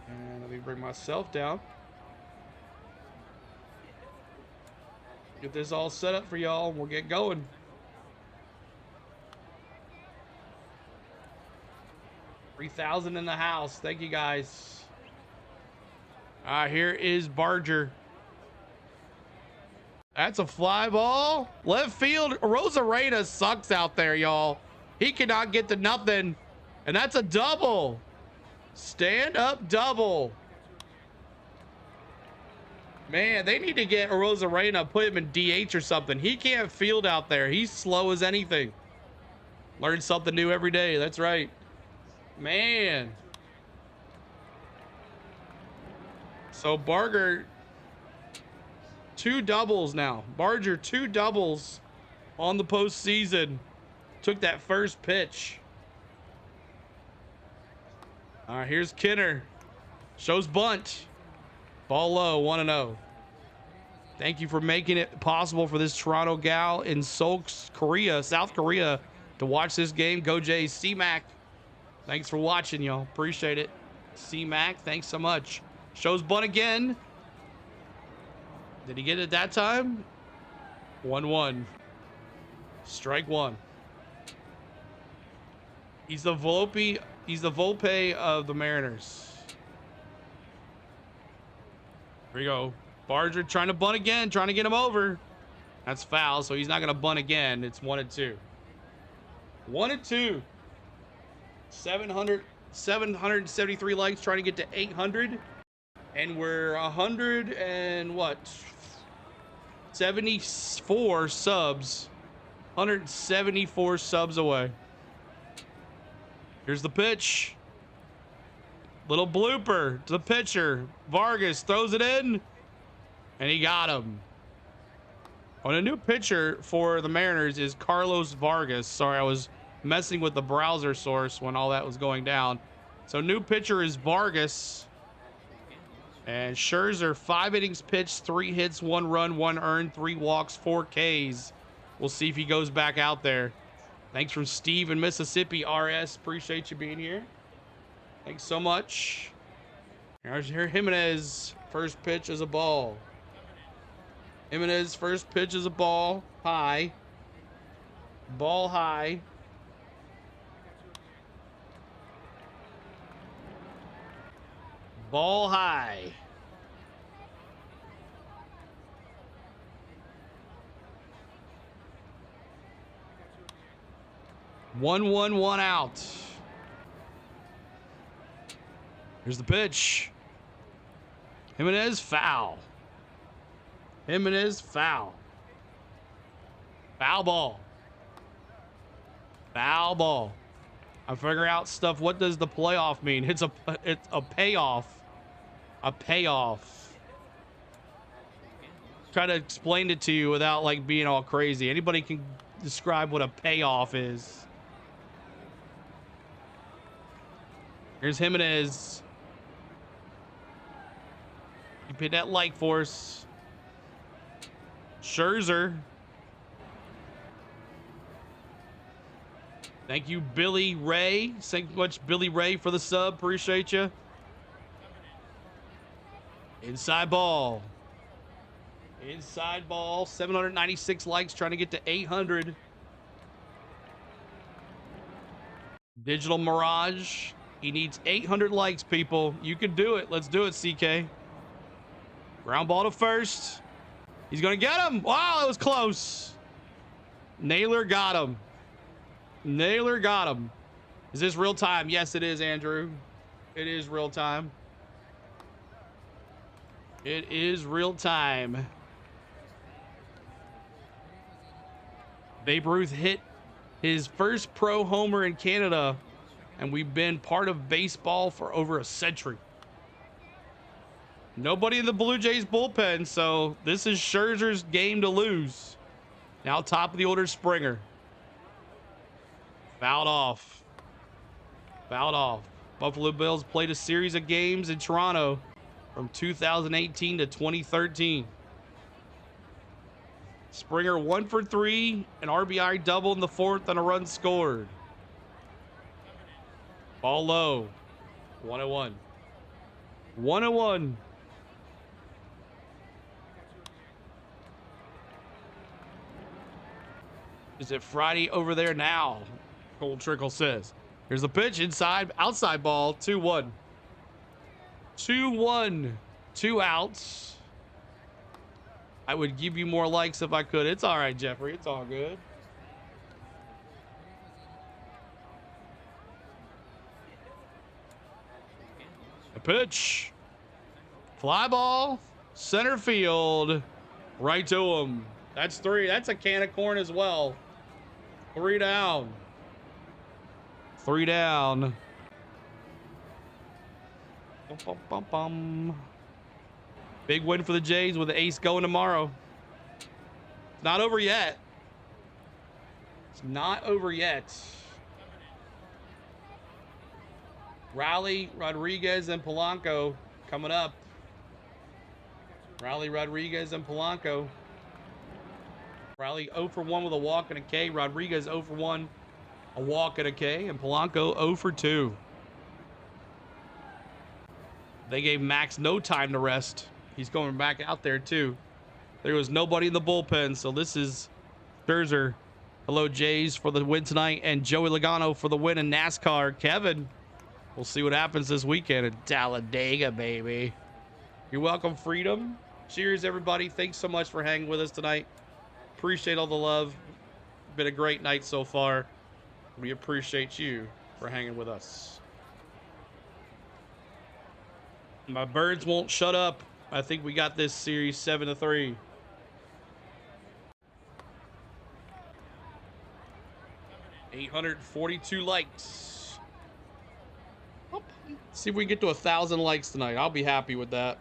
And let me bring myself down. Get this all set up for y'all, and we'll get going. $3,000 in the house. Thank you, guys. All right, here is Barger. That's a fly ball. Left field. Rosarena sucks out there, y'all. He cannot get to nothing. And that's a double. Stand up double. Man, they need to get Rosarena, put him in DH or something. He can't field out there. He's slow as anything. Learn something new every day. That's right. Man. So Barger, 2 doubles now. Barger, 2 doubles on the postseason. Took that first pitch. All right, here's Kinner. Shows bunt. Ball low, 1-0. Thank you for making it possible for this Toronto gal in Seoul, Korea, South Korea, to watch this game. Go Jays. C-Mac. Thanks for watching, y'all. Appreciate it. C-Mac, thanks so much. Shows bunt again. Did he get it that time? 1-1. Strike one. He's the Volpe of the Mariners. Here we go. Barger trying to bunt again, trying to get him over. That's foul, so he's not going to bunt again. It's 1-2. 1-2. 773 likes, trying to get to 800. And we're 100 and what? 74 subs. 174 subs away. Here's the pitch. Little blooper to the pitcher. Vargas throws it in, and he got him. Oh, and a new pitcher for the Mariners is Carlos Vargas. Sorry, I was messing with the browser source when all that was going down. So new pitcher is Vargas. And Scherzer, 5 innings pitched, 3 hits, 1 run, 1 earned, 3 walks, 4 Ks. We'll see if he goes back out there. Thanks from Steve in Mississippi, RS. Appreciate you being here. Thanks so much. Here's Jimenez. First pitch is a ball. Jimenez, first pitch is a ball. High. Ball high. Ball high. One out. Here's the pitch. Jimenez, foul. Jimenez, foul. Foul ball. Foul ball. I'm figuring out stuff. What does the playoff mean? It's a payoff. A payoff. Try to explain it to you without like being all crazy. Anybody can describe what a payoff is. Here's Jimenez. You hit that like force. Scherzer. Thank you, Billy Ray. Thank you much, Billy Ray, for the sub. Appreciate you. Inside ball. Inside ball. 796 likes, trying to get to 800. Digital Mirage. He needs 800 likes, people. You can do it. Let's do it, CK. Ground ball to first. He's going to get him. Wow, that was close. Naylor got him. Naylor got him. Is this real time? Yes, it is, Andrew. It is real time. It is real time. Babe Ruth hit his first pro homer in Canada, and we've been part of baseball for over a century. Nobody in the Blue Jays bullpen, so this is Scherzer's game to lose. Now top of the order, Springer. Fouled off. Fouled off. Buffalo Bills played a series of games in Toronto from 2018 to 2013. Springer 1 for 3, an RBI double in the 4th, and a run scored. Ball low. 1-1. 1-1. Is it Friday over there now? Cold Trickle says. Here's the pitch inside, outside ball, 2-1. 2-1. 2 outs. I would give you more likes if I could. It's all right, Jeffrey. It's all good. A pitch. Fly ball. Center field. Right to him. That's 3. That's a can of corn as well. 3 down. 3 down. Bum, bum, bum, bum. Big win for the Jays with the ace going tomorrow. It's not over yet. It's not over yet. Raleigh, Rodriguez, and Polanco coming up. Raleigh, Rodriguez, and Polanco. Raleigh 0 for 1 with a walk and a K. Rodriguez 0 for 1, a walk and a K. And Polanco 0 for 2. They gave Max no time to rest. He's going back out there too. There was nobody in the bullpen, so this is Scherzer. Hello, Jays, for the win tonight, and Joey Logano for the win in NASCAR. Kevin, we'll see what happens this weekend in Talladega, baby. You're welcome, Freedom. Cheers, everybody. Thanks so much for hanging with us tonight. Appreciate all the love. Been a great night so far. We appreciate you for hanging with us. My birds won't shut up. I think we got this series 7-3. 842 likes. See if we can get to 1,000 likes tonight. I'll be happy with that.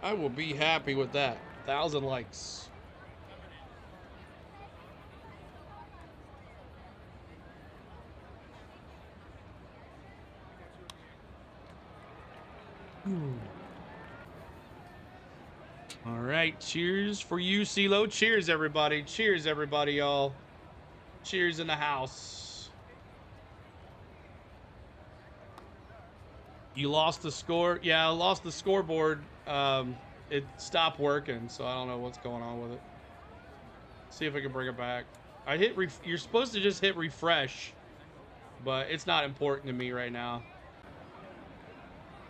I will be happy with that. 1,000 likes. All right, cheers for you, CeeLo. Cheers, everybody. Cheers, everybody, y'all. Cheers in the house. You lost the score? Yeah, I lost the scoreboard. It stopped working, so I don't know what's going on with it. See if I can bring it back. I hit you're supposed to just hit refresh, but it's not important to me right now.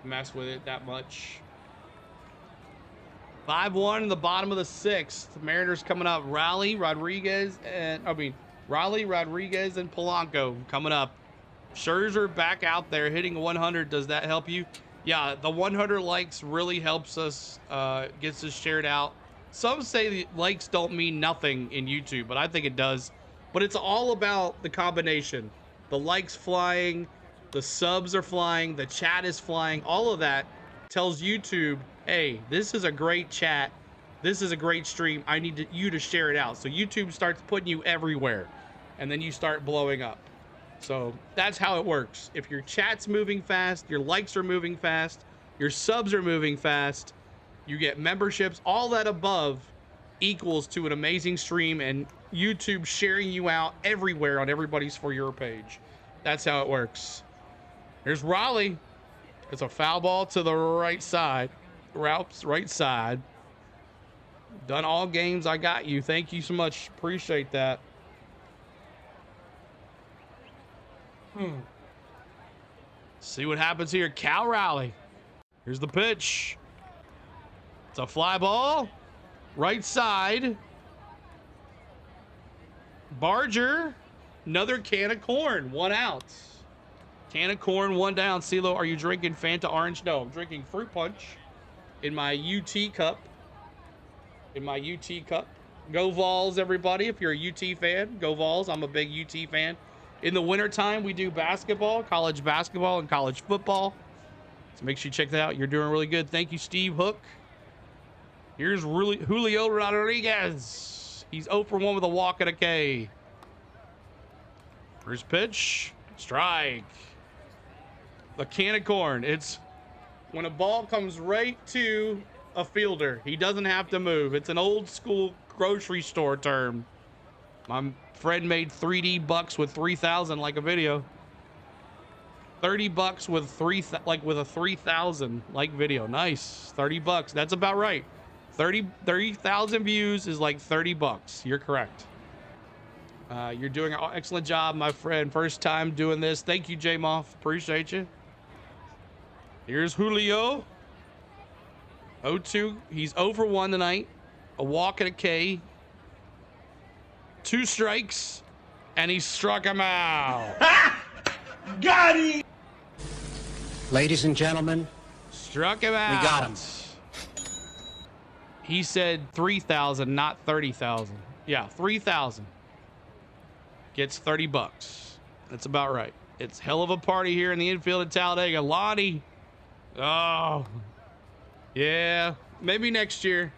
Mess with it that much. 5-1 in the bottom of the 6th. Mariners coming up. Riley, Rodriguez, and Polanco coming up. Scherzer back out there hitting 100. Does that help you? Yeah, the 100 likes really helps us, gets us shared out. Some say the likes don't mean nothing in YouTube, but I think it does. But it's all about the combination. The likes flying, the subs are flying, the chat is flying. All of that tells YouTube, hey, this is a great chat. This is a great stream. I need you to share it out. So YouTube starts putting you everywhere, and then you start blowing up. So that's how it works. If your chat's moving fast, your likes are moving fast, your subs are moving fast, you get memberships, all that above equals to an amazing stream and YouTube sharing you out everywhere on everybody's For Your page. That's how it works. Here's Raleigh. It's a foul ball to the right side. Routes right side. Done all games. I got you. Thank you so much. Appreciate that. See what happens here. Cal Raleigh. Here's the pitch. It's a fly ball. Right side. Barger. Another can of corn. 1 out. Can of corn, 1 down. CeeLo, are you drinking Fanta Orange? No, I'm drinking fruit punch in my UT cup. Go Vols, everybody. If you're a UT fan, go Vols. I'm a big UT fan. In the wintertime, we do basketball, college basketball, and college football. So make sure you check that out. You're doing really good. Thank you, Steve Hook. Here's Julio Rodriguez. He's 0 for 1 with a walk and a K. First pitch. Strike. The can of corn. It's when a ball comes right to a fielder, he doesn't have to move. It's an old school grocery store term. My friend made 3D bucks with 3,000 like a video. 30 bucks with with a 3,000 like video. Nice. 30 bucks. That's about right. 30,000 views is like 30 bucks. You're correct. You're doing an excellent job, my friend. First time doing this. Thank you, J-Moff. Appreciate you. Here's Julio. 0-2. He's 0 for 1 tonight. A walk and a K. 2 strikes. And he struck him out. Got him! Ladies and gentlemen, struck him out. We got him. He said 3,000, not 30,000. Yeah, 3,000. Gets 30 bucks. That's about right. It's hell of a party here in the infield at Talladega. Lonnie. Oh. Yeah. Maybe next year.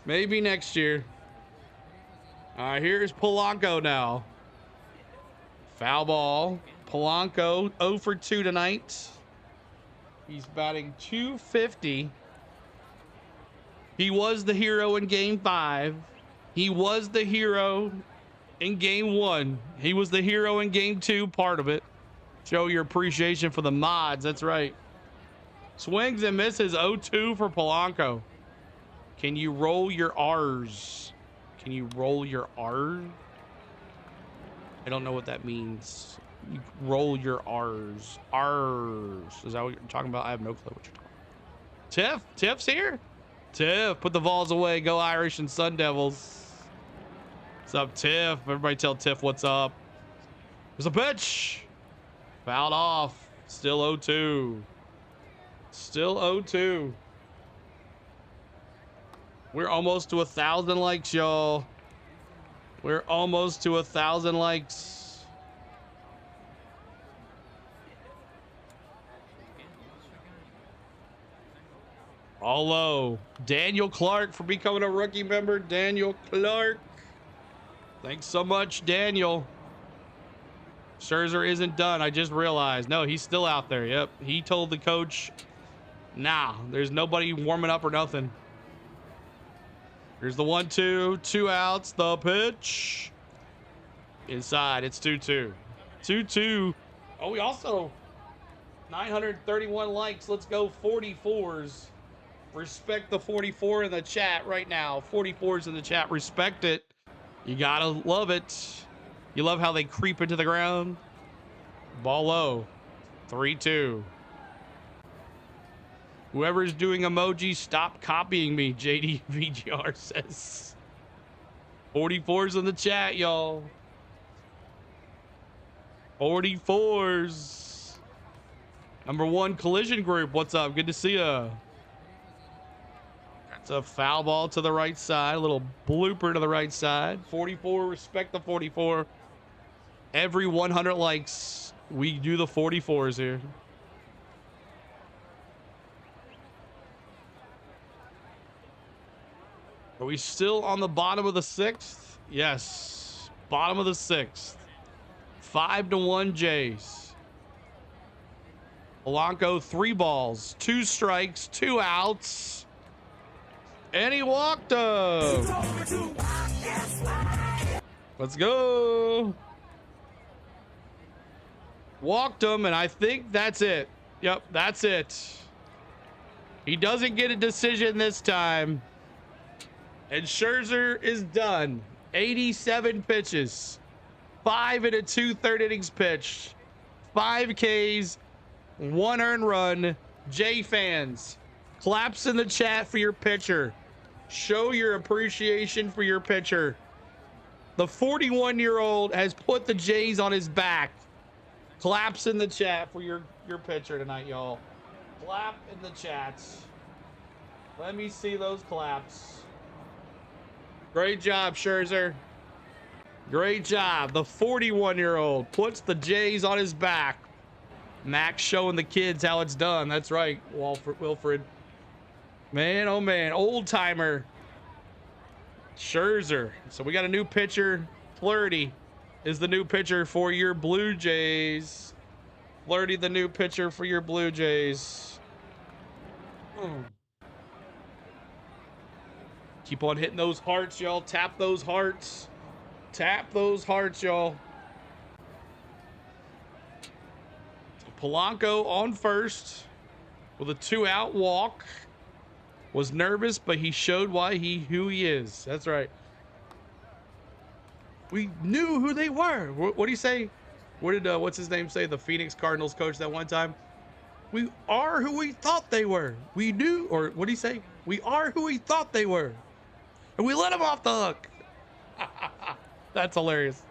Maybe next year. All right, here's Polanco now. Foul ball. Polanco 0 for 2 tonight. He's batting .250. He was the hero in Game 5. He was the hero in Game 1. He was the hero in Game 2, part of it. Show your appreciation for the mods. That's right. Swings and misses. 0-2 for Polanco. Can you roll your R's? Can you roll your R? I don't know what that means. You roll your R's. R's. Is that what you're talking about? I have no clue what you're talking about. Tiff? Tiff's here? Tiff, put the Vols away. Go Irish and Sun Devils. What's up, Tiff? Everybody tell Tiff what's up. There's a pitch. Fouled off. Still 0-2. Still 0-2. We're almost to 1,000 likes, y'all. We're almost to 1,000 likes. All low. Daniel Clark for becoming a rookie member. Daniel Clark. Thanks so much, Daniel. Scherzer isn't done. I just realized. No, he's still out there. Yep. He told the coach, nah, there's nobody warming up or nothing. Here's the 1-2. 2 outs. The pitch. Inside. It's 2-2. 2-2. Oh, we also 931 likes. Let's go 44s. Respect the 44 in the chat right now. 44s in the chat. Respect it. You gotta love it. You love how they creep into the ground. Ball low. 3-2. Whoever's doing emojis, stop copying me, JD VGR says. 44s in the chat, y'all. 44s. Number 1 collision group. What's up? Good to see ya. That's a foul ball to the right side. A little blooper to the right side. 44. Respect the 44. Every 100 likes, we do the 44s here. Are we still on the bottom of the 6th? Yes. Bottom of the 6th. 5-1 Jays. Polanco, 3 balls, 2 strikes, 2 outs. And he walked him. Let's go. Walked him, and I think that's it. Yep, that's it. He doesn't get a decision this time. And Scherzer is done. 87 pitches. 5 and a 2/3 innings pitched. 5 Ks. 1 earned run. Jay fans, claps in the chat for your pitcher. Show your appreciation for your pitcher. The 41-year-old has put the Jays on his back. Claps in the chat for your pitcher tonight, y'all. Clap in the chats. Let me see those claps. Great job, Scherzer. Great job. The 41-year-old puts the Jays on his back. Max showing the kids how it's done. That's right, Wilfred. Man, oh man, old timer. Scherzer. So we got a new pitcher. Flaherty is the new pitcher for your Blue Jays. Flaherty, the new pitcher for your Blue Jays. Keep on hitting those hearts, y'all. Tap those hearts. Tap those hearts, y'all. Polanco on first with a 2-out walk. Was nervous, but he showed who he is. That's right. We knew who they were. What did he say? What did what's his name say? The Phoenix Cardinals coach that one time. We are who we thought they were. We knew, or what did he say? We are who we thought they were, and we let them off the hook. That's hilarious.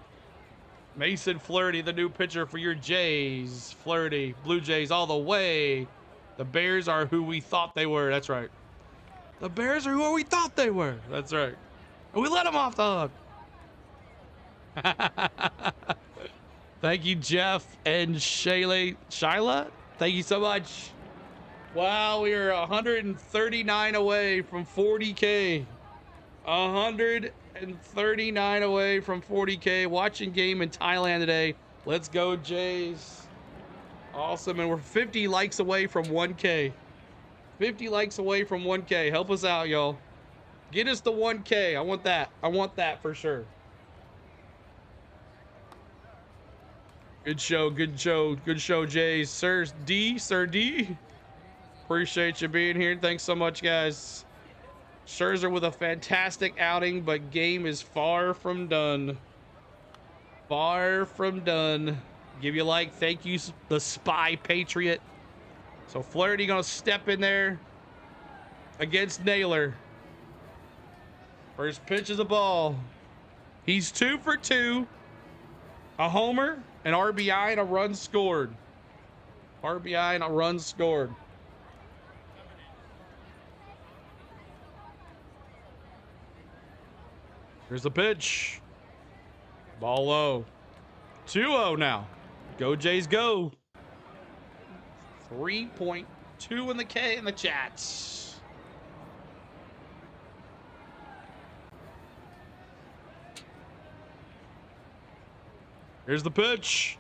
Mason Flaherty, the new pitcher for your Jays. Flaherty, Blue Jays all the way. The Bears are who we thought they were. That's right. The Bears are who we thought they were. That's right. And we let them off the hook. Thank you, Jeff and Shyla. Thank you so much. Wow, we are 139 away from 40K. 139 away from 40K. Watching game in Thailand today. Let's go, Jays. Awesome. And we're 50 likes away from 1K. 50 likes away from 1K. Help us out, y'all. Get us to 1K. I want that. I want that for sure. Good show. Good show. Good show, Jays. Sir D. Appreciate you being here. Thanks so much, guys. Scherzer with a fantastic outing, but game is far from done. Far from done. Give you a like. Thank you, the Spy Patriot. So Flaherty gonna step in there against Naylor. First pitch is a ball. He's 2 for 2. A homer, an RBI, and a run scored. RBI and a run scored. Here's the pitch. Ball low. 2-0 now. Go Jays go. 3.2 in the K in the chats. Here's the pitch.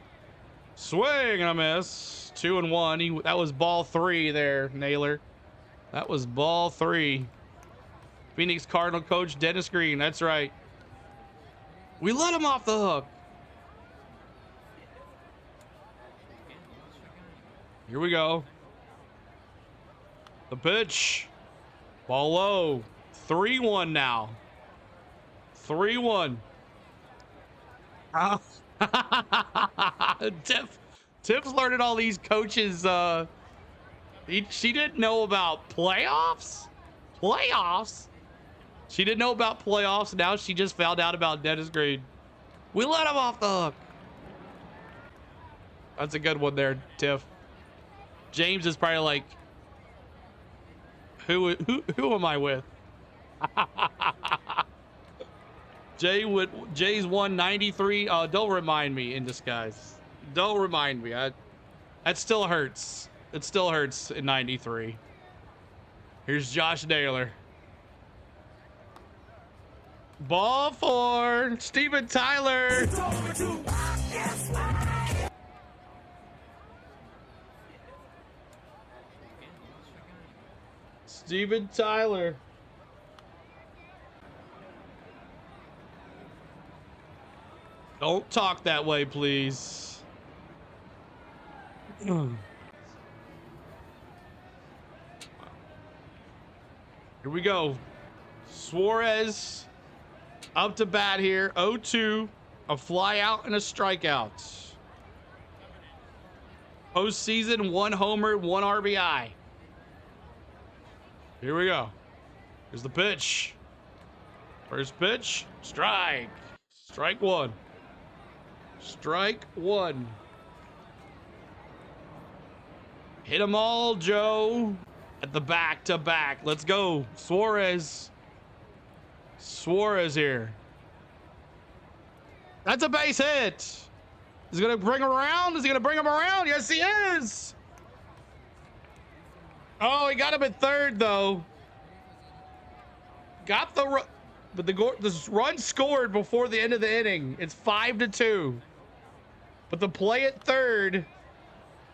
Swing and a miss. 2-1. That was ball 3 there, Naylor. That was ball 3. Phoenix Cardinal coach Dennis Green. That's right. We let him off the hook. Here we go. The pitch. Ball low. 3-1 now. 3-1. Tips learning all these coaches. She didn't know about playoffs. She didn't know about playoffs. Now she just found out about Dennis Green. We let him off the hook. That's a good one there, Tiff. James is probably like, who am I with? Jay's 193. Don't remind me in disguise. Don't remind me. That still hurts. It still hurts in 93. Here's Josh Naylor. Ball 4. Steven Tyler. Steven Tyler. Don't talk that way, please. Here we go. Suarez up to bat here. 0-2. A fly out and a strikeout. Postseason, 1 homer, 1 RBI. Here we go. Here's the pitch. First pitch. Strike. Strike 1. Strike 1. Hit them all, Joe. At the back to back. Let's go. Suarez. Suarez here. That's a base hit. Is he going to bring him around? Is he going to bring him around? Yes, he is. Oh, he got him at third, though. Got the run. But the run scored before the end of the inning. It's 5-2. But the play at third,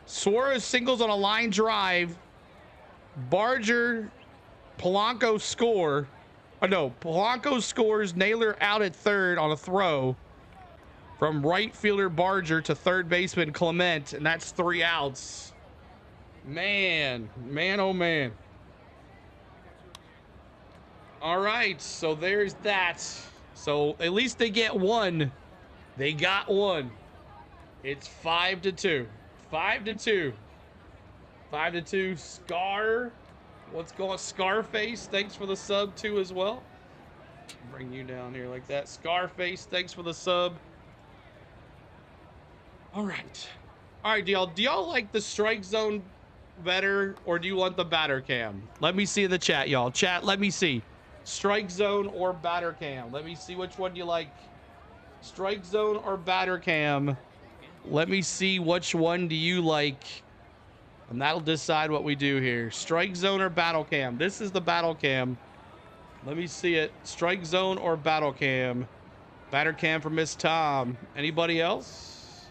Suarez singles on a line drive. Barger, Polanco score. Oh, no, Polanco scores. Naylor out at third on a throw from right fielder Barger to third baseman Clement, and that's 3 outs. Man, oh man. All right, so there's that. So at least they get 1. They got 1. It's 5-2. 5-2. 5-2. Scar. What's going? Scarface. Thanks for the sub too as well. Bring you down here like that. Scarface. Thanks for the sub. All right. All right. Do y'all like the strike zone better, or do you want the batter cam? Let me see in the chat, y'all. Chat. Let me see. Strike zone or batter cam. Let me see which one you like. Strike zone or batter cam. Let me see which one do you like. And that'll decide what we do here. Strike zone or battle cam. This is the battle cam. Let me see it. Strike zone or battle cam. Batter cam for Miss Tom. Anybody else?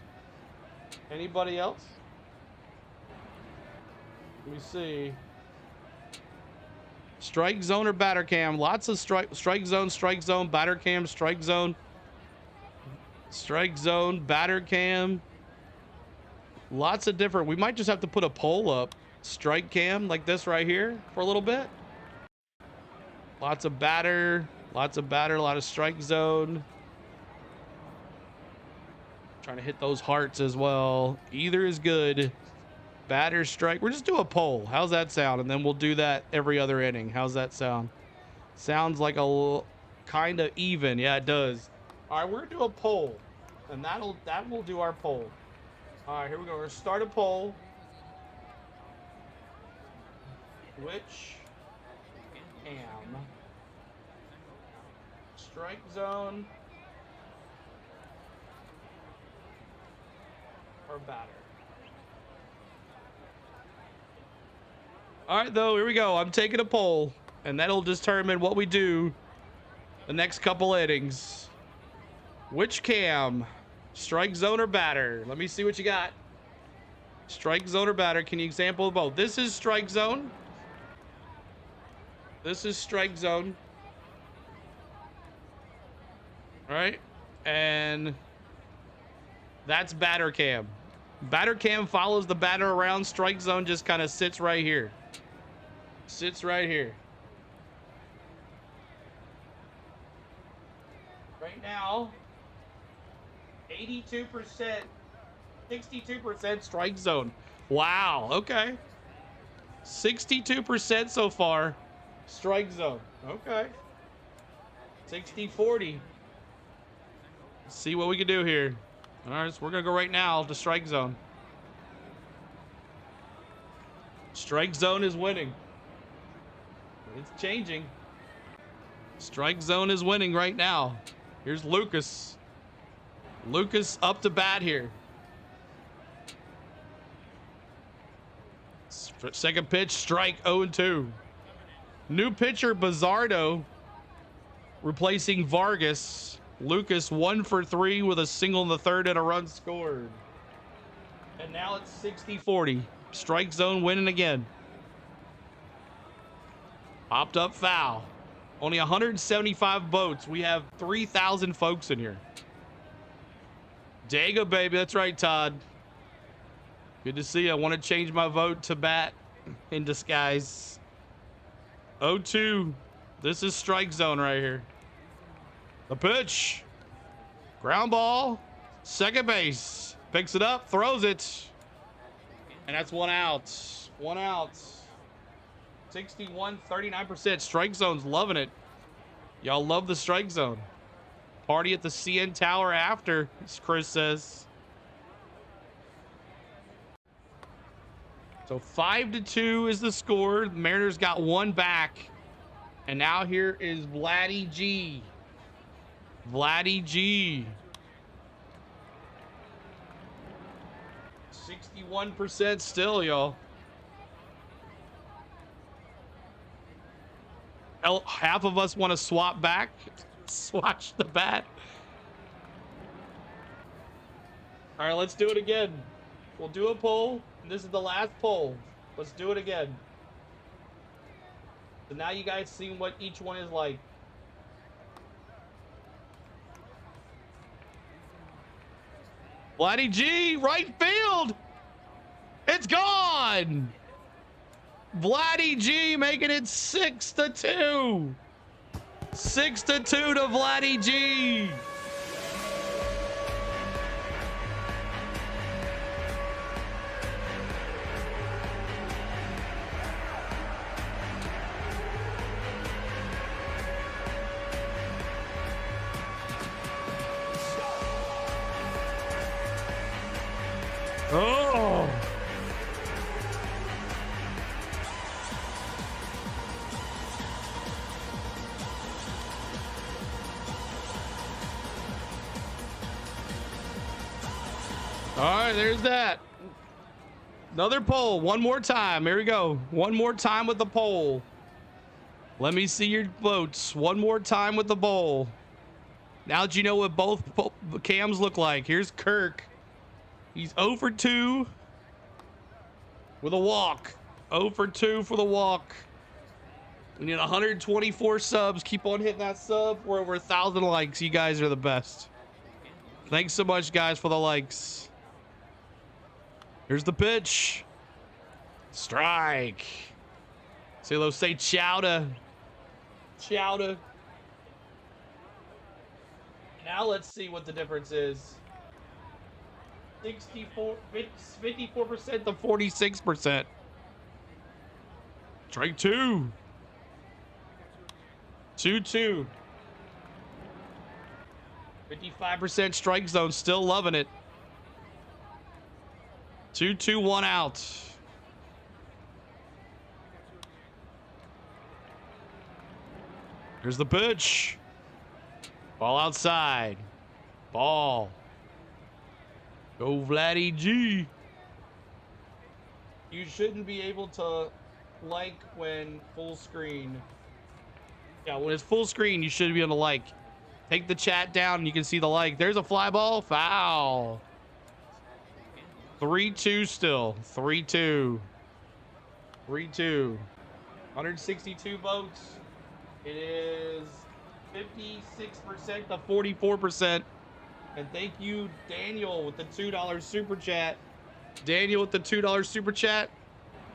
Anybody else? Let me see. Strike zone or batter cam. Lots of strike zone, batter cam, strike zone, batter cam. Lots of different. We might just have to put a poll up. Strike cam like this right here for a little bit. Lots of batter, a lot of strike zone. Trying to hit those hearts as well. Either is good. Batter, strike. We'll just do a poll. How's that sound? And then we'll do that every other inning. How's that sound? Sounds like a little kind of even. Yeah, it does. All right, we're gonna do a poll, and that will do our poll. All right, here we go. We're gonna start a poll. Which cam? Strike zone or batter? All right, though, here we go. I'm taking a poll, and that'll determine what we do the next couple innings. Which cam? Strike zone or batter? Let me see what you got. Strike zone or batter? Can you example both? This is strike zone. This is strike zone. All right. And that's batter cam. Batter cam follows the batter around. Strike zone just kind of sits right here. Sits right here. Right now, 82%, 62% strike zone. Wow. Okay. 62% so far. Strike zone. Okay. 60-40. Let's see what we can do here. All right, so we're going to go right now to strike zone. Strike zone is winning. It's changing. Strike zone is winning right now. Here's Lucas. Lucas up to bat here. Second pitch, strike 0-2. New pitcher, Bizardo, replacing Vargas. Lucas 1 for 3 with a single in the third and a run scored. And now it's 60-40. Strike zone winning again. Popped up foul. Only 175 votes. We have 3,000 folks in here. Dago, baby. That's right, Todd. Good to see you. I want to change my vote to bat in disguise. 0-2. This is strike zone right here. The pitch. Ground ball. Second base. Picks it up. Throws it. And that's 1 out. 1 out. 61, 39%. Strike zone's loving it. Y'all love the strike zone. Party at the CN Tower after, as Chris says. So 5-2 is the score. The Mariners got 1 back. And now here is Vladdy G. Vladdy G. 61% still, y'all. Half of us want to swap back. Swatch the bat. All right, let's do it again. We'll do a poll. And this is the last poll. Let's do it again. So now you guys see what each one is like. Vladdy G, right field. It's gone. Vladdy G making it 6-2. 6-2 to Vladdy G. Oh. All right, there's that. Another poll. One more time. Here we go. One more time with the poll. Let me see your votes. One more time with the poll. Now that you know what both cams look like. Here's Kirk. He's 0 for 2 with a walk. 0 for 2 for the walk. We need 124 subs. Keep on hitting that sub. We're over 1,000 likes. You guys are the best. Thanks so much, guys, for the likes. Here's the pitch. Strike. See those say chowda. Chowda. Now let's see what the difference is. 54% to 46%. Strike 2. 2-2. 55% strike zone, still loving it. 2-2, 1 out. Here's the pitch. Ball outside. Ball. Go Vladdy G. You shouldn't be able to like when full screen. Yeah, when it's full screen, you should be able to like. Take the chat down and you can see the like. There's a fly ball. Foul. 3-2 still. 3-2. 3-2. 162 votes. It is 56% to 44%. And thank you, Daniel, with the $2 super chat. Daniel with the $2 super chat.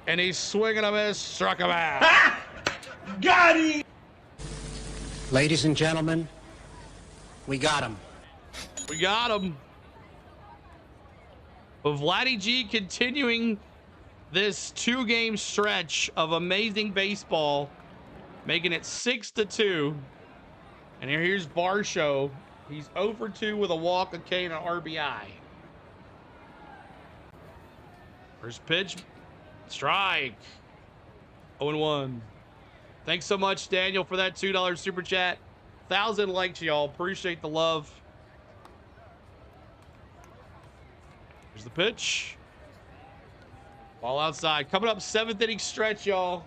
And he's swinging a miss. Struck him out. Got him! Ladies and gentlemen, we got him. We got him. But Vladdy G continuing this 2-game stretch of amazing baseball, making it 6-2. And here's Barshow. He's 0 for 2 with a walk, a K, and an RBI. First pitch, strike. 0-1. Thanks so much, Daniel, for that $2 super chat. 1,000 likes, y'all. Appreciate the love. Here's the pitch. Ball outside. Coming up, 7th inning stretch, y'all.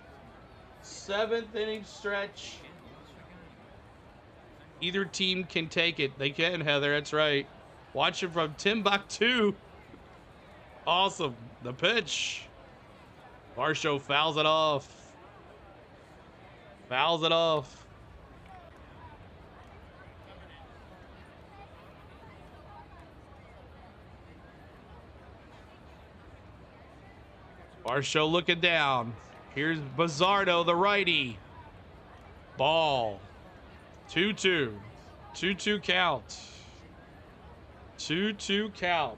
7th inning stretch. Either team can take it. They can, Heather. That's right. Watching from Timbuktu. Awesome. The pitch. Barshow fouls it off. Fouls it off. Barshow looking down. Here's Bizzardo, the righty. Ball. 2-2. 2-2 count. 2-2 count.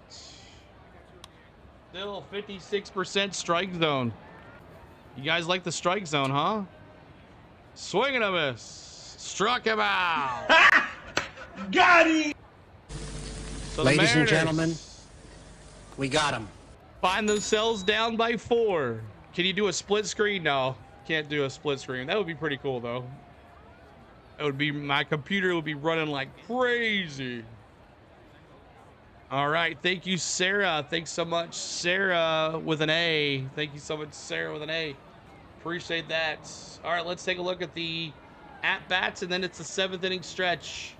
Still 56% strike zone. You guys like the strike zone, huh? Swing and a miss. Struck him out. Got him! So Ladies and gentlemen, we got him. Find themselves down by 4. Can you do a split screen? No, can't do a split screen. That would be pretty cool, though. It would be, my computer would be running like crazy. All right, thank you, Sarah. Thanks so much, Sarah with an A. Thank you so much, Sarah with an A. Appreciate that. All right, let's take a look at the at-bats, and then it's the 7th inning stretch.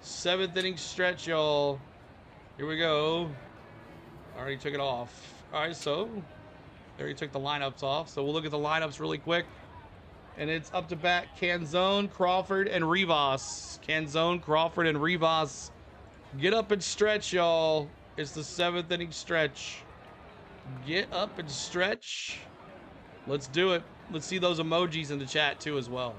7th inning stretch, y'all. Here we go. Already took it off. All right, so there he took the lineups off. So we'll look at the lineups really quick. And it's up to bat Canzone, Crawford, and Rivas. Canzone, Crawford, and Rivas. Get up and stretch, y'all. It's the 7th inning stretch. Get up and stretch. Let's do it. Let's see those emojis in the chat too as well.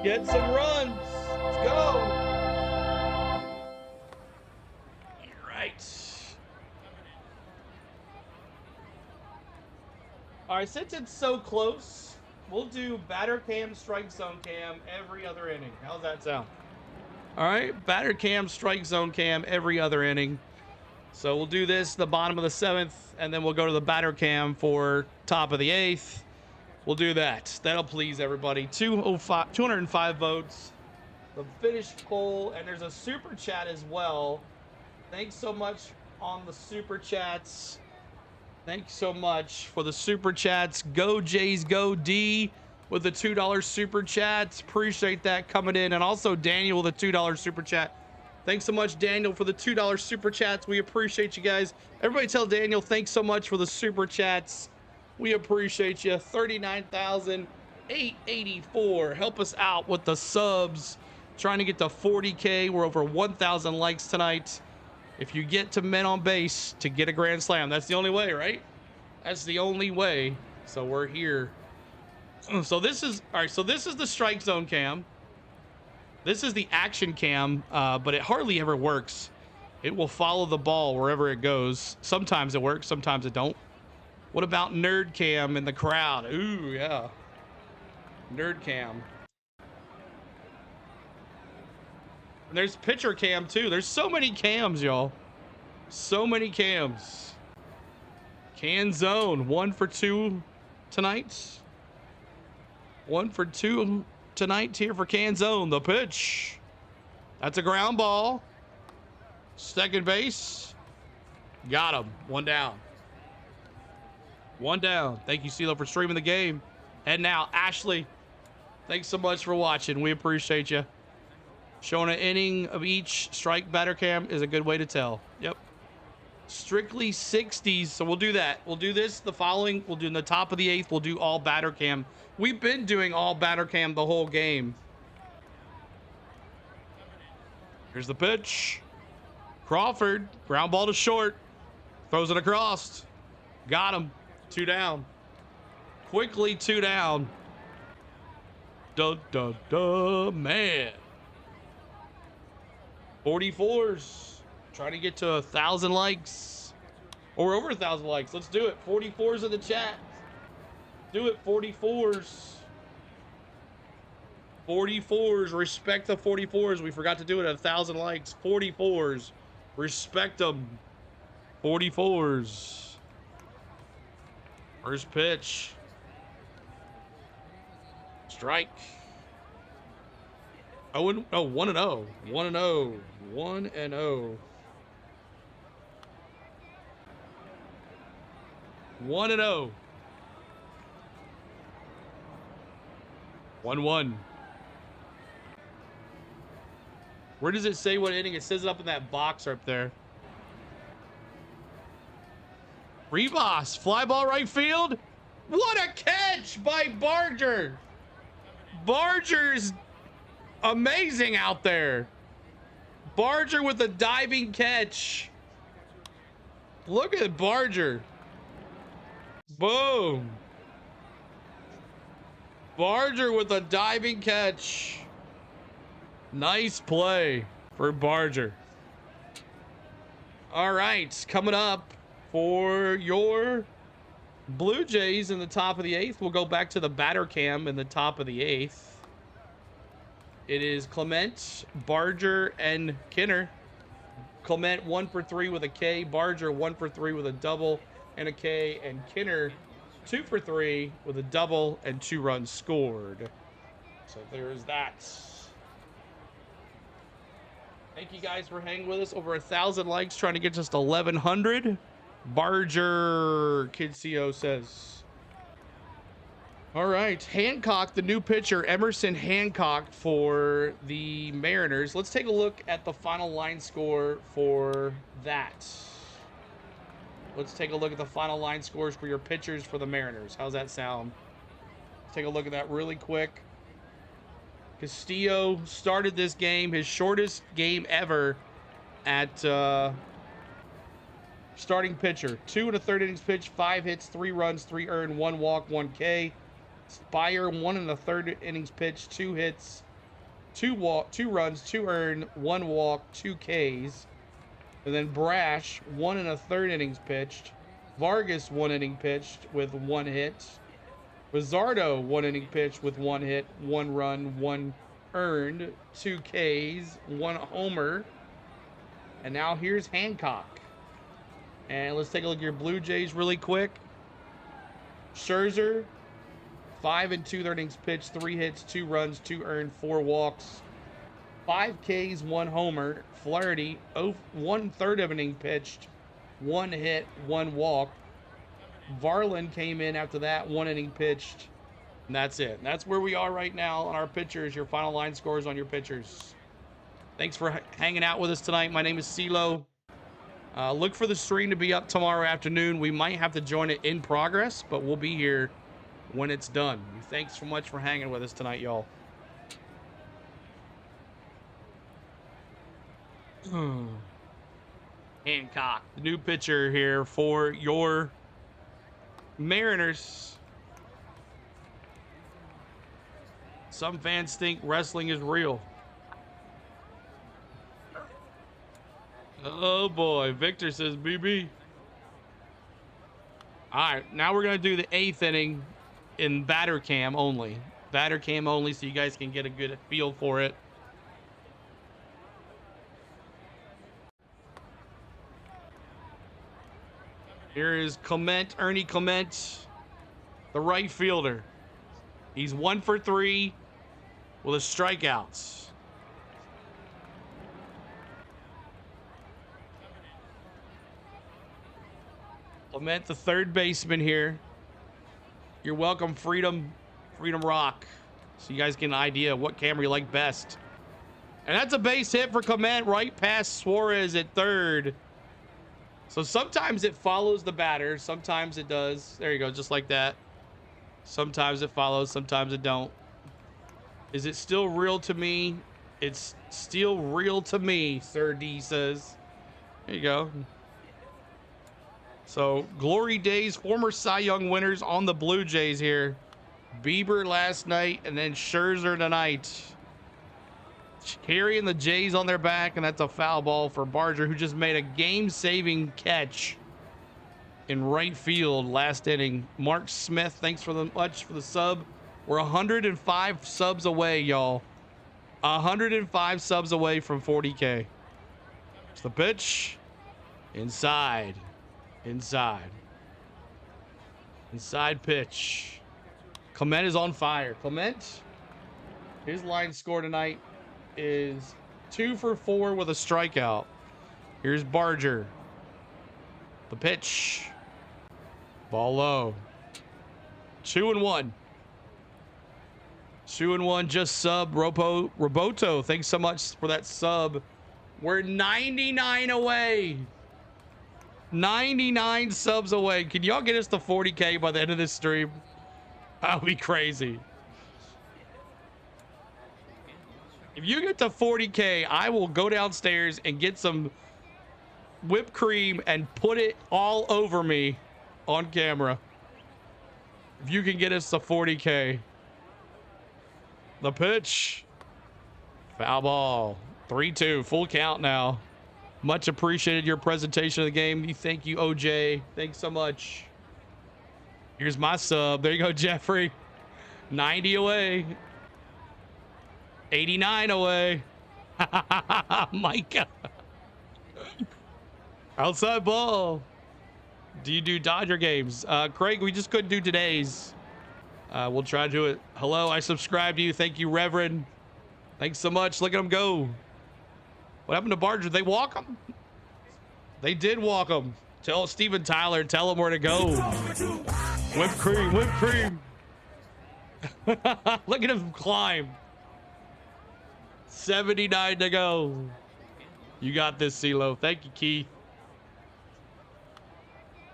Get some runs. Let's go. All right. All right, since it's so close, we'll do batter cam, strike zone cam every other inning. How's that sound? All right, batter cam, strike zone cam every other inning. So we'll do this the bottom of the 7th, and then we'll go to the batter cam for top of the 8th. We'll do that. That'll please everybody. 205 votes. The finished poll, and there's a super chat as well. Thanks so much on the super chats. Thanks so much for the super chats. Go Jays, go D with the $2 super chats. Appreciate that coming in. And also Daniel with a $2 super chat. Thanks so much, Daniel, for the $2 super chats. We appreciate you guys. Everybody tell Daniel thanks so much for the super chats. We appreciate you. 39,884. Help us out with the subs. Trying to get to 40K. We're over 1,000 likes tonight. If you get to men on base to get a grand slam, that's the only way, right? That's the only way. So we're here. So this is all right. So this is the strike zone cam. This is the action cam, but it hardly ever works. It will follow the ball wherever it goes. Sometimes it works, sometimes it don't. What about nerd cam in the crowd? Ooh, yeah. Nerd cam. And there's pitcher cam too. There's so many cams, y'all. So many cams. Can zone. 1 for 2 tonight. 1 for 2 tonight here for Can zone. The pitch. That's a ground ball. Second base. Got him. 1 down. 1 down. Thank you, CeeLo, for streaming the game. Heading out. Ashley, thanks so much for watching. We appreciate you. Showing an inning of each strike batter cam is a good way to tell. Yep. Strictly 60s. So we'll do that. We'll do this the following. We'll do in the top of the 8th. We'll do all batter cam. We've been doing all batter cam the whole game. Here's the pitch. Crawford. Ground ball to short. Throws it across. Got him. 2 down. Quickly 2 down. Duh, duh, duh, man. 44s. Trying to get to 1,000 likes. Or over 1,000 likes. Let's do it. 44s in the chat. Do it, 44s. 44s. Respect the 44s. We forgot to do it at 1,000 likes. 44s. Respect them. 44s. First pitch. Strike. 1-0. 1-0. 1-0. 1-0. 1-0. 1-1. Where does it say what inning? It says it up in that box up there. Reboss, fly ball right field. What a catch by Barger. Barger's amazing out there. Barger with a diving catch. Look at Barger. Boom. Barger with a diving catch. Nice play for Barger. All right, coming up for your Blue Jays in the top of the 8th, we'll go back to the batter cam in the top of the 8th. It is Clement, Barger, and Kinner. Clement 1 for 3 with a K. Barger 1 for 3 with a double and a K. And Kinner 2 for 3 with a double and 2 runs scored. So there is that. Thank you guys for hanging with us. Over 1,000 likes, trying to get just 1,100. Barger, Kid CO says. All right, Hancock, the new pitcher, Emerson Hancock for the Mariners. Let's take a look at the final line score for that. Let's take a look at the final line scores for your pitchers for the Mariners. How's that sound? Let's take a look at that really quick. Castillo started this game, his shortest game ever at starting pitcher. 2 1/3 innings pitched, 5 hits, 3 runs, 3 earned, 1 walk, 1 K. Spire 1 1/3 innings pitched, 2 hits, 2 runs, 2 earned, 1 walk, 2 Ks. And then Brash 1 1/3 innings pitched. Vargas 1 inning pitched with 1 hit. Bizzardo 1 inning pitched with 1 hit, 1 run, 1 earned, 2 Ks, 1 homer. And now here's Hancock. And let's take a look at your Blue Jays really quick. Scherzer, 5 2/3 innings pitched, 3 hits, 2 runs, 2 earned, 4 walks, 5 Ks, 1 homer. Flaherty, 1/3 of an inning pitched, 1 hit, 1 walk. Varland came in after that, 1 inning pitched, and that's it. And that's where we are right now on our pitchers, your final line scores on your pitchers. Thanks for hanging out with us tonight. My name is CeeLo. Look for the stream to be up tomorrow afternoon. We might have to join it in progress, but we'll be here when it's done. Thanks so much for hanging with us tonight, y'all. Hancock, the new pitcher here for your Mariners. Some fans think wrestling is real. Oh boy, Victor says BB. All right, now we're gonna do the 8th inning in batter cam only. Batter cam only, so you guys can get a good feel for it. Here is Ernie Clement, the right fielder. He's 1 for 3 with a strikeouts. Clement, the third baseman here. You're welcome, Freedom Rock. So you guys get an idea of what camera you like best. And that's a base hit for Clement right past Suarez at third. So sometimes it follows the batter. Sometimes it does. There you go, just like that. Sometimes it follows, sometimes it don't. Is it still real to me? It's still real to me, Sir D says. There you go. So, glory days, former Cy Young winners on the Blue Jays here. Bieber last night, and then Scherzer tonight. Carrying the Jays on their back, and that's a foul ball for Barger, who just made a game-saving catch in right field last inning. Mark Smith, thanks much for the sub. We're 105 subs away, y'all. 105 subs away from 40K. It's the pitch. Inside pitch. Clement is on fire. Clement, his line score tonight is 2 for 4 with a strikeout. Here's Barger. The pitch. Ball low. 2-1. 2-1, just sub. Roboto, thanks so much for that sub. We're 99 away. 99 subs away. Can y'all get us to 40K by the end of this stream? That would be crazy. If you get to 40K, I will go downstairs and get some whipped cream and put it all over me on camera. If you can get us to 40K. The pitch. Foul ball. 3-2. Full count now. Much appreciated your presentation of the game. Thank you, OJ. Thanks so much. Here's my sub. There you go, Jeffrey. 90 away. 89 away. Micah. Outside ball. Do you do Dodger games? Craig, we just couldn't do today's. We'll try to do it. Hello, I subscribe to you. Thank you, Reverend. Thanks so much. Look at them go. What happened to Barger? They walk him? They did walk him. Tell Steven Tyler, tell him where to go. Whipped cream, whipped cream. Look at him climb. 79 to go. You got this, CeeLo. Thank you, Keith.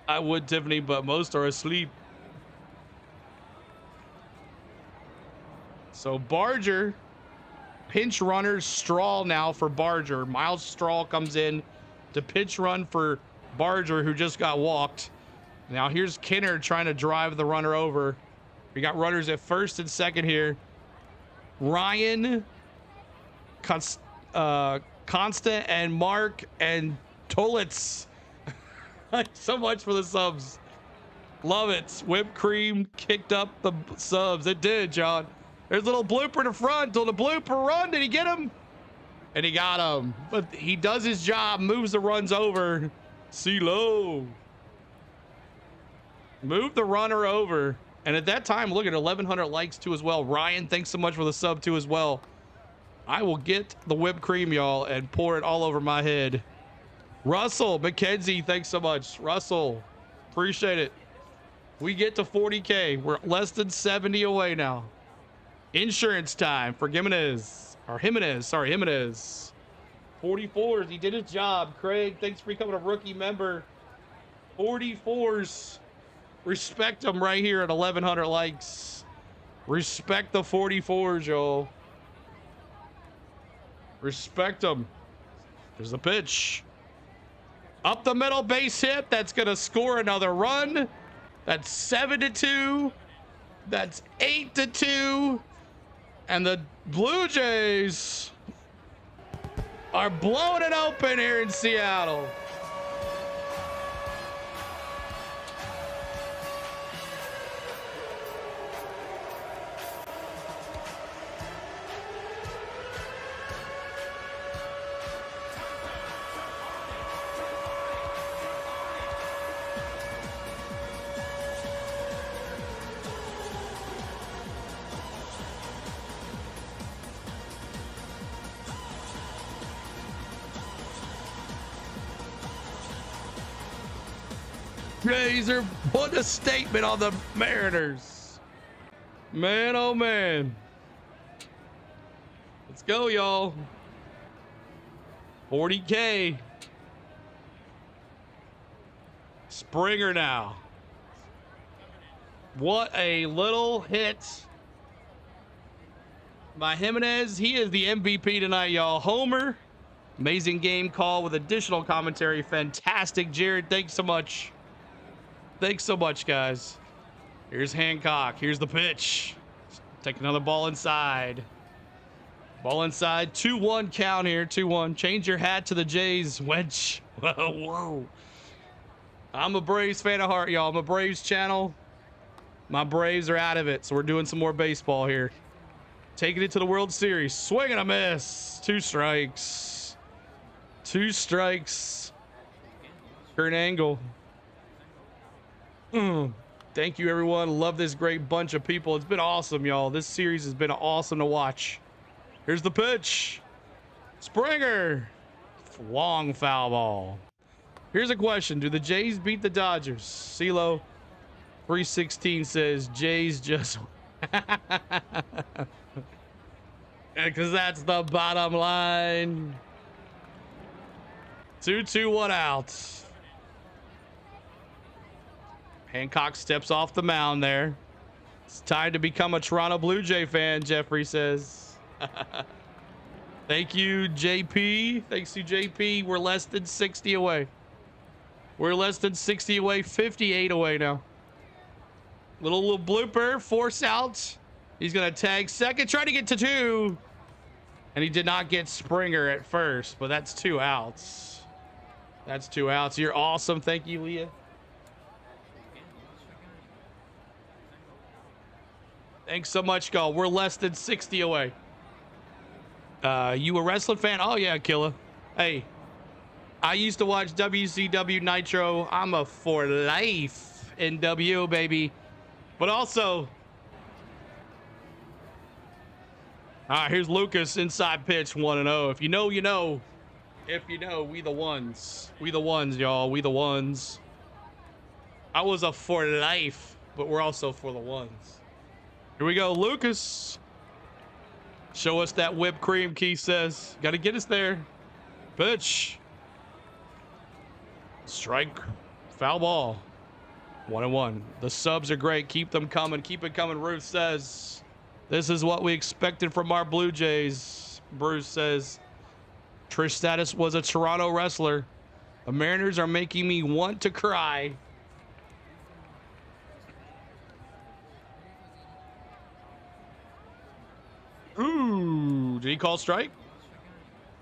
I would, Tiffany, but most are asleep. So Barger, pinch runner Straw now for Barger. Miles Straw comes in to pinch run for Barger, who just got walked. Now here's Kinner trying to drive the runner over. We got runners at first and second here. Ryan, Constant, and Mark and Tolitz. So much for the subs. Love it. Whipped cream kicked up the subs. It did, John. There's a little blooper in the front. Till the blooper run. Did he get him? And he got him. But he does his job. Moves the runs over. CeeLo. Move the runner over. And at that time, look at 1,100 likes too as well. Ryan, thanks so much for the sub too as well. I will get the whipped cream, y'all, and pour it all over my head. Russell McKenzie, thanks so much. Russell, appreciate it. We get to 40K. We're less than 70 away now. Insurance time for Jimenez. Or Jimenez, sorry, Jimenez. 44s, he did his job. Craig, thanks for becoming a rookie member. 44s. Respect them right here at 1,100 likes. Respect the 44s, y'all. Respect them. There's the pitch. Up the middle, base hit. That's going to score another run. That's 7-2. That's 8-2. And the Blue Jays are blowing it open here in Seattle. Jays are putting a statement on the Mariners. Man, oh man. Let's go, y'all. 40K. Springer now. What a little hit by Jimenez. He is the MVP tonight, y'all. Homer. Amazing game call with additional commentary. Fantastic, Jared. Thanks so much. Thanks so much, guys. Here's Hancock. Here's the pitch. Take another ball inside. Ball inside. 2-1 count here. 2-1. Change your hat to the Jays. Wedge. Whoa, whoa. I'm a Braves fan at heart, y'all. I'm a Braves channel. My Braves are out of it, so we're doing some more baseball here. Taking it to the World Series. Swing and a miss. 2 strikes. 2 strikes. Kurt Angle. Thank you, everyone. Love this great bunch of people. It's been awesome, y'all. This series has been awesome to watch. Here's the pitch. Springer. Long foul ball. Here's a question. Do the Jays beat the Dodgers? CeeLo 316 says Jays just... Because that's the bottom line. 2-2, 1 out. Hancock steps off the mound there. It's time to become a Toronto Blue Jay fan, Jeffrey says. Thank you, JP. Thanks to JP. We're less than 60 away. We're less than 60 away, 58 away now. Little blooper, force out. He's going to tag second, trying to get to 2. And he did not get Springer at first, but that's 2 outs. That's 2 outs. You're awesome. Thank you, Leah. Thanks so much, y'all. We're less than 60 away. You a wrestling fan? Oh, yeah, Killa. Hey, I used to watch WCW Nitro. I'm a for life NWO, baby. But also... All right, here's Lucas. Inside pitch, 1-0. If you know, you know. If you know, we the ones. We the ones, y'all. We the ones. I was a for life, but we're also for the ones. Here we go, Lucas. Show us that whipped cream, Keith says. Got to get us there. Pitch. Strike. Foul ball. 1-1. The subs are great. Keep them coming. Keep it coming, Ruth says. This is what we expected from our Blue Jays. Bruce says. Trish Stratus was a Toronto wrestler. The Mariners are making me want to cry. Ooh, did he call strike?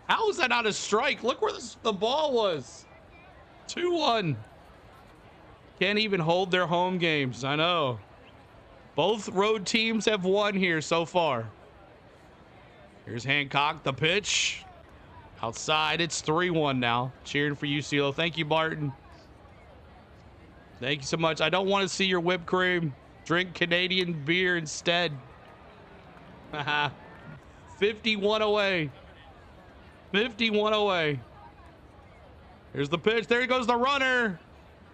How is that not a strike? Look where the ball was. 2-1. Can't even hold their home games. I know. Both road teams have won here so far. Here's Hancock, the pitch. Outside, it's 3-1 now. Cheering for you, CeeLo. Thank you, Barton. Thank you so much. I don't want to see your whipped cream. Drink Canadian beer instead. Haha. 51 away. 51 away. Here's the pitch. There goes the runner.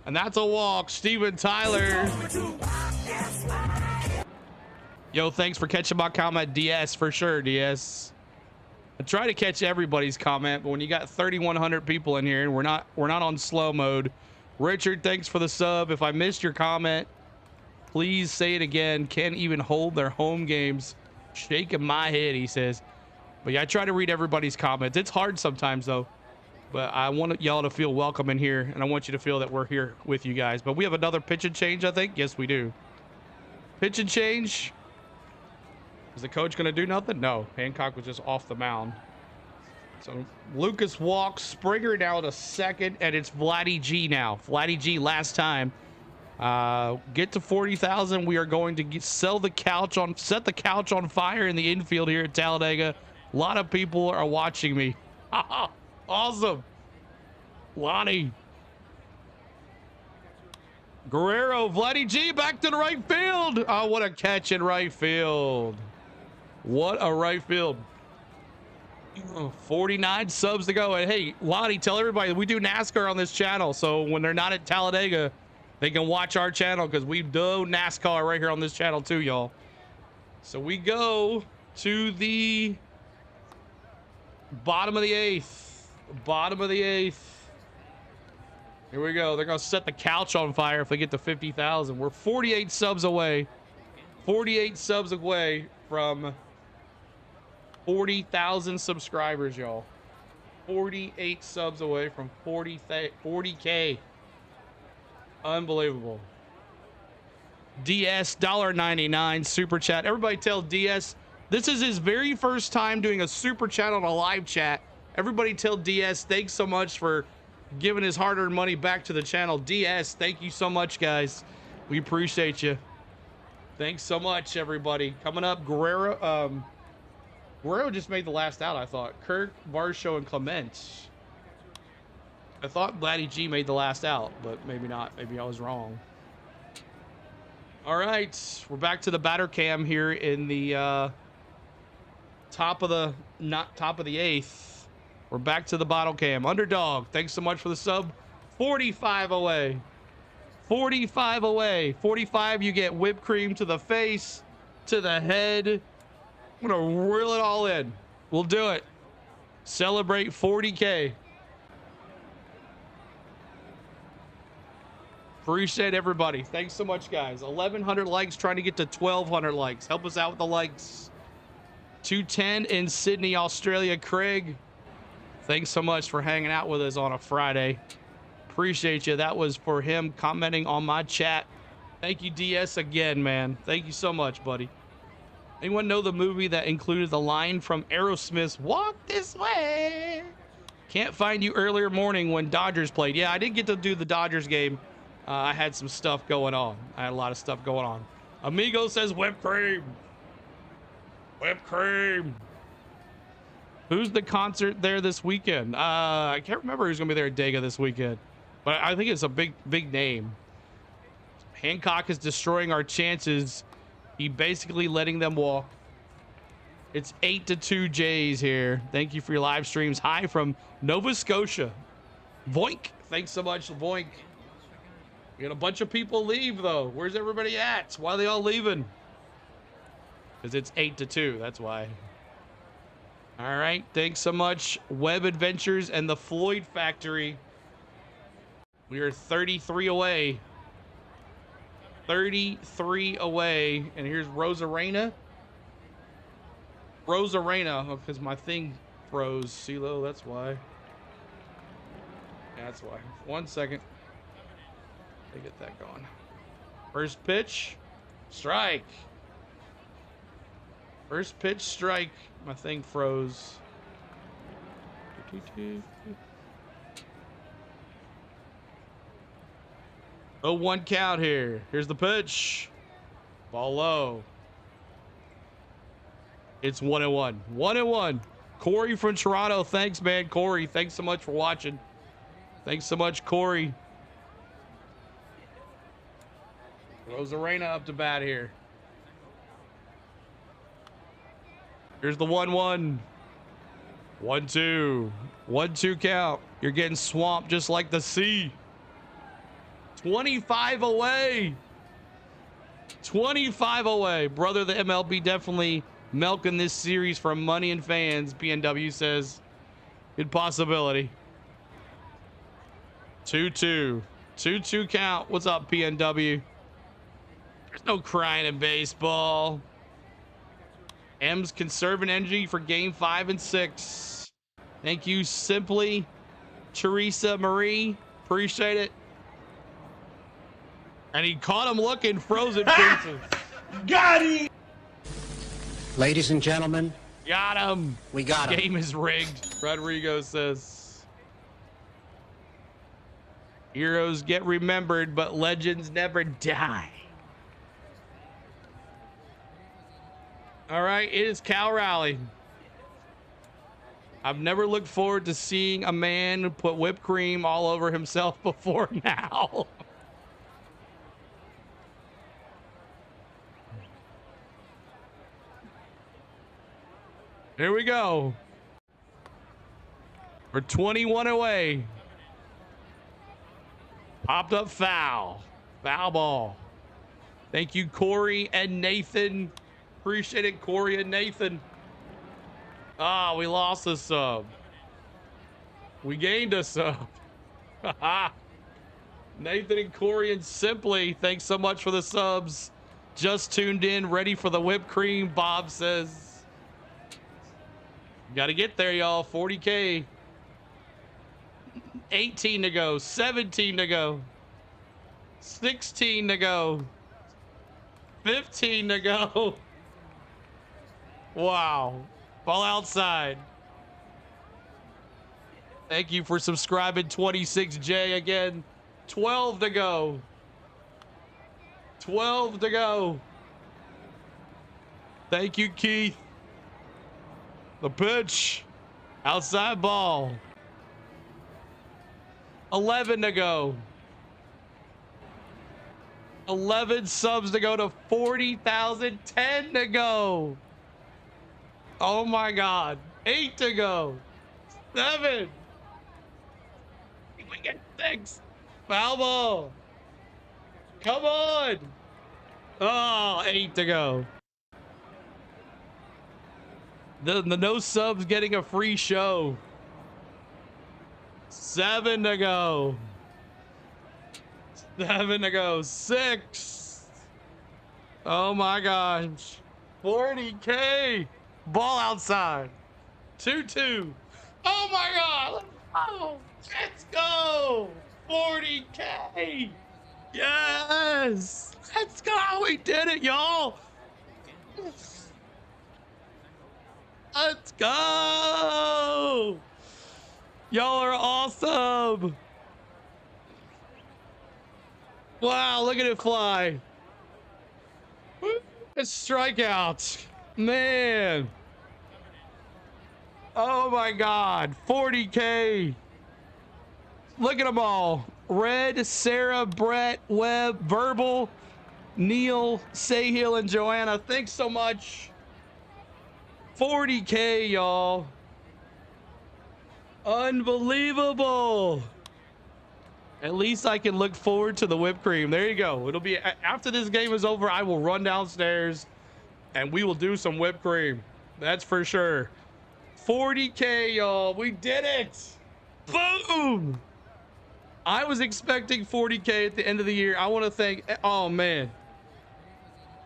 And that's a walk. Steven Tyler. Yo, thanks for catching my comment, DS, for sure, DS. I try to catch everybody's comment, but when you got 3,100 people in here and we're not on slow mode. Richard, thanks for the sub. If I missed your comment, please say it again. Can't even hold their home games. Shaking my head, he says. But yeah, I try to read everybody's comments. It's hard sometimes though, but I want y'all to feel welcome in here, and I want you to feel that we're here with you guys. But we have another pitch and change, I think. Yes, we do. Pitch and change. Is the coach going to do nothing? No. Hancock was just off the mound. So Lucas walks, Springer now to second, and it's Vladdy G now. Vladdy G last time. Get to 40,000. We are going to set the couch on fire in the infield here at Talladega. A lot of people are watching me. Awesome. Lonnie. Guerrero, Vladdy G back to the right field. Oh, what a catch in right field. What a right field. 49 subs to go. And hey, Lonnie, tell everybody we do NASCAR on this channel. So when they're not at Talladega, they can watch our channel because we do NASCAR right here on this channel too, y'all. So we go to the bottom of the eighth. Bottom of the eighth. Here we go. They're going to set the couch on fire if they get to 50,000. We're 48 subs away. 48 subs away from 40,000 subscribers, y'all. 48 subs away from 40K. Unbelievable. DS $1.99 super chat. Everybody tell DS this is his very first time doing a super chat on a live chat. Everybody tell DS thanks so much for giving his hard-earned money back to the channel. DS, thank you so much, guys. We appreciate you. Thanks so much, everybody. Coming up, Guerrero. Guerrero just made the last out, I thought. Kirk, Varsho, and Clement. I thought Vladdy G made the last out, but maybe not. Maybe I was wrong. All right, we're back to the batter cam here in the top of the eighth. We're back to the bottle cam. Underdog, thanks so much for the sub. 45 away. 45 away. 45, you get whipped cream to the face, to the head. I'm gonna reel it all in. We'll do it. Celebrate 40K. Appreciate everybody. Thanks so much, guys. 1,100 likes, trying to get to 1,200 likes. Help us out with the likes. 210 in Sydney, Australia. Craig, thanks so much for hanging out with us on a Friday. Appreciate you. That was for him commenting on my chat. Thank you, DS, again, man. Thank you so much, buddy. Anyone know the movie that included the line from Aerosmith's Walk This Way? Can't find you earlier morning when Dodgers played. Yeah, I didn't get to do the Dodgers game. I had some stuff going on. I had a lot of stuff going on. Amigo says whipped cream. Whipped cream. Who's the concert there this weekend? I can't remember who's going to be there at Dega this weekend. But I think it's a big name. Hancock is destroying our chances. He basically letting them walk. It's 8-2 Jays here. Thank you for your live streams. Hi from Nova Scotia. Voink. Thanks so much, Voink. We got a bunch of people leave, though. Where's everybody at? Why are they all leaving? Because it's 8-2. That's why. All right. Thanks so much, Web Adventures and the Floyd Factory. We are 33 away. 33 away. And here's Rosarena. Rosarena, because my thing froze. CeeLo, that's why. Yeah, that's why. 1 second. They get that going. First pitch, strike. First pitch, strike. My thing froze. 0-1 count here. Here's the pitch. Ball low. It's 1-1. 1-1. Corey from Toronto. Thanks, man. Corey, thanks so much for watching. Thanks so much, Corey. Rosarena up to bat here. Here's the 1-1. 1-2. 1-2 count. You're getting swamped just like the sea. 25 away. 25 away. Brother, the MLB definitely milking this series for money and fans, PNW says. Good possibility. 2-2. 2-2 count. What's up, PNW? There's no crying in baseball. M's conserving energy for game 5 and 6. Thank you, Simply Teresa Marie. Appreciate it. And he caught him looking, frozen pieces. Got him! Ladies and gentlemen, Got him. We got him. Game is rigged, Rodrigo says. Heroes get remembered, but legends never die. All right, it is Cal Rally. I've never looked forward to seeing a man put whipped cream all over himself before now. Here we go. We're 21 away. Popped up foul. Foul ball. Thank you, Corey and Nathan. Appreciate it, Corey and Nathan. Ah, we lost a sub. We gained a sub. Nathan and Corey and Simply, thanks so much for the subs. Just tuned in, ready for the whipped cream, Bob says. Got to get there, y'all. 40K. 18 to go. 17 to go. 16 to go. 15 to go. Wow. Ball outside. Thank you for subscribing, 26J again. 12 to go. 12 to go. Thank you, Keith. The pitch. Outside ball. 11 to go. 11 subs to go to 40,000. 10 to go. Oh my God. 8 to go. 7. We get 6. Foul ball. Come on. Oh, 8 to go. The no subs getting a free show. 7 to go. 7 to go. 6. Oh my gosh. 40K. Ball outside. 2-2. Oh my God. Oh, let's go. 40K. Yes. Let's go. We did it, y'all. Let's go. Y'all are awesome. Wow, look at it fly. It's strikeouts. Man. Oh my God. 40K. Look at them all. Red, Sarah, Brett, Webb, Verbal, Neil, Sahil, and Joanna. Thanks so much. 40K, y'all. Unbelievable. At least I can look forward to the whipped cream. There you go. It'll be after this game is over, I will run downstairs and we will do some whipped cream. That's for sure. 40K, y'all. We did it. Boom. I was expecting 40K at the end of the year. I want to thank, oh man,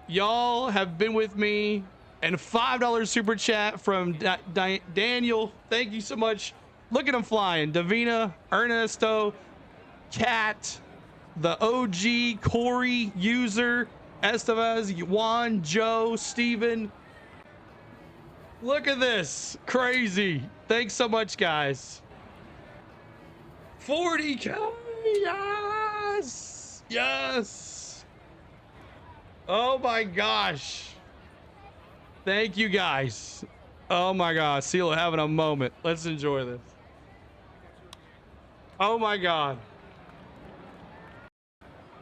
y'all have been with me. And $5 super chat from Daniel. Thank you so much. Look at him flying. Davina, Ernesto, Kat, the OG, Corey, User, Estevez, Juan, Joe, Steven. Look at this. Crazy. Thanks so much, guys. 40K. Yes. Yes. Oh my gosh. Thank you, guys. Oh my God. CeeLo having a moment. Let's enjoy this. Oh my God.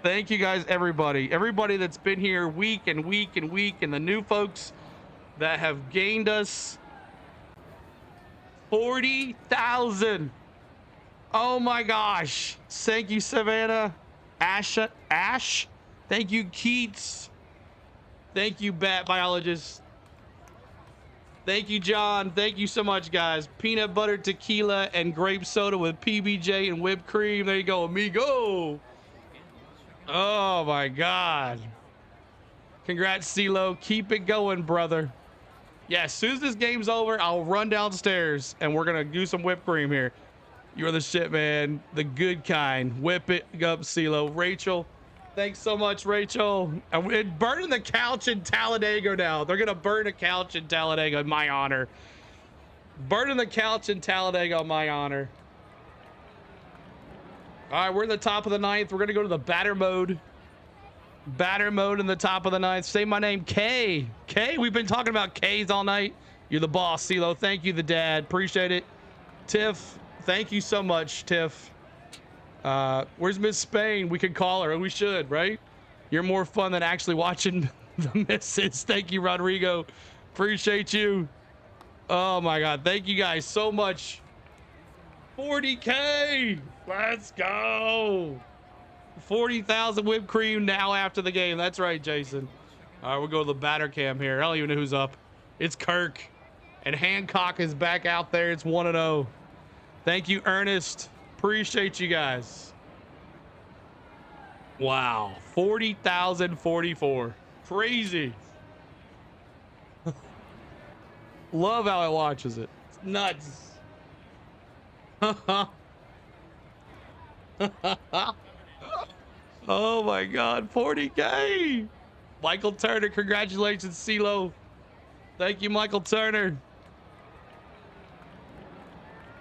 Thank you guys, everybody. Everybody that's been here week and week and week, and the new folks that have gained us 40,000. Oh my gosh. Thank you, Savannah. Ash. Thank you, Keats. Thank you, Bat Biologist. Thank you, John. Thank you so much, guys. Peanut butter tequila and grape soda with PBJ and whipped cream. There you go, amigo. Oh my God. Congrats, CeeLo. Keep it going, brother. Yeah, as soon as this game's over, I'll run downstairs and we're gonna do some whipped cream here. You're the shit, man. The good kind. Whip it up, CeeLo. Rachel, Thanks so much, Rachel. And we're burning the couch in Talladega now. They're going to burn a couch in Talladega in my honor. Burning the couch in Talladega on my honor. All right, we're in the top of the ninth. We're going to go to the batter mode. Batter mode in the top of the ninth. Say my name, K. K, we've been talking about K's all night. You're the boss, CeeLo. Thank you, the dad. Appreciate it. Tiff, thank you so much, Tiff. Where's Miss Spain? We could call her. We should, right? You're more fun than actually watching the misses. Thank you, Rodrigo. Appreciate you. Oh my God. Thank you guys so much. 40K. Let's go. 40,000 whipped cream now after the game. That's right, Jason. All right, we'll go to the batter cam here. I don't even know who's up. It's Kirk. And Hancock is back out there. It's 1-0. Thank you, Ernest. Appreciate you guys. Wow. 40,044. Crazy. Love how it watches it. It's nuts. Oh my God. 40K. Michael Turner. Congratulations, CeeLo. Thank you, Michael Turner.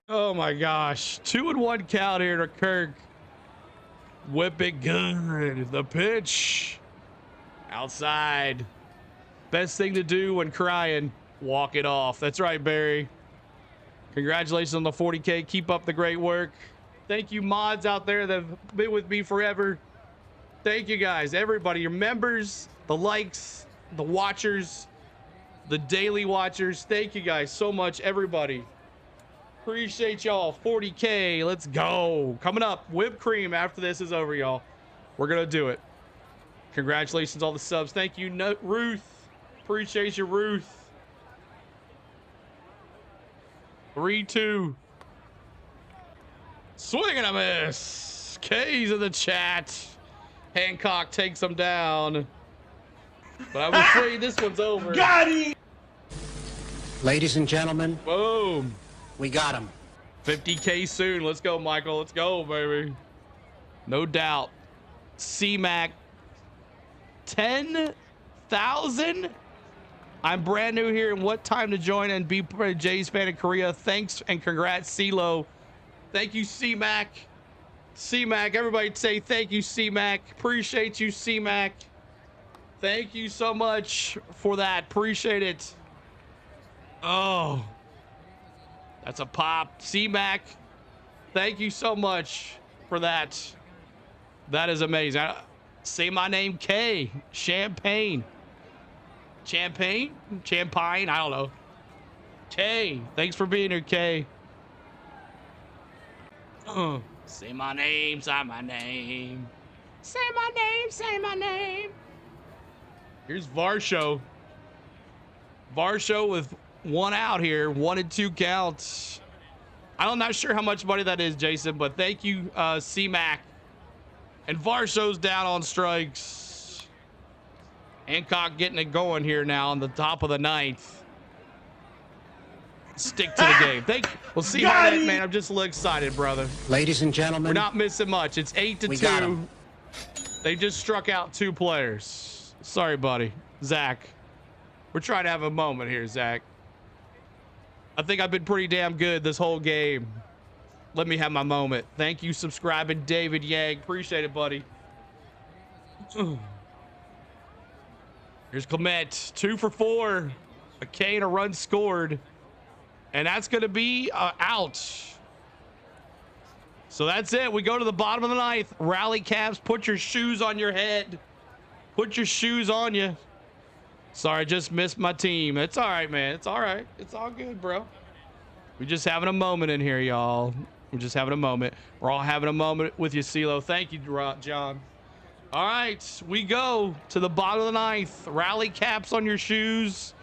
Oh my gosh. 2-1 count here to Kirk. Whip it good. The pitch. Outside. Best thing to do when crying. Walk it off. That's right, Barry. Congratulations on the 40K. Keep up the great work. Thank you, mods out there that have been with me forever. Thank you guys. Everybody, your members, the likes, the watchers, the daily watchers. Thank you guys so much, everybody. Appreciate y'all. 40K. Let's go. Coming up, whipped cream after this is over, y'all. We're going to do it. Congratulations, all the subs. Thank you, Ruth. Appreciate you, Ruth. 3-2. Swing and a miss. K's in the chat. Hancock takes him down. But I'm afraid this one's over. Got him! Ladies and gentlemen, Boom. we got him. 50K soon. Let's go, Michael. Let's go, baby. No doubt. C-Mac. 10,000? I'm brand new here. And what time to join and be part of Jay's fan in Korea? Thanks and congrats, CeeLo. Thank you, C-Mac. C-Mac. Everybody say thank you, C-Mac. Appreciate you, C-Mac. Thank you so much for that. Appreciate it. Oh. That's a pop. C-Mac, thank you so much for that. That is amazing. Say my name, K. Champagne. Champagne? Champagne? I don't know. K. Thanks for being here, K. Say my name, say my name. Say my name, say my name. Here's Varsho. Varsho with one out here, 1 and 2 counts. I'm not sure how much money that is, Jason, but thank you, C-Mac. And Varsho's down on strikes. Hancock getting it going here now on the top of the ninth. Stick to the game. Thank you. We'll see you on that, man. I'm just a little excited, brother. Ladies and gentlemen, We're not missing much. It's 8-2. They just struck out 2 players. Sorry, buddy. Zach. We're trying to have a moment here, Zach. I think I've been pretty damn good this whole game. Let me have my moment. Thank you, subscribing, David Yang. Appreciate it, buddy. Here's Clement. 2 for 4. A K and a run scored. And that's going to be out. So that's it. We go to the bottom of the ninth. Rally caps. Put your shoes on your head. Put your shoes on you. Sorry, I just missed my team. It's all right, man. It's all right. It's all good, bro. We're just having a moment in here, y'all. We're just having a moment. We're all having a moment with you, CeeLo. Thank you, John. All right, we go to the bottom of the ninth. Rally caps on your shoes.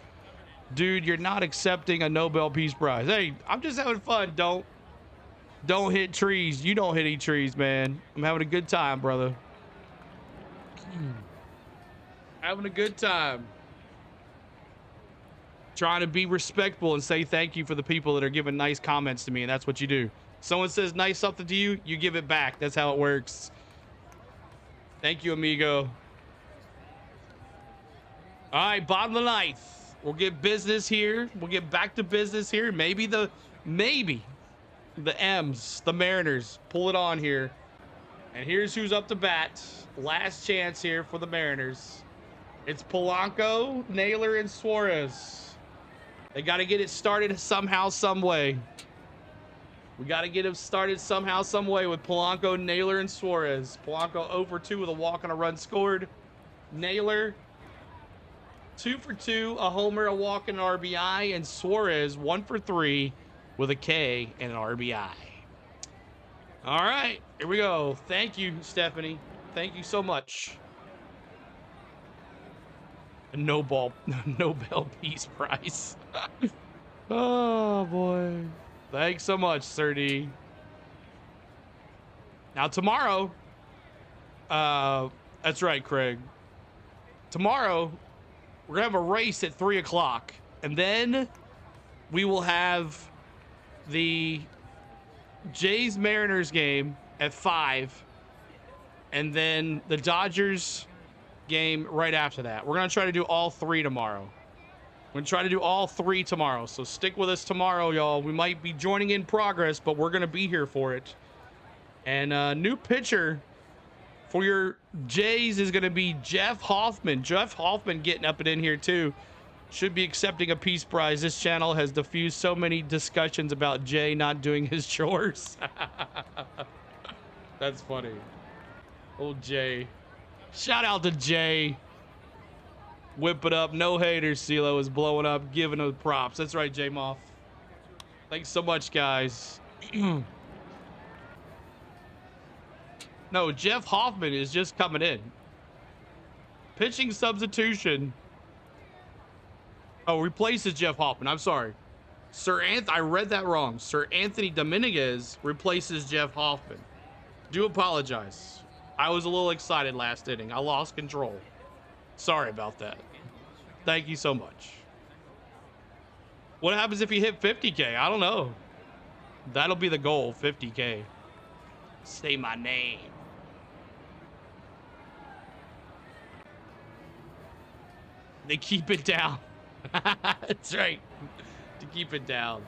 Dude, you're not accepting a Nobel Peace Prize. Hey, I'm just having fun. Don't hit trees. You don't hit any trees, man. I'm having a good time, brother. Having a good time. Trying to be respectful and say thank you for the people that are giving nice comments to me, and that's what you do. Someone says nice something to you, you give it back. That's how it works. Thank you, amigo. All right, bottom of the ninth. We'll get business here. We'll get back to business here. Maybe the M's, the Mariners, pull it on here. And here's who's up to bat. Last chance here for the Mariners. It's Polanco, Naylor, and Suarez. They got to get it started somehow, some way. We got to get it started somehow, some way with Polanco, Naylor, and Suarez. Polanco 0 for 2 with a walk and a run scored. Naylor 2 for 2, a homer, a walk, and an RBI. And Suarez 1 for 3 with a K and an RBI. All right, here we go. Thank you, Stephanie. Thank you so much. A Nobel Peace Prize. Oh, boy. Thanks so much, Sir D. Now, tomorrow, that's right, Craig. Tomorrow, we're going to have a race at 3 o'clock. And then we will have the Jays Mariners game at 5. And then the Dodgers game right after that. We're going to try to do all 3 tomorrow. We're going to try to do all 3 tomorrow. So stick with us tomorrow, y'all. We might be joining in progress, but we're going to be here for it. And new pitcher for your Jays is going to be Jeff Hoffman. Jeff Hoffman getting up and in here too. Should be accepting a Peace Prize. This channel has diffused so many discussions about Jay not doing his chores. That's funny. Old Jay. Shout out to Jay. Whip it up. No haters. CeeLo is blowing up, giving him props. That's right, J Moff. Thanks so much, guys. No, Jeff Hoffman is just coming in. Pitching substitution. Oh, replaces Jeff Hoffman. I'm sorry. I read that wrong. Sir Anthony Dominguez replaces Jeff Hoffman. Do apologize. I was a little excited last inning. I lost control. Sorry about that. Thank you so much. What happens if you hit 50K? I don't know. That'll be the goal, 50K. Say my name. They keep it down. That's right. To keep it down.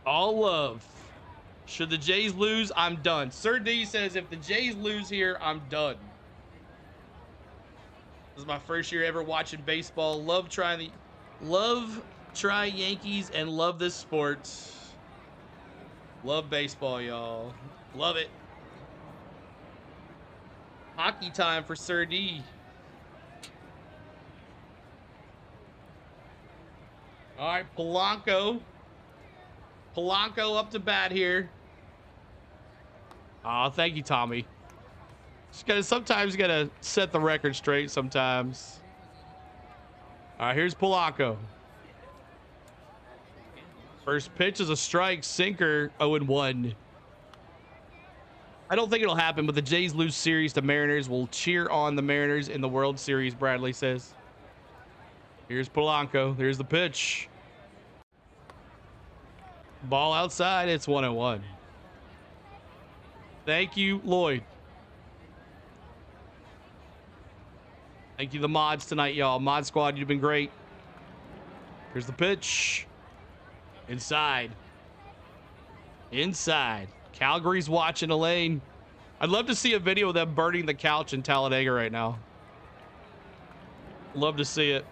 All love. Should the Jays lose, I'm done. Sir D says if the Jays lose here, I'm done. This is my first year ever watching baseball. Love try Yankees and love this sport. Love baseball, y'all. Love it. Hockey time for Sir D. All right, Polanco. Polanco up to bat here. Oh, thank you, Tommy. Sometimes you gotta set the record straight sometimes. All right, here's Polanco. First pitch is a strike, sinker, 0-1. I don't think it'll happen, but the Jays lose series to Mariners. Will cheer on the Mariners in the World Series, Bradley says. Here's Polanco. Here's the pitch. Ball outside. It's 1-1. Thank you, Lloyd. Thank you, the mods tonight, y'all. Mod squad, you've been great. Here's the pitch. Inside. Inside. Calgary's watching Elaine. I'd love to see a video of them burning the couch in Talladega right now. Love to see it.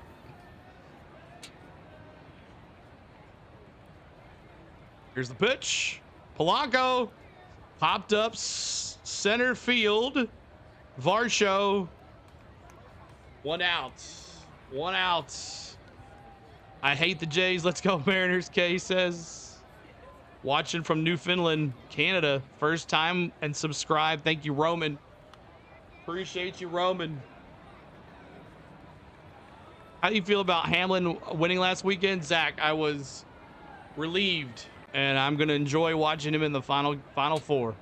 Here's the pitch. Polanco popped up center field. Varsho. 1 out. 1 out. I hate the Jays. Let's go Mariners, K says. Watching from Newfoundland, Canada. First time and subscribe. Thank you, Roman. Appreciate you, Roman. How do you feel about Hamlin winning last weekend? Zach, I was relieved, and I'm going to enjoy watching him in the final four.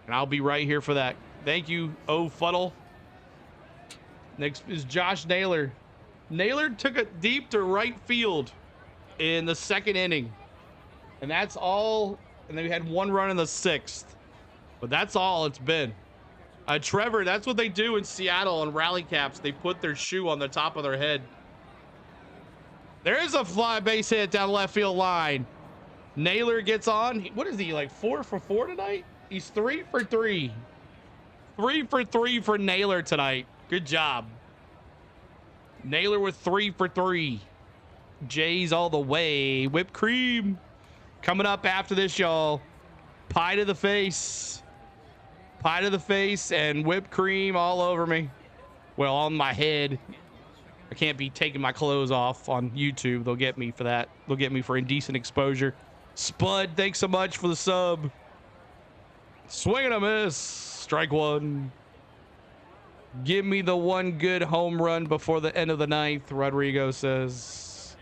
And I'll be right here for that. Thank you, O Fuddle. Next is Josh Naylor. Naylor took it deep to right field in the second inning. And that's all. And then we had 1 run in the 6th. But that's all it's been. Trevor, that's what they do in Seattle on rally caps. They put their shoe on the top of their head. There is a fly base hit down the left field line. Naylor gets on. What is he, like 4 for 4 tonight? He's 3 for 3. 3 for 3 for Naylor tonight. Good job. Naylor with 3 for 3. Jays all the way. Whipped cream. Coming up after this, y'all. Pie to the face. Pie to the face and whipped cream all over me. Well, on my head. I can't be taking my clothes off on YouTube. They'll get me for that. They'll get me for indecent exposure. Spud, thanks so much for the sub. Swing and a miss. Strike one. Give me the one good home run before the end of the ninth, Rodrigo says.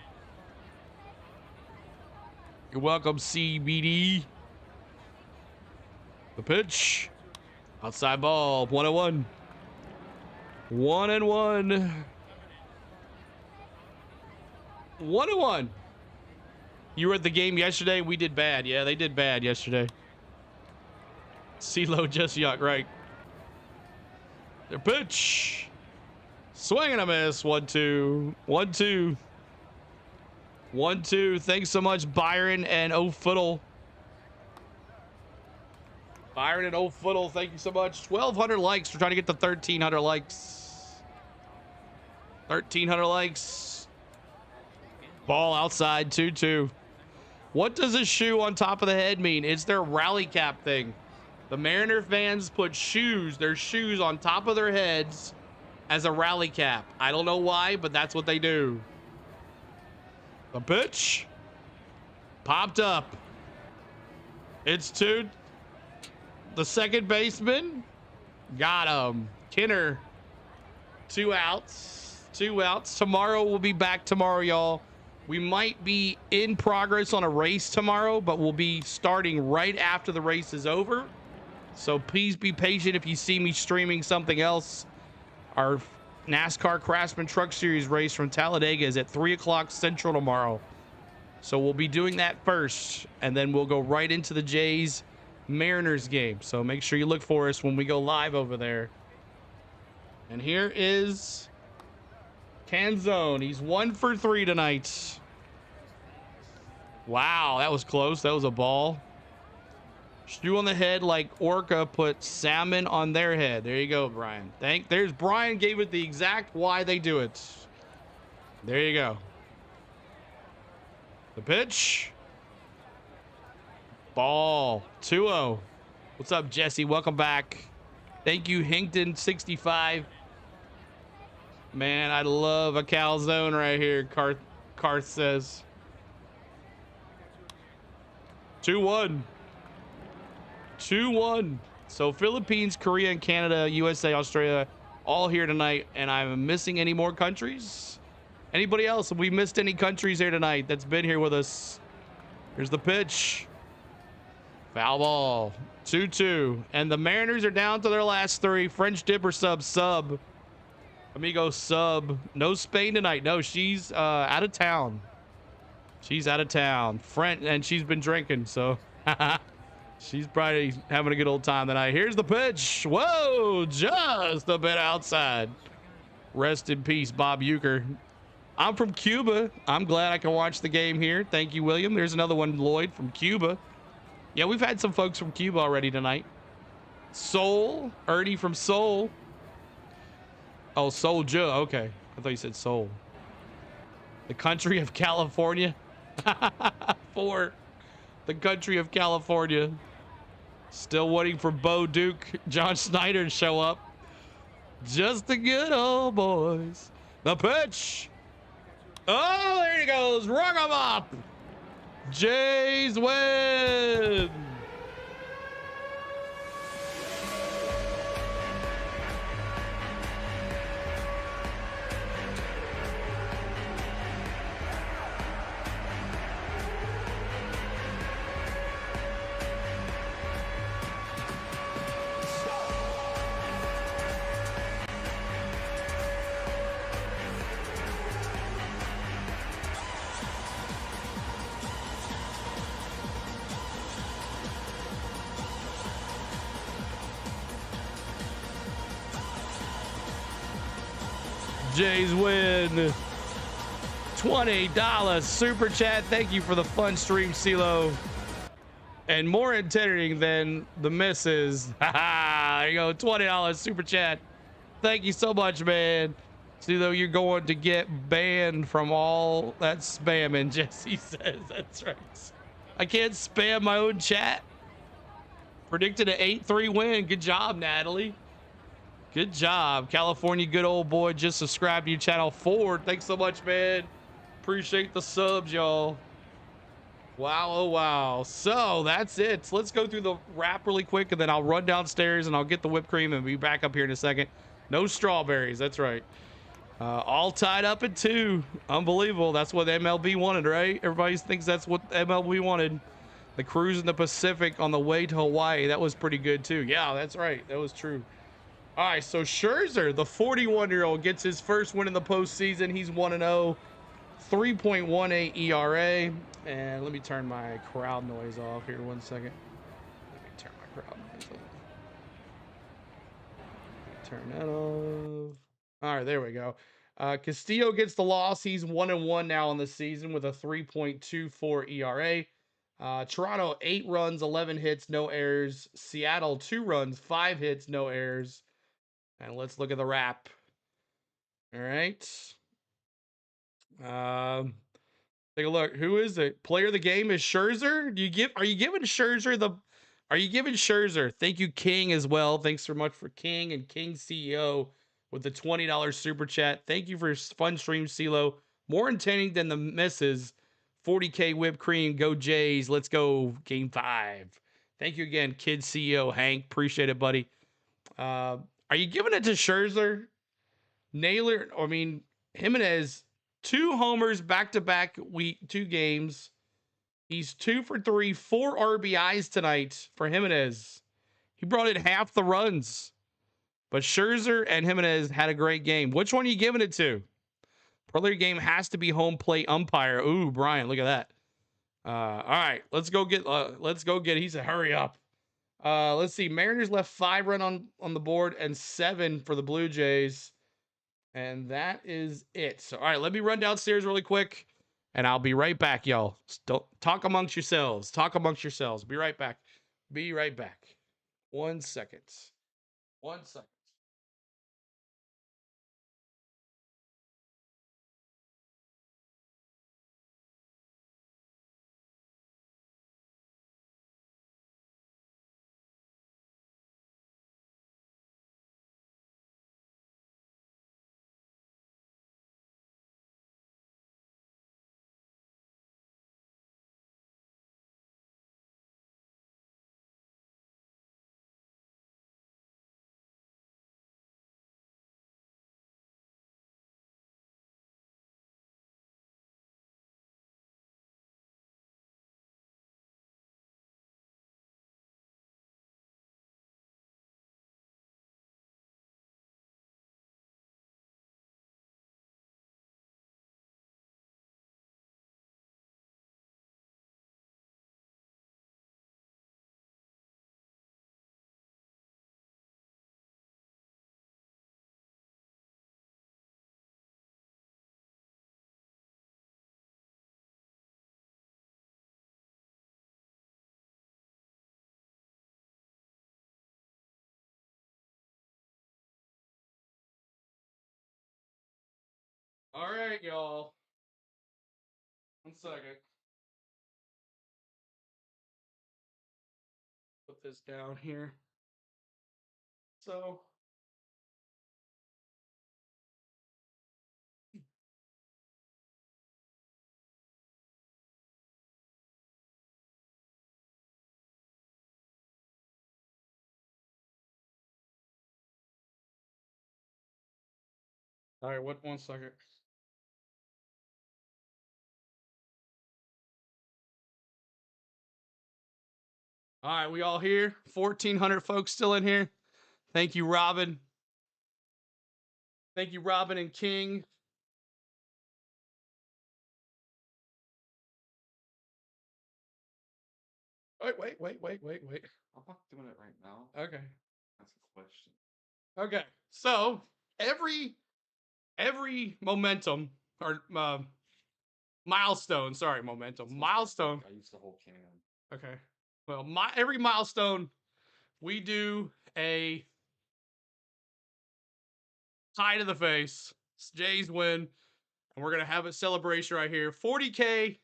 You're welcome, CBD. The pitch. Outside ball. 1-1. 1-1. 1-1. You were at the game yesterday. We did bad. Yeah, they did bad yesterday. CeeLo just yuck, right? Their pitch. Swing and a miss. 1-2. 1-2. 1-2. Thanks so much, Byron and O'Fiddle. Byron and O'Fiddle, thank you so much. 1,200 likes. We're trying to get to 1,300 likes. 1,300 likes. Ball outside. 2-2. What does a shoe on top of the head mean? It's their rally cap thing. The Mariner fans put their shoes on top of their heads as a rally cap. I don't know why, but that's what they do. The pitch. Popped up. It's 2. The second baseman. Got him. Kinner. 2 outs. 2 outs. Tomorrow, we'll be back tomorrow, y'all. We might be in progress on a race tomorrow, but we'll be starting right after the race is over. So please be patient if you see me streaming something else. Our NASCAR Craftsman Truck Series race from Talladega is at 3 o'clock Central tomorrow. So we'll be doing that first, and then we'll go right into the Jays Mariners game. So make sure you look for us when we go live over there. And here is Canzone. He's 1 for 3 tonight. Wow, that was close. That was a ball. Shoe on the head like Orca put salmon on their head. There you go, Brian. There's Brian gave it the exact why they do it. There you go. The pitch. Ball. 2-0. What's up, Jesse? Welcome back. Thank you, Hinkton65. Man, I love a calzone right here, Karth says. 2-1. 2-1. So Philippines, Korea, and Canada, USA, Australia, all here tonight. And I'm missing any more countries? Anybody else? Have we missed any countries here tonight that's been here with us? Here's the pitch. Foul ball. 2-2. And the Mariners are down to their last 3. French dip or sub. Amigo sub. No Spain tonight. No, she's out of town. She's out of town. And she's been drinking, so she's probably having a good old time tonight. Here's the pitch. Whoa, just a bit outside. Rest in peace, Bob Euchre. I'm from Cuba. I'm glad I can watch the game here. Thank you, William. There's another one, Lloyd, from Cuba. Yeah, we've had some folks from Cuba already tonight. Seoul. Ernie from Seoul. Oh, Soulja. Okay. I thought you said Seoul. The country of California. For the country of California. Still waiting for Bo Duke, John Snyder to show up. Just the good old boys. The pitch. Oh, there he goes. Rung him up. Jays win. Jays win. $20 super chat. Thank you for the fun stream, CeeLo. And more entertaining than the misses. There you go. $20 super chat. Thank you so much, man. CeeLo, you're going to get banned from all that spamming, Jesse says. That's right. I can't spam my own chat. Predicted an 8-3 win. Good job, Natalie. Good job. California, good old boy. Just subscribed to your channel. Ford, thanks so much, man. Appreciate the subs, y'all. Wow, oh wow. So that's it. So let's go through the wrap really quick, and then I'll run downstairs and I'll get the whipped cream and be back up here in a second. No strawberries. That's right. All tied up at 2. Unbelievable. That's what MLB wanted, right? Everybody thinks that's what MLB wanted. The cruise in the Pacific on the way to Hawaii. That was pretty good too. Yeah, that's right. That was true. All right, so Scherzer, the 41-year-old, gets his first win in the postseason. He's 1-0, 3.18 ERA. And let me turn my crowd noise off here 1 second. Let me turn my crowd noise off. Turn that off. All right, there we go. Castillo gets the loss. He's 1-1 now on the season with a 3.24 ERA. Toronto, 8 runs, 11 hits, no errors. Seattle, 2 runs, 5 hits, no errors. And let's look at the wrap. All right. Take a look. Who is it? Player of the game is Scherzer. Are you giving Scherzer? Thank you, King, as well. Thanks so much for King and King CEO with the $20 super chat. Thank you for your fun stream, CeeLo. More entertaining than the misses. 40K whipped cream. Go Jays. Let's go. Game 5. Thank you again, Kid CEO Hank. Appreciate it, buddy. Are you giving it to Scherzer? Naylor, Jimenez, 2 homers back-to-back week, 2 games. He's 2 for 3, 4 RBIs tonight for Jimenez. He brought in half the runs. But Scherzer and Jimenez had a great game. Which one are you giving it to? Earlier game has to be home plate umpire. Ooh, Brian, look at that. All right, let's go get. He said, hurry up. Let's see. Mariners left 5 run on the board and 7 for the Blue Jays. And that is it. So, all right, let me run downstairs really quick, and I'll be right back, y'all. Don't talk amongst yourselves. Talk amongst yourselves. Be right back. Be right back. 1 second. 1 second. All right, y'all. 1 second. Put this down here. So, all right, 1 second. All right, we all here? 1,400 folks still in here. Thank you, Robin. Thank you, Robin and King. Wait. I'm not doing it right now. Okay. That's a question. Okay. So every every momentum or milestone. Sorry, momentum. Milestone. I used the whole can. Okay. Well, every milestone, we do a tie to the face. It's Jay's win. And we're going to have a celebration right here. 40K.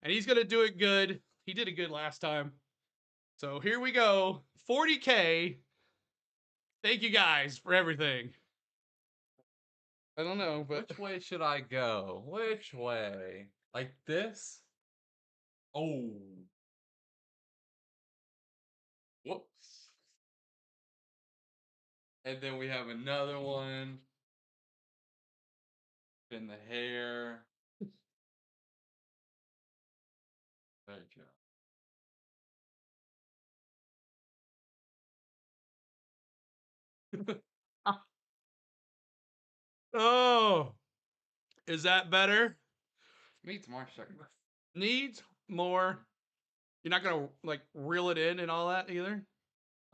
And he's going to do it good. He did it good last time. So here we go. 40K. Thank you guys for everything. I don't know, but Which way should I go? Which way? Like this? Oh. Whoops. And then we have another one. In the hair. There you go. oh, is that better? Needs more sugar. Needs more. You're not gonna like reel it in and all that either.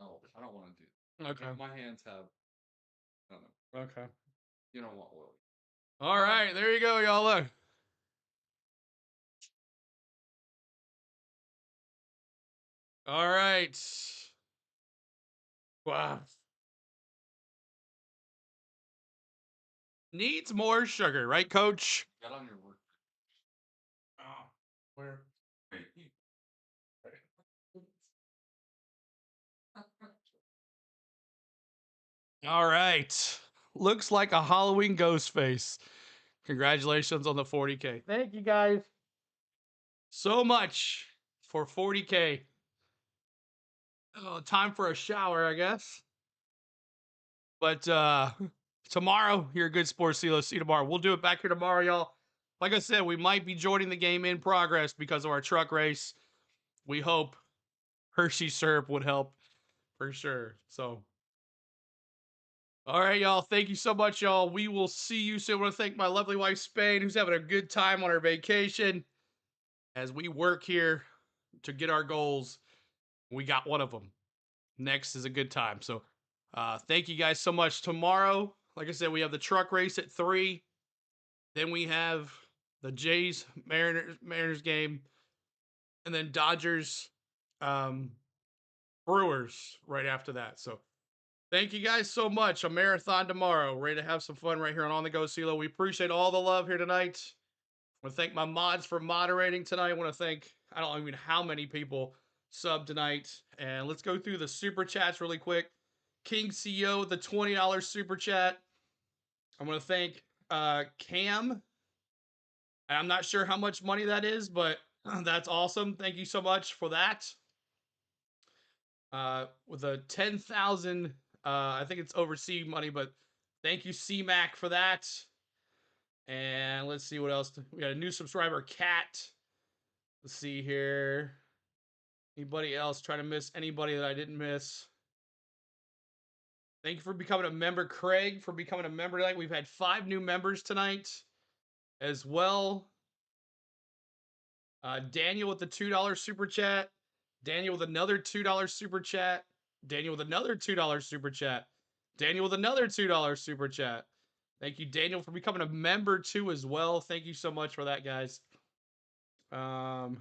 Oh, I don't want to do that. Okay. My hands have. I don't know. Okay. You don't want oil. All right, there you go, y'all. Look. All right. Wow. Needs more sugar, right, Coach? Get on your work. Oh, where? All right. Looks like a Halloween ghost face. Congratulations on the 40K. Thank you guys so much for 40K. Oh, time for a shower, I guess. But tomorrow, here at Good Sports CeeLo. See you tomorrow. We'll do it back here tomorrow, y'all. Like I said, we might be joining the game in progress because of our truck race. We hope Hershey syrup would help for sure. So, all right, y'all. Thank you so much, y'all. We will see you soon. I want to thank my lovely wife, Spain, who's having a good time on her vacation as we work here to get our goals. We got one of them. Next is a good time. So, thank you guys so much. Tomorrow, like I said, we have the truck race at 3. Then we have the Jays Mariners game, and then Dodgers Brewers right after that. So thank you guys so much. A marathon tomorrow. Ready to have some fun right here on the Go CeeLo. We appreciate all the love here tonight. I want to thank my mods for moderating tonight. I want to thank, I don't even know how many people subbed tonight. And let's go through the super chats really quick. King CEO with the $20 super chat. I want to thank Cam. I'm not sure how much money that is, but that's awesome. Thank you so much for that. With a 10,000, I think it's overseas money, but thank you, C-Mac, for that. And let's see what else. We got a new subscriber, Kat. Let's see here. Anybody else? Trying to miss anybody that I didn't miss. Thank you for becoming a member, Craig, for becoming a member tonight. We've had 5 new members tonight as well. Daniel with the $2 super chat. Daniel with another $2 super chat. Daniel with another $2 super chat. Daniel with another $2 super chat. Thank you, Daniel, for becoming a member too as well. Thank you so much for that, guys. Trying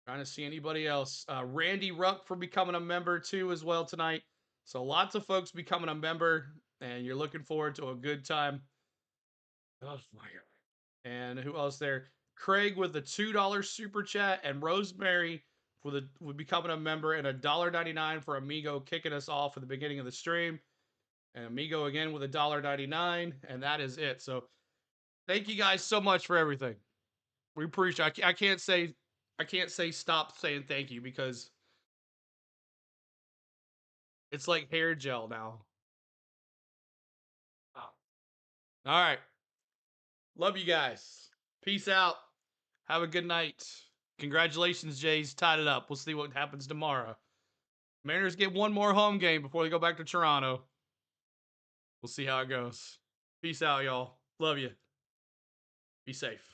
to see anybody else. Randy Ruck for becoming a member too as well tonight. So lots of folks becoming a member, and you're looking forward to a good time. Oh my God. And who else there? Craig with the $2 super chat, and Rosemary with becoming a member, and $1.99 for Amigo kicking us off at the beginning of the stream. And Amigo again with $1.99, and that is it. So thank you guys so much for everything. We appreciate it. I can't say stop saying thank you because it's like hair gel now. Wow. All right. Love you guys. Peace out. Have a good night. Congratulations, Jays. Tied it up. We'll see what happens tomorrow. Mariners get one more home game before they go back to Toronto. We'll see how it goes. Peace out, y'all. Love you. Be safe.